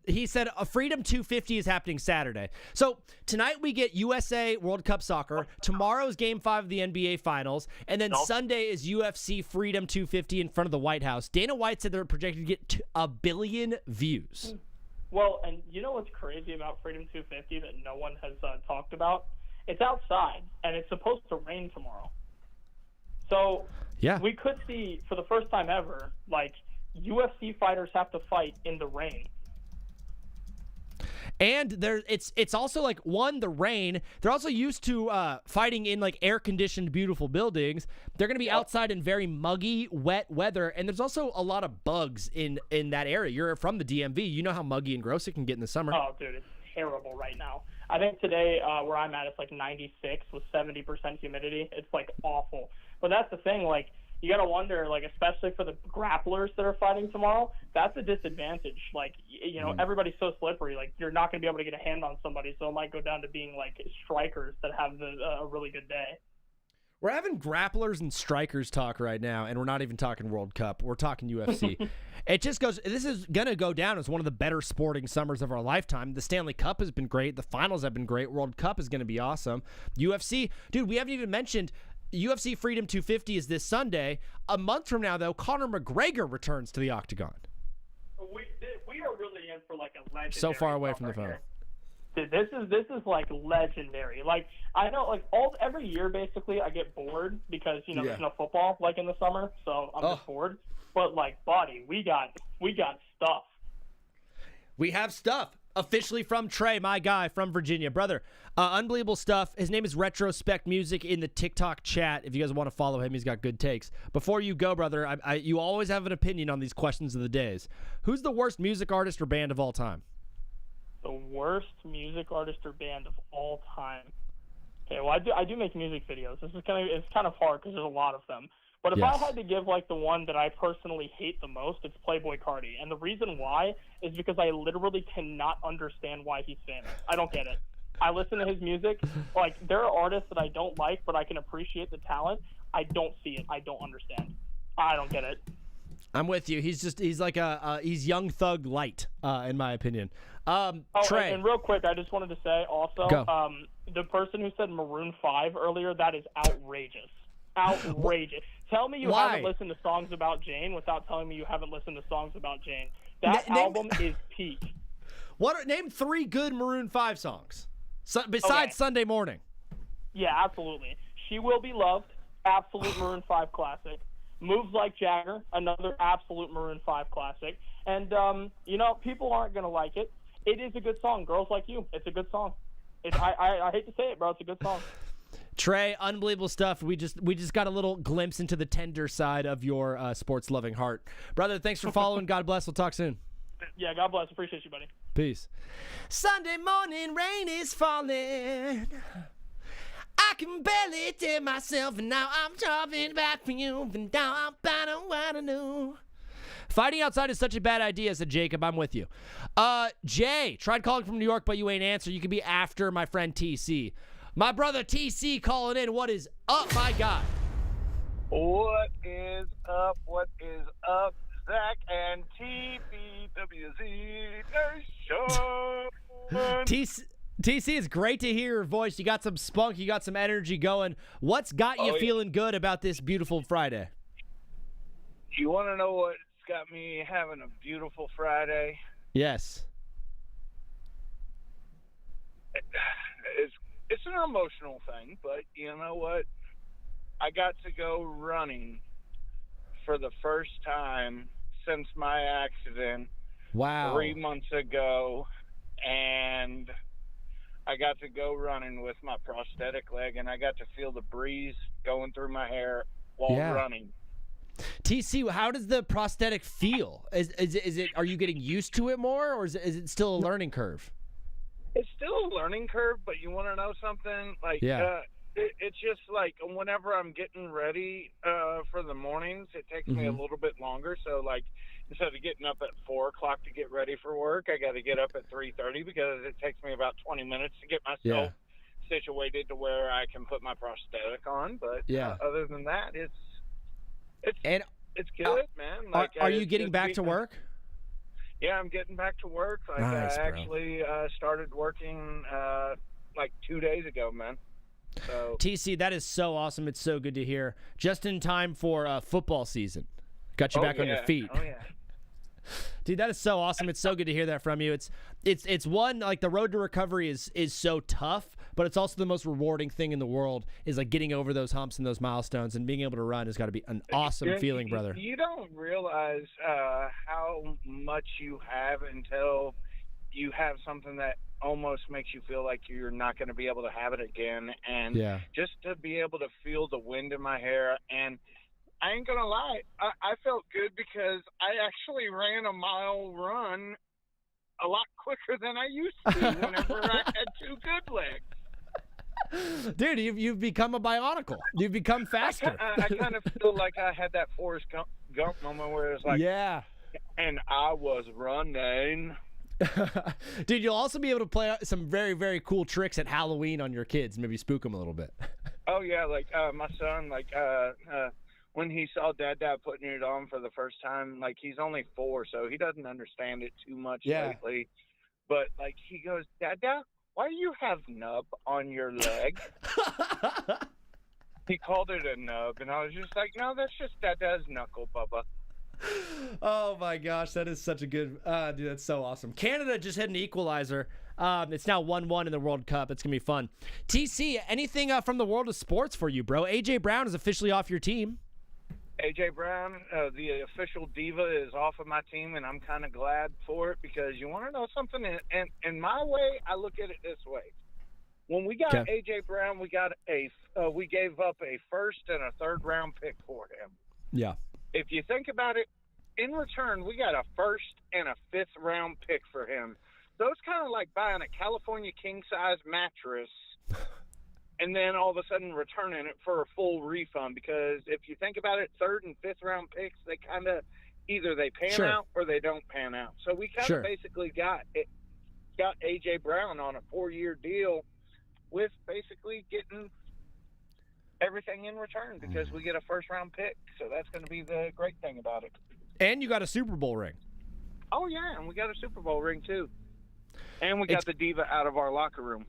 he said a Freedom 250 is happening Saturday. So tonight we get USA World Cup Soccer. Tomorrow's Game 5 of the NBA Finals. And then Sunday is UFC Freedom 250 in front of the White House. Dana White said they're projected to get 1 billion views. Well, and you know what's crazy about Freedom 250 that no one has talked about? It's outside, and it's supposed to rain tomorrow. So we could see, for the first time ever, UFC fighters have to fight in the rain. And it's also the rain. They're also used to fighting in air-conditioned, beautiful buildings. They're going to be outside in very muggy, wet weather, and there's also a lot of bugs in that area. You're from the DMV. You know how muggy and gross it can get in the summer. Oh, dude, it's terrible right now. I think today where I'm at, it's 96 with 70% humidity. It's awful. But that's the thing, you got to wonder, especially for the grapplers that are fighting tomorrow, that's a disadvantage. Everybody's so slippery. You're not going to be able to get a hand on somebody, so it might go down to being strikers that have a really good day. We're having grapplers and strikers talk right now, and we're not even talking World Cup. We're talking UFC. It just goes, this is going to go down as one of the better sporting summers of our lifetime. The Stanley Cup has been great. The finals have been great. World Cup is going to be awesome. UFC, dude, we haven't even mentioned UFC Freedom 250 is this Sunday. A month from now, though, Conor McGregor returns to the octagon. We are really in for a legendary. So far away from the phone. Dude, this is legendary. I know every year basically I get bored because there's no football in the summer, so I'm just bored. But buddy, we got stuff. We have stuff. Officially from Trey, my guy from Virginia. Brother, unbelievable stuff. His name is Retrospect Music in the TikTok chat. If you guys want to follow him, he's got good takes. Before you go, brother, you always have an opinion on these questions of the days. Who's the worst music artist or band of all time? The worst music artist or band of all time. Okay, well, I do make music videos. It's kind of hard because there's a lot of them. But if I had to give the one that I personally hate the most, it's Playboi Carti. And the reason why is because I literally cannot understand why he's famous. I don't get it. I listen to his music. There are artists that I don't like, but I can appreciate the talent. I don't see it. I don't understand. I don't get it. I'm with you. He's he's Young Thug light, in my opinion. Trey. And real quick, I just wanted to say also, the person who said Maroon 5 earlier, that is outrageous. Outrageous. Tell me you haven't listened to songs about Jane without telling me you haven't listened to songs about Jane. That album is peak. Name 3 good Maroon 5 songs besides Sunday Morning. Yeah, absolutely. She Will Be Loved, absolute Maroon 5 classic. Moves Like Jagger, another absolute Maroon 5 classic. And people aren't gonna like it. It is a good song. Girls Like You. It's a good song. I hate to say it, bro. It's a good song. Trey, unbelievable stuff. We just got a little glimpse into the tender side of your sports-loving heart. Brother, thanks for following. God bless. We'll talk soon. Yeah, God bless. Appreciate you, buddy. Peace. Sunday morning, rain is falling. I can barely tell myself, and now I'm dropping back for you, and now I'm finding what I knew. Fighting outside is such a bad idea, said Jacob. I'm with you. Jay, tried calling from New York, but you ain't answer. You can be after my friend TC. My brother TC calling in. What is up, my guy? What is up? What is up? Zach and TBWZ Nation. TC, it's great to hear your voice. You got some spunk. You got some energy going. What's got you feeling good about this beautiful Friday? You want to know what's got me having a beautiful Friday? Yes. It's an emotional thing, but you know what? I got to go running for the first time since my accident. Wow. 3 months ago, and I got to go running with my prosthetic leg, and I got to feel the breeze going through my hair while running. TC, how does the prosthetic feel? Is it? Are you getting used to it more, or is it still a learning curve? It's still a learning curve, but you want to know something? Like, it's just like whenever I'm getting ready for the mornings, it takes me a little bit longer. So, like, instead of getting up at 4 o'clock to get ready for work, I got to get up at 3:30 because it takes me about 20 minutes to get myself situated to where I can put my prosthetic on. But other than that, it's good, man. Like, are you getting back to work? Yeah, I'm getting back to work. Like, nice, I actually started working like 2 days ago, man. So TC, that is so awesome. It's so good to hear. Just in time for football season. Got you back on your feet. Oh, yeah. Dude, that is so awesome. It's so good to hear that from you. It's one, like, the road to recovery is so tough, but it's also the most rewarding thing in the world is like getting over those humps and those milestones, and being able to run has got to be an awesome feeling, brother. You don't realize how much you have until you have something that almost makes you feel like you're not going to be able to have it again. And just to be able to feel the wind in my hair, and I ain't gonna lie, I felt good because I actually ran a mile run a lot quicker than I used to whenever I had two good legs. Dude, you've become a bionicle. You've become faster. I kind of feel like I had that Forrest Gump moment where it's like, and I was running. Dude, you'll also be able to play some very, very cool tricks at Halloween on your kids. Maybe spook them a little bit. Oh, yeah, like my son, like when he saw Dad putting it on for the first time, like, he's only 4, so he doesn't understand it too much lately. But, like, he goes, Dad, why do you have nub on your leg? He called it a nub, and I was just like, no, that's just Dad's knuckle, Bubba. Oh, my gosh, that is such a good dude, that's so awesome. Canada just hit an equalizer. It's now 1-1 in the World Cup. It's going to be fun. TC, anything from the world of sports for you, bro? A.J. Brown is officially off your team. A.J. Brown, the official diva, is off of my team, and I'm kind of glad for it because you want to know something? And in my way, I look at it this way. When we got A.J. Brown, we gave up a first and a third-round pick for him. Yeah. If you think about it, in return, we got a first and a fifth-round pick for him. So it's kind of like buying a California king-size mattress and then all of a sudden returning it for a full refund, because if you think about it, third and fifth round picks, they kind of either they pan out or they don't pan out. So we kind of basically got A.J. Brown on a 4-year deal with basically getting everything in return because we get a first round pick. So that's going to be the great thing about it. And you got a Super Bowl ring. Oh, yeah, and we got a Super Bowl ring too. And we got the diva out of our locker room.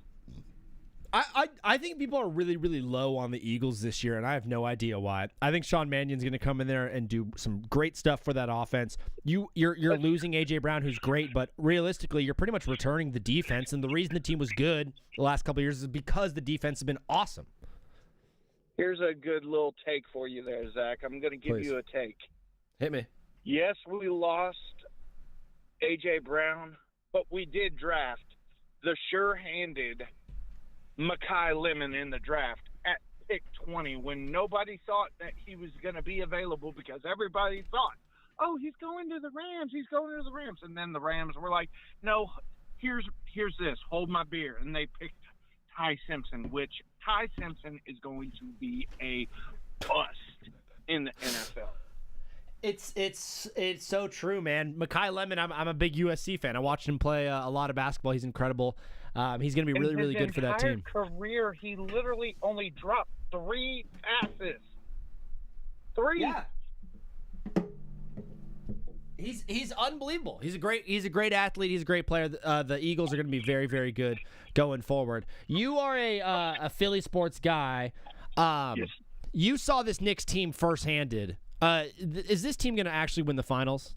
I think people are really, really low on the Eagles this year, and I have no idea why. I think Sean Mannion's going to come in there and do some great stuff for that offense. You're losing A.J. Brown, who's great, but realistically, you're pretty much returning the defense, and the reason the team was good the last couple of years is because the defense has been awesome. Here's a good little take for you there, Zach. I'm going to give you a take. Hit me. Yes, we lost A.J. Brown, but we did draft the sure-handed Mekhi Lemon in the draft at pick 20 when nobody thought that he was going to be available because everybody thought, oh, he's going to the Rams. He's going to the Rams. And then the Rams were like, no, here's this. Hold my beer. And they picked Ty Simpson, which Ty Simpson is going to be a bust in the NFL. It's so true, man. Mekhi Lemon, I'm a big USC fan. I watched him play a lot of basketball. He's incredible. He's going to be really, really good for that team. In his career, he literally only dropped 3 passes. 3. Yeah. He's unbelievable. He's a great athlete. He's a great player. The Eagles are going to be very, very good going forward. You are a Philly sports guy. Yes. You saw this Knicks team first-handed. Is this team going to actually win the finals?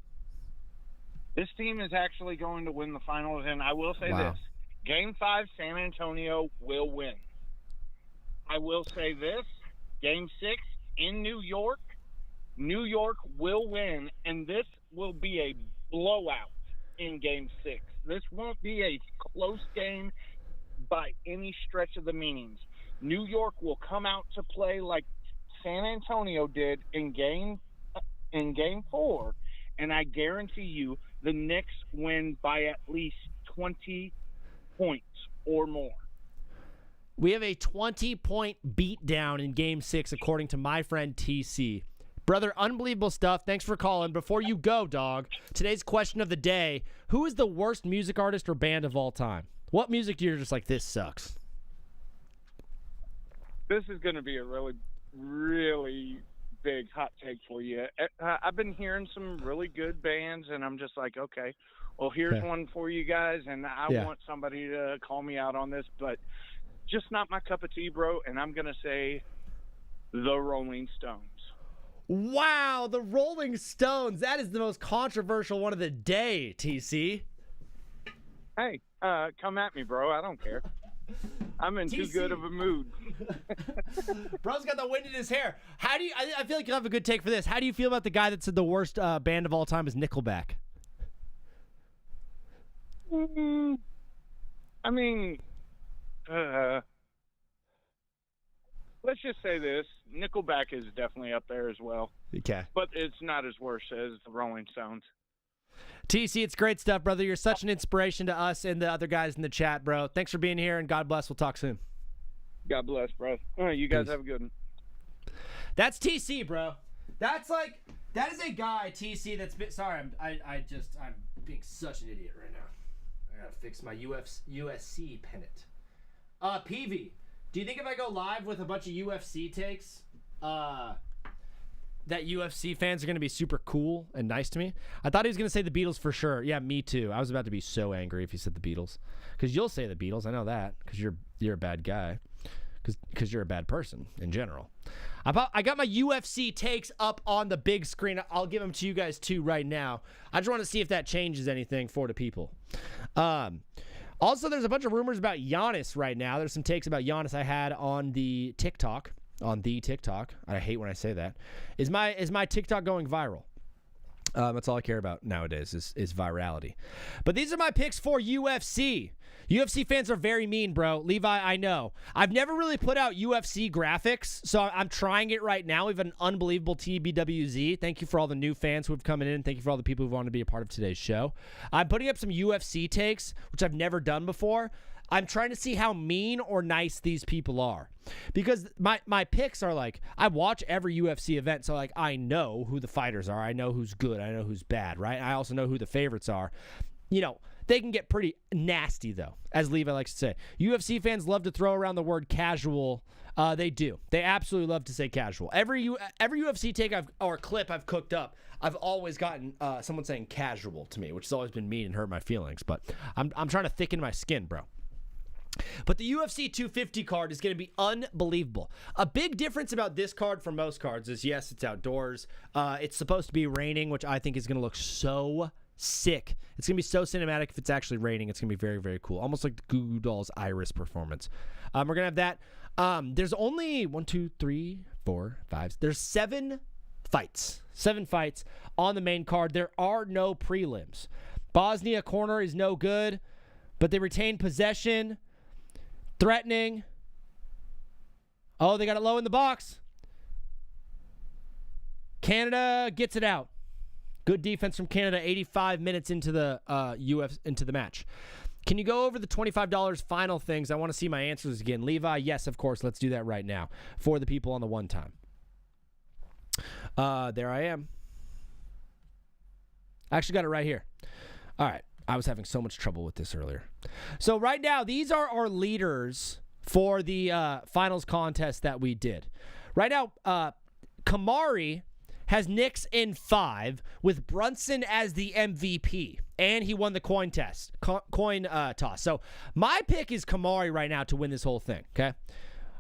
This team is actually going to win the finals, and I will say this. Game 5, San Antonio will win. I will say this. Game 6 in New York will win, and this will be a blowout in Game 6. This won't be a close game by any stretch of the meanings. New York will come out to play like San Antonio did in Game 4, and I guarantee you the Knicks win by at least 20 points or more. We have a 20-point beatdown in Game 6, according to my friend TC. Brother, unbelievable stuff. Thanks for calling. Before you go, dog, today's question of the day, who is the worst music artist or band of all time? What music do you just like, this sucks? This is going to be a really, really big hot take for you. I've been hearing some really good bands, and I'm just like, okay, well, here's one for you guys, and I want somebody to call me out on this, but just not my cup of tea, bro, and I'm going to say the Rolling Stones. Wow, the Rolling Stones. That is the most controversial one of the day, TC. Hey, come at me, bro. I don't care. I'm in too good of a mood. Bro's got the wind in his hair. How do you? I feel like you'll have a good take for this. How do you feel about the guy that said the worst band of all time is Nickelback? I mean, let's just say this. Nickelback is definitely up there as well. Okay. But it's not as worse as the Rolling Stones. TC, it's great stuff, brother. You're such an inspiration to us and the other guys in the chat, bro. Thanks for being here, and God bless. We'll talk soon. God bless, bro. All right, you guys have a good one. That's TC, bro. That is a guy, TC, that's been, sorry, I'm being such an idiot right now. I gotta fix my USC pennant. PV, do you think if I go live with a bunch of UFC takes, that UFC fans are going to be super cool and nice to me? I thought he was going to say the Beatles for sure. Yeah, me too. I was about to be so angry if he said the Beatles. Because you'll say the Beatles. I know that. Because you're a bad guy. Because you're a bad person in general. I got my UFC takes up on the big screen. I'll give them to you guys too right now. I just want to see if that changes anything for the people. Also, there's a bunch of rumors about Giannis right now. There's some takes about Giannis I had on the TikTok. I hate when I say that. Is my TikTok going viral? That's all I care about nowadays is virality. But these are my picks for UFC. UFC fans are very mean, bro. Levi, I know. I've never really put out UFC graphics, so I'm trying it right now. We have an unbelievable TBWZ. Thank you for all the new fans who have come in. Thank you for all the people who want to be a part of today's show. I'm putting up some UFC takes, which I've never done before. I'm trying to see how mean or nice these people are. Because my picks are like, I watch every UFC event, so like I know who the fighters are. I know who's good. I know who's bad, right? I also know who the favorites are. You know, they can get pretty nasty, though, as Levi likes to say. UFC fans love to throw around the word casual. They do. They absolutely love to say casual. Every UFC take or clip I've cooked up, I've always gotten someone saying casual to me, which has always been mean and hurt my feelings. But I'm trying to thicken my skin, bro. But the UFC 250 card is going to be unbelievable. A big difference about this card from most cards is, yes, it's outdoors. It's supposed to be raining, which I think is going to look so sick. It's going to be so cinematic. If it's actually raining, it's going to be very, very cool. Almost like the Goo Goo Dolls Iris performance. We're going to have that. There's only 1, 2, 3, 4, 5. There's 7 fights. 7 fights on the main card. There are no prelims. Bosnia corner is no good, but they retain possession. Threatening. Oh, they got it low in the box. Canada gets it out. Good defense from Canada. 85 minutes into the into the match. Can you go over the $25 final things? I want to see my answers again. Levi, yes, of course. Let's do that right now for the people on the one time. There I am. I actually got it right here. All right. I was having so much trouble with this earlier. So right now, these are our leaders for the finals contest that we did. Right now, Kamari has Knicks in 5 with Brunson as the MVP, and he won the coin toss. So my pick is Kamari right now to win this whole thing. Okay,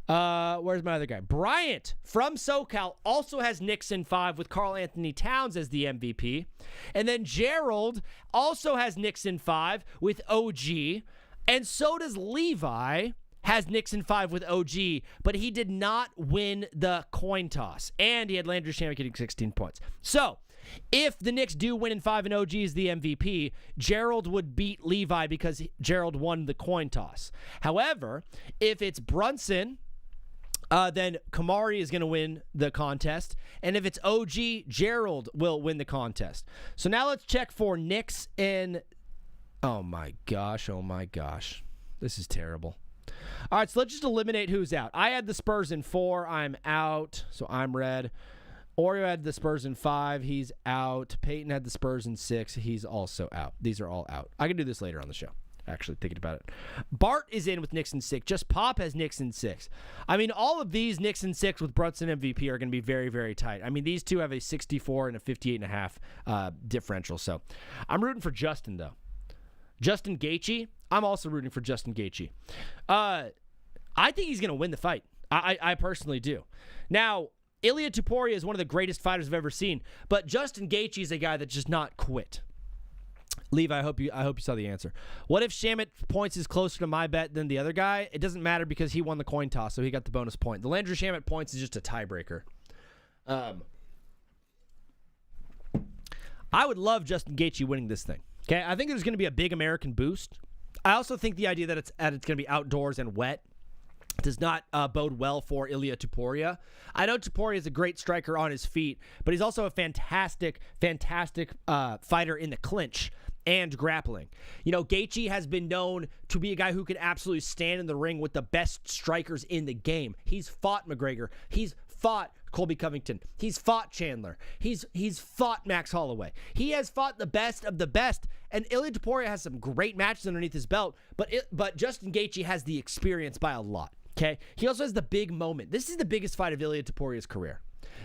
Where's my other guy? Bryant from SoCal also has Knicks in 5 with Karl Anthony Towns as the MVP. And then Gerald also has Knicks in 5 with OG. And so does Levi, has Knicks in 5 with OG, but he did not win the coin toss. And he had Landry Shamet getting 16 points. So, if the Knicks do win in 5 and OG is the MVP, Gerald would beat Levi because Gerald won the coin toss. However, if it's Brunson, then Kamari is going to win the contest. And if it's OG, Gerald will win the contest. So now let's check for Knicks in... Oh my gosh. This is terrible. All right, so let's just eliminate who's out. I had the Spurs in 4. I'm out, so I'm red. Oreo had the Spurs in 5. He's out. Peyton had the Spurs in 6. He's also out. These are all out. I can do this later on the show, actually, thinking about it. Bart is in with Knicks in 6. Just Pop has Knicks in 6. I mean, all of these Knicks in 6 with Brunson MVP are going to be very, very tight. I mean, these two have a 64 and a 58.5 differential. So I'm rooting for Justin, though. Justin Gaethje. I'm also rooting for Justin Gaethje. I think he's going to win the fight. I personally do. Now, Ilia Topuria is one of the greatest fighters I've ever seen, but Justin Gaethje is a guy that just not quit. Levi, I hope you saw the answer. What if Shamet points is closer to my bet than the other guy? It doesn't matter because he won the coin toss, so he got the bonus point. The Landry Shamet points is just a tiebreaker. I would love Justin Gaethje winning this thing. Okay, I think there's going to be a big American boost. I also think the idea that it's going to be outdoors and wet does not bode well for Ilia Topuria. I know Topuria is a great striker on his feet, but he's also a fantastic fighter in the clinch and grappling. You know, Gaethje has been known to be a guy who can absolutely stand in the ring with the best strikers in the game. He's fought McGregor. He's fought Colby Covington. He's fought Chandler. He's fought Max Holloway. He has fought the best of the best. And Ilia Topuria has some great matches underneath his belt, but Justin Gaethje has the experience by a lot. Okay, he also has the big moment. This is the biggest fight of Ilia Topuria's career.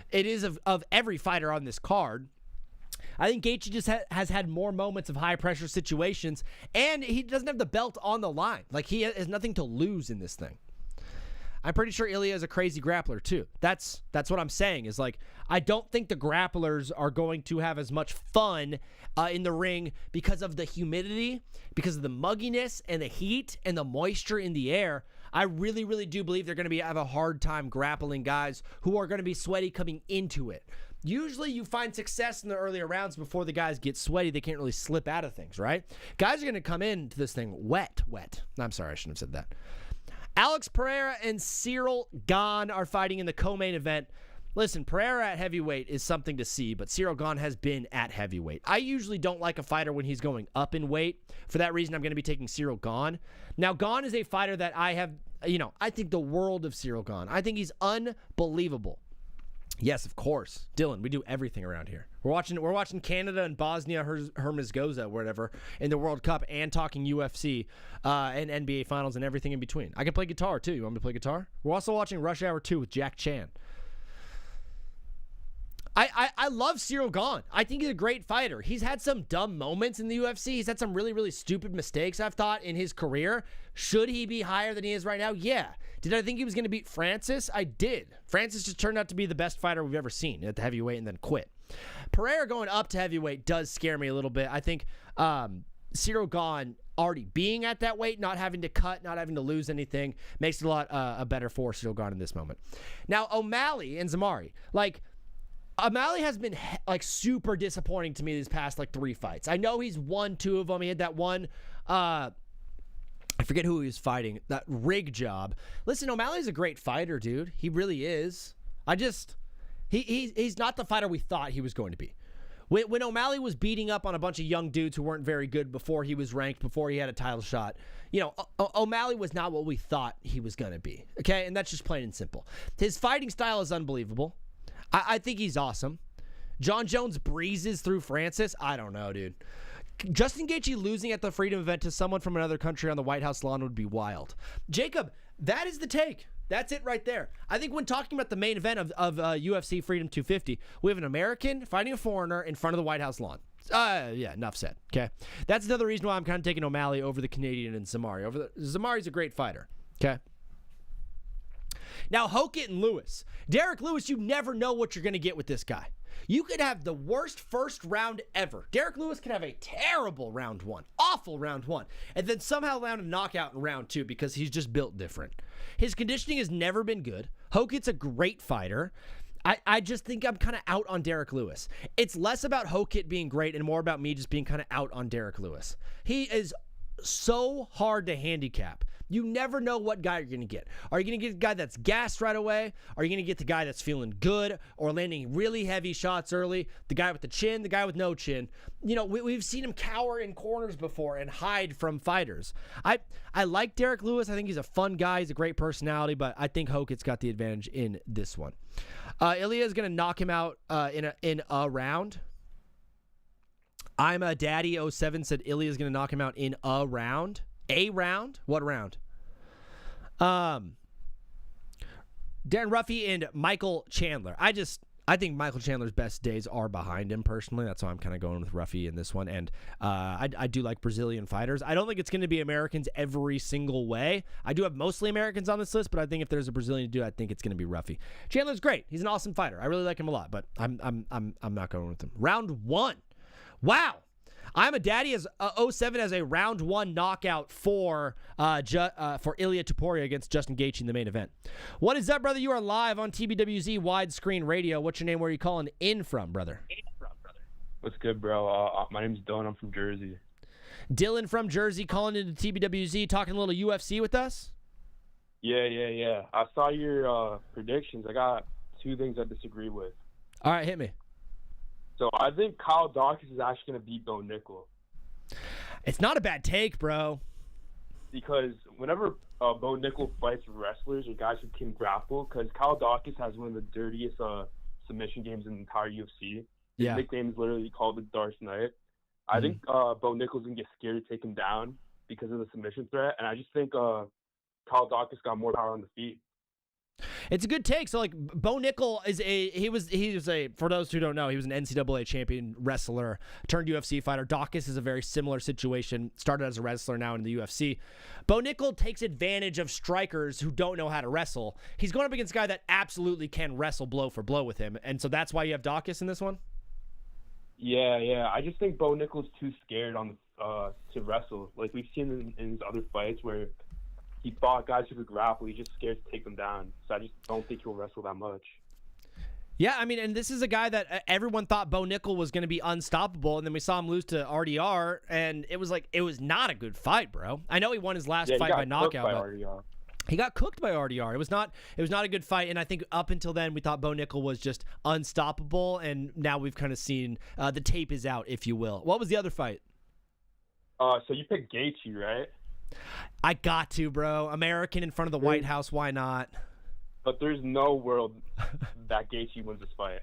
It is of every fighter on this card. I think Gaethje just has had more moments of high-pressure situations, and he doesn't have the belt on the line. Like, he has nothing to lose in this thing. I'm pretty sure Ilia is a crazy grappler, too. That's what I'm saying, is like, I don't think the grapplers are going to have as much fun in the ring because of the humidity, because of the mugginess and the heat and the moisture in the air. I really, really do believe they're going to have a hard time grappling guys who are going to be sweaty coming into it. Usually you find success in the earlier rounds before the guys get sweaty. They can't really slip out of things, right? Guys are going to come into this thing wet. I'm sorry, I shouldn't have said that. Alex Pereira and Cyril Gane are fighting in the co-main event. Listen, Pereira at heavyweight is something to see, but Cyril Gane has been at heavyweight. I usually don't like a fighter when he's going up in weight. For that reason, I'm going to be taking Cyril Gane. Now, Gane is a fighter that I have, I think the world of Cyril Gane. I think he's unbelievable. Yes, of course. Dylan, we do everything around here. We're watching Canada and Bosnia Herzegovina, whatever, in the World Cup and talking UFC and NBA Finals and everything in between. I can play guitar, too. You want me to play guitar? We're also watching Rush Hour 2 with Jack Chan. I love Cyril Gane. I think he's a great fighter. He's had some dumb moments in the UFC. He's had some really, really stupid mistakes, I've thought, in his career. Should he be higher than he is right now? Yeah. Did I think he was going to beat Francis? I did. Francis just turned out to be the best fighter we've ever seen at the heavyweight and then quit. Pereira going up to heavyweight does scare me a little bit. I think Cyril Gane already being at that weight, not having to cut, not having to lose anything, makes it a lot better for Cyril Gane in this moment. Now, O'Malley and Zamari. O'Malley has been super disappointing to me these past 3 fights. I know he's won 2 of them. He had that one, I forget who he was fighting, that rig job. Listen, O'Malley's a great fighter, dude. He really is. He's not the fighter we thought he was going to be. When O'Malley was beating up on a bunch of young dudes who weren't very good before he was ranked, before he had a title shot, O'Malley was not what we thought he was going to be. Okay, and that's just plain and simple. His fighting style is unbelievable. I think he's awesome. John Jones breezes through Francis. I don't know, dude. Justin Gaethje losing at the Freedom event to someone from another country on the White House lawn would be wild. Jacob, that is the take. That's it right there. I think when talking about the main event of UFC Freedom 250, we have an American fighting a foreigner in front of the White House lawn. Yeah, enough said. Okay, that's another reason why I'm kind of taking O'Malley over the Canadian and Zamari. Zamari's a great fighter. Okay. Now, Hokit and Lewis. Derek Lewis, you never know what you're going to get with this guy. You could have the worst first round ever. Derek Lewis could have a terrible round 1, awful round 1, and then somehow land a knockout in round 2 because he's just built different. His conditioning has never been good. Hokit's a great fighter. I just think I'm kind of out on Derek Lewis. It's less about Hokit being great and more about me just being kind of out on Derek Lewis. He is so hard to handicap. You never know what guy you're going to get. Are you going to get a guy that's gassed right away? Are you going to get the guy that's feeling good or landing really heavy shots early? The guy with the chin, the guy with no chin. You know, we've seen him cower in corners before and hide from fighters. I like Derek Lewis. I think he's a fun guy. He's a great personality, but I think Hokit's got the advantage in this one. Ilya is going to knock him out in a round. I'm a Daddy 07 said Ilya is going to knock him out in a round. A round? What round? Darren Ruffy and Michael Chandler. I think Michael Chandler's best days are behind him personally. That's why I'm kind of going with Ruffy in this one. And I do like Brazilian fighters. I don't think it's going to be Americans every single way. I do have mostly Americans on this list, but I think if there's a Brazilian to do, I think it's going to be Ruffy. Chandler's great. He's an awesome fighter. I really like him a lot, but I'm not going with him. Round 1. Wow. I'm a Daddy as 07 as a round 1 knockout for Ilya Topuria against Justin Gaethje in the main event. What is up, brother? You are live on TBWZ widescreen radio. What's your name? Where are you calling in from, brother? What's good, bro? My name's Dylan. I'm from Jersey. Dylan from Jersey calling into TBWZ, talking a little UFC with us? Yeah. I saw your predictions. I got 2 things I disagree with. All right, hit me. So I think Kyle Dawkins is actually going to beat Bo Nickel. It's not a bad take, bro. Because whenever Bo Nickel fights wrestlers or guys who can grapple, because Kyle Dawkins has one of the dirtiest submission games in the entire UFC. His nickname is literally called the Dark Knight. I think Bo Nickel's going to get scared to take him down because of the submission threat, and I just think Kyle Dawkins got more power on the feet. It's a good take. So, like, Bo Nickel is he was a, for those who don't know, he was an NCAA champion wrestler turned UFC fighter. Dawkins is a very similar situation. Started as a wrestler, now in the UFC. Bo Nickel takes advantage of strikers who don't know how to wrestle. He's going up against a guy that absolutely can wrestle blow for blow with him. And so that's why you have Dawkins in this one? Yeah. I just think Bo Nickel's too scared to wrestle. Like, we've seen in his other fights where he fought guys who could grapple. He's just scared to take them down. So I just don't think he'll wrestle that much. Yeah, I mean, and this is a guy that everyone thought Bo Nickel was going to be unstoppable, and then we saw him lose to RDR, and it was not a good fight, bro. I know he won his last fight by knockout, but he got cooked by RDR. It was not a good fight, and I think up until then we thought Bo Nickel was just unstoppable, and now we've kind of seen the tape is out, if you will. What was the other fight? So you picked Gaethje, right? I got to, bro. American in front of the White House. Why not? But there's no world that Gaethje wins this fight.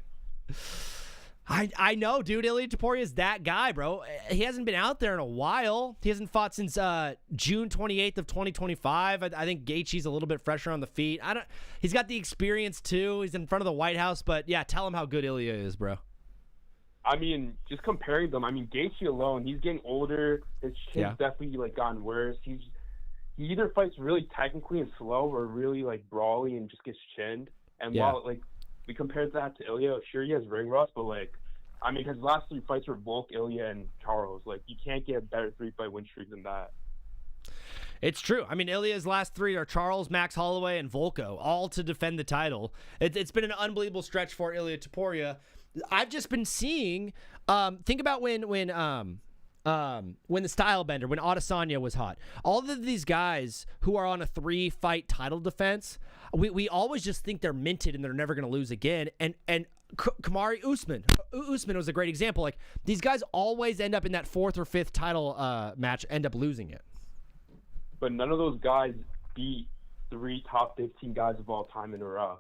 I know, dude. Ilya Topuria is that guy, bro. He hasn't been out there in a while. He hasn't fought since June 28th of 2025. I think Gaethje's a little bit fresher on the feet. He's got the experience, too. He's in front of the White House. But, yeah, tell him how good Ilya is, bro. I mean, just comparing them, Gaethje alone, he's getting older. His chin's definitely, gotten worse. He either fights really technically and slow or really, brawly and just gets chinned. And while, we compared that to Ilya, sure, he has ring rust, but, his last 3 fights were Volk, Ilya, and Charles. You can't get a better 3-fight win streak than that. It's true. Ilya's last 3 are Charles, Max Holloway, and Volko, all to defend the title. It's been an unbelievable stretch for Ilya Topuria. I've just been seeing. Think about when the Style Bender, when Adesanya was hot. All of these guys who are on a 3-fight title defense, we always just think they're minted and they're never going to lose again. And Kamaru Usman was a great example. These guys always end up in that 4th or 5th title match, end up losing it. But none of those guys beat 3 top 15 guys of all time in a row.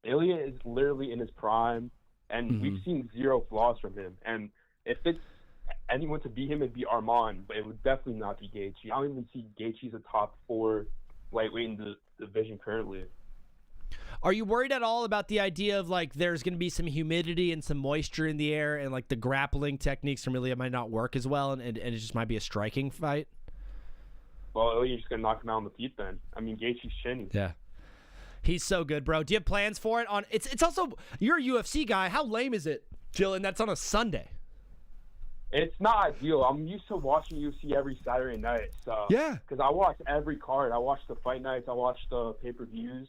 Ilya is literally in his prime. And we've seen 0 flaws from him. And if it's anyone to beat him, it'd be Arman, but it would definitely not be Gaethje. I don't even see Gaethje as a top 4 lightweight in the division currently. Are you worried at all about the idea of there's going to be some humidity and some moisture in the air and the grappling techniques from Ilya might not work as well and it just might be a striking fight? Well, Ilya's just going to knock him out on the feet then. Gaethje's chinny. Yeah. He's so good, bro. Do you have plans for it? It's also, you're a UFC guy. How lame is it, Jillian? That's on a Sunday. It's not ideal. I'm used to watching UFC every Saturday night. So yeah, because I watch every card. I watch the fight nights. I watch the pay-per-views.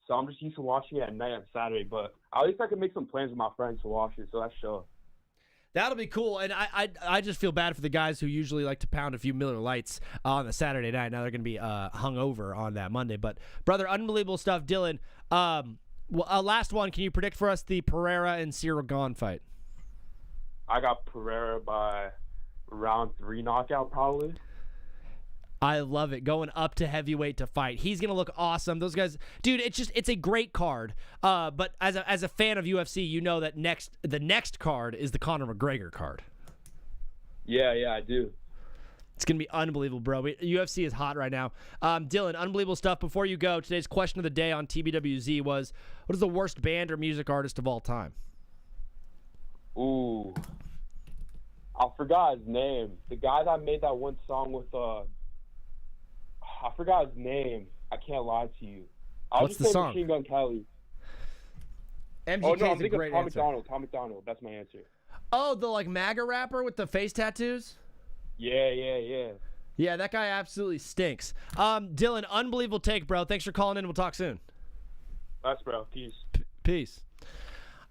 So I'm just used to watching it at night on Saturday. But at least I can make some plans with my friends to watch it. So that's sure. That'll be cool. And I just feel bad for the guys who usually like to pound a few Miller Lights on the Saturday night. Now they're going to be hungover on that Monday. But, brother, unbelievable stuff. Dylan, last one. Can you predict for us the Pereira and Cyril Gahn fight? I got Pereira by round 3 knockout probably. I love it. Going up to heavyweight to fight. He's going to look awesome. Those guys, dude, it's a great card. But as a fan of UFC, you know that the next card is the Conor McGregor card. Yeah, I do. It's going to be unbelievable, bro. UFC is hot right now. Dylan, unbelievable stuff. Before you go, today's question of the day on TBWZ was, what is the worst band or music artist of all time? Ooh. I forgot his name. The guy that made that one song with I forgot his name. I can't lie to you. What's the song? Machine Gun Kelly. MGK I'm is a thinking great Tom answer. McDonald. Tom McDonald. That's my answer. Oh, the MAGA rapper with the face tattoos? Yeah. Yeah, that guy absolutely stinks. Dylan, unbelievable take, bro. Thanks for calling in. We'll talk soon. That's bro. Peace. Peace.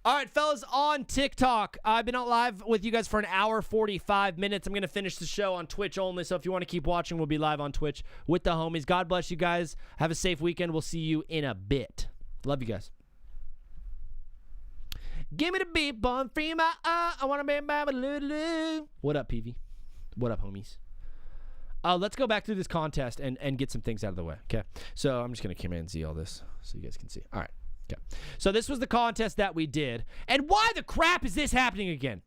All right, fellas, on TikTok, I've been out live with you guys for an hour, 45 minutes. I'm going to finish the show on Twitch only, so if you want to keep watching, we'll be live on Twitch with the homies. God bless you guys. Have a safe weekend. We'll see you in a bit. Love you guys. Give me the beat, bun, free my eye. I want to be my little. What up, PV? What up, homies? Let's go back through this contest and get some things out of the way, okay? So I'm just going to Command Z all this so you guys can see. All right. Okay. So this was the contest that we did. And why the crap is this happening again?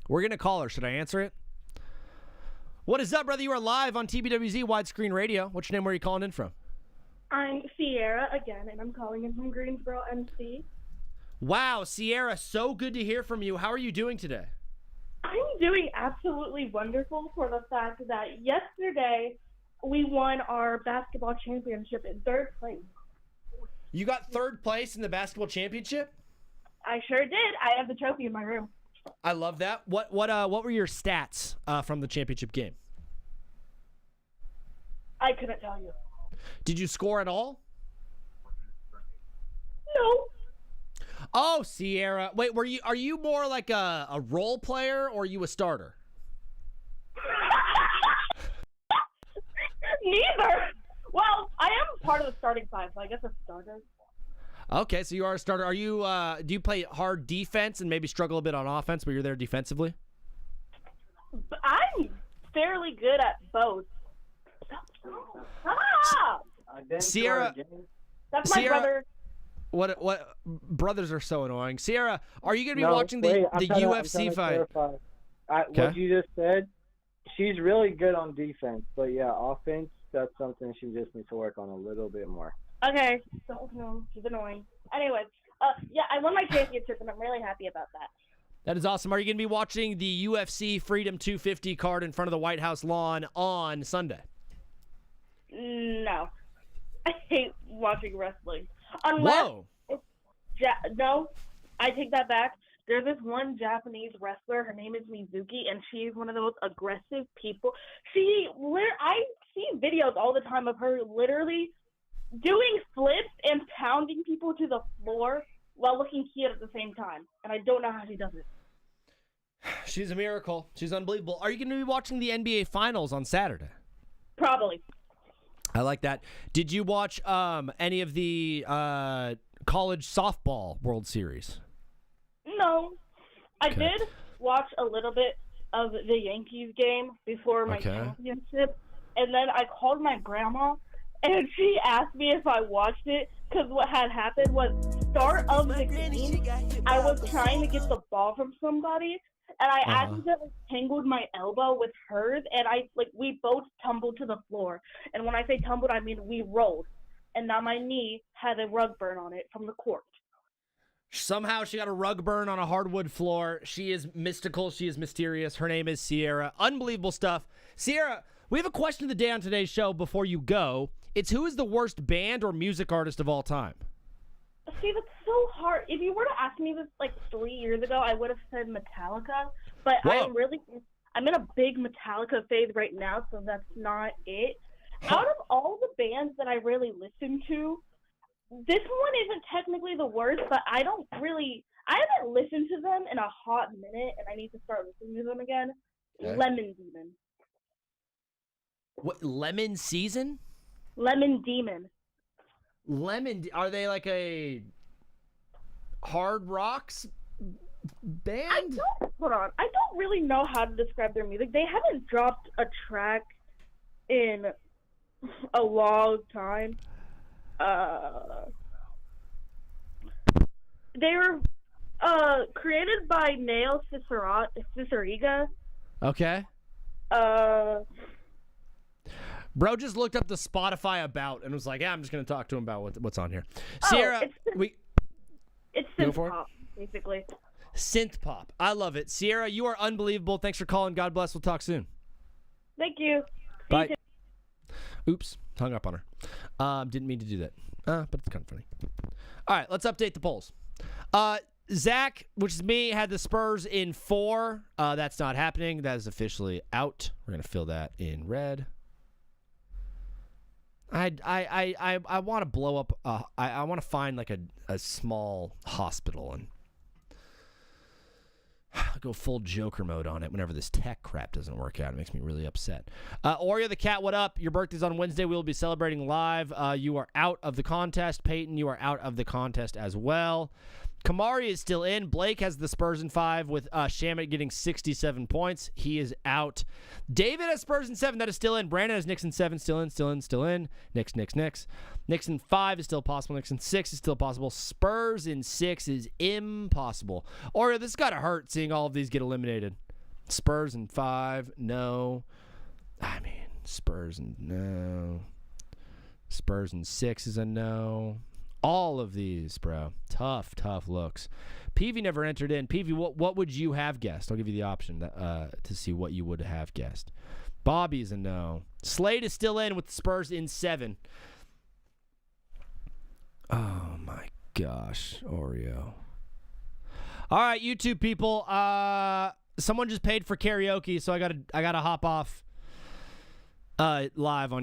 We're going to call her. Should I answer it? What is up, brother? You are live on TBWZ Widescreen Radio. What's your name? Where are you calling in from? I'm Sierra again, and I'm calling in from Greensboro, NC. Wow, Sierra, so good to hear from you. How are you doing today? I'm doing absolutely wonderful for the fact that yesterday we won our basketball championship in 3rd place. You got 3rd place in the basketball championship? I sure did. I have the trophy in my room. I love that. What were your stats from the championship game? I couldn't tell you. Did you score at all? No. Oh, Sierra. Wait, are you more like a role player or are you a starter? Neither. Well, I am part of the starting 5, so I guess a starter. Okay, so you are a starter. Are you? Do you play hard defense and maybe struggle a bit on offense, but you're there defensively? I'm fairly good at both. Sierra. That's my brother. What? Brothers are so annoying. Sierra, are you going to be watching the UFC fight? What you just said. She's really good on defense, but yeah, offense, that's something she just needs to work on a little bit more. Okay. She's annoying. Anyways, yeah, I won my championship, and I'm really happy about that. That is awesome. Are you going to be watching the UFC Freedom 250 card in front of the White House lawn on Sunday? No. I hate watching wrestling. Unless no, I take that back. There's this one Japanese wrestler. Her name is Mizuki, and she's one of the most aggressive people. I see videos all the time of her literally doing flips and pounding people to the floor while looking cute at the same time. And I don't know how she does it. She's a miracle. She's unbelievable. Are you going to be watching the NBA Finals on Saturday? Probably. I like that. Did you watch any of the college softball World Series? No. I did watch a little bit of the Yankees game before my championship, and then I called my grandma, and she asked me if I watched it, because what had happened was start of the game, I was trying to get the ball from somebody, and I accidentally tangled my elbow with hers, and we both tumbled to the floor. And when I say tumbled, I mean we rolled. And now my knee had a rug burn on it from the court. Somehow she got a rug burn on a hardwood floor. She is mystical. She is mysterious. Her name is Sierra. Unbelievable stuff. Sierra, We have a question of the day on today's show before you go. It's who is the worst band or music artist of all time? See, that's so hard. If you were to ask me this like 3 years ago, I would have said Metallica. But I'm in a big Metallica phase right now, so that's not it. Out of all the bands that I really listen to, this one isn't technically the worst, but I haven't listened to them in a hot minute, and I need to start listening to them again. Okay. Lemon Demon. What, Lemon Season? Lemon Demon. Are they like a hard rocks band? Hold on. I don't really know how to describe their music. They haven't dropped a track in a long time. They were created by Nail Ciceriga. Okay. Bro just looked up the Spotify about and was like, "Yeah, I'm just gonna talk to him about what's on here." Sierra, it's synth pop, basically. Synth pop, I love it. Sierra, you are unbelievable. Thanks for calling. God bless. We'll talk soon. Thank you. Bye. Oops, hung up on her. Didn't mean to do that. But it's kind of funny. All right, let's update the polls. Zach, which is me, had the Spurs in 4. That's not happening. That is officially out. We're gonna fill that in red. I want to blow up. I want to find like a small hospital and go full Joker mode on it whenever this tech crap doesn't work out. It makes me really upset. Oreo the Cat, what up? Your birthday's on Wednesday. We will be celebrating live. You are out of the contest. Peyton, you are out of the contest as well. Kamari is still in. Blake has the Spurs in 5 with Shamit getting 67 points. He is out. David has Spurs in 7. That is still in. Brandon has Knicks in 7. Still in. Knicks. Knicks in 5 is still possible. Knicks in 6 is still possible. Spurs in 6 is impossible. Or this has got to hurt seeing all of these get eliminated. Spurs in 5, no. Spurs in no. Spurs in 6 is a no. All of these, bro. Tough looks. Peavy never entered in. Peavy, what would you have guessed? I'll give you the option to see what you would have guessed. Bobby's a no. Slade is still in with the Spurs in 7. Oh, my gosh. Oreo. All right, YouTube people. Someone just paid for karaoke, so I gotta hop off live on YouTube.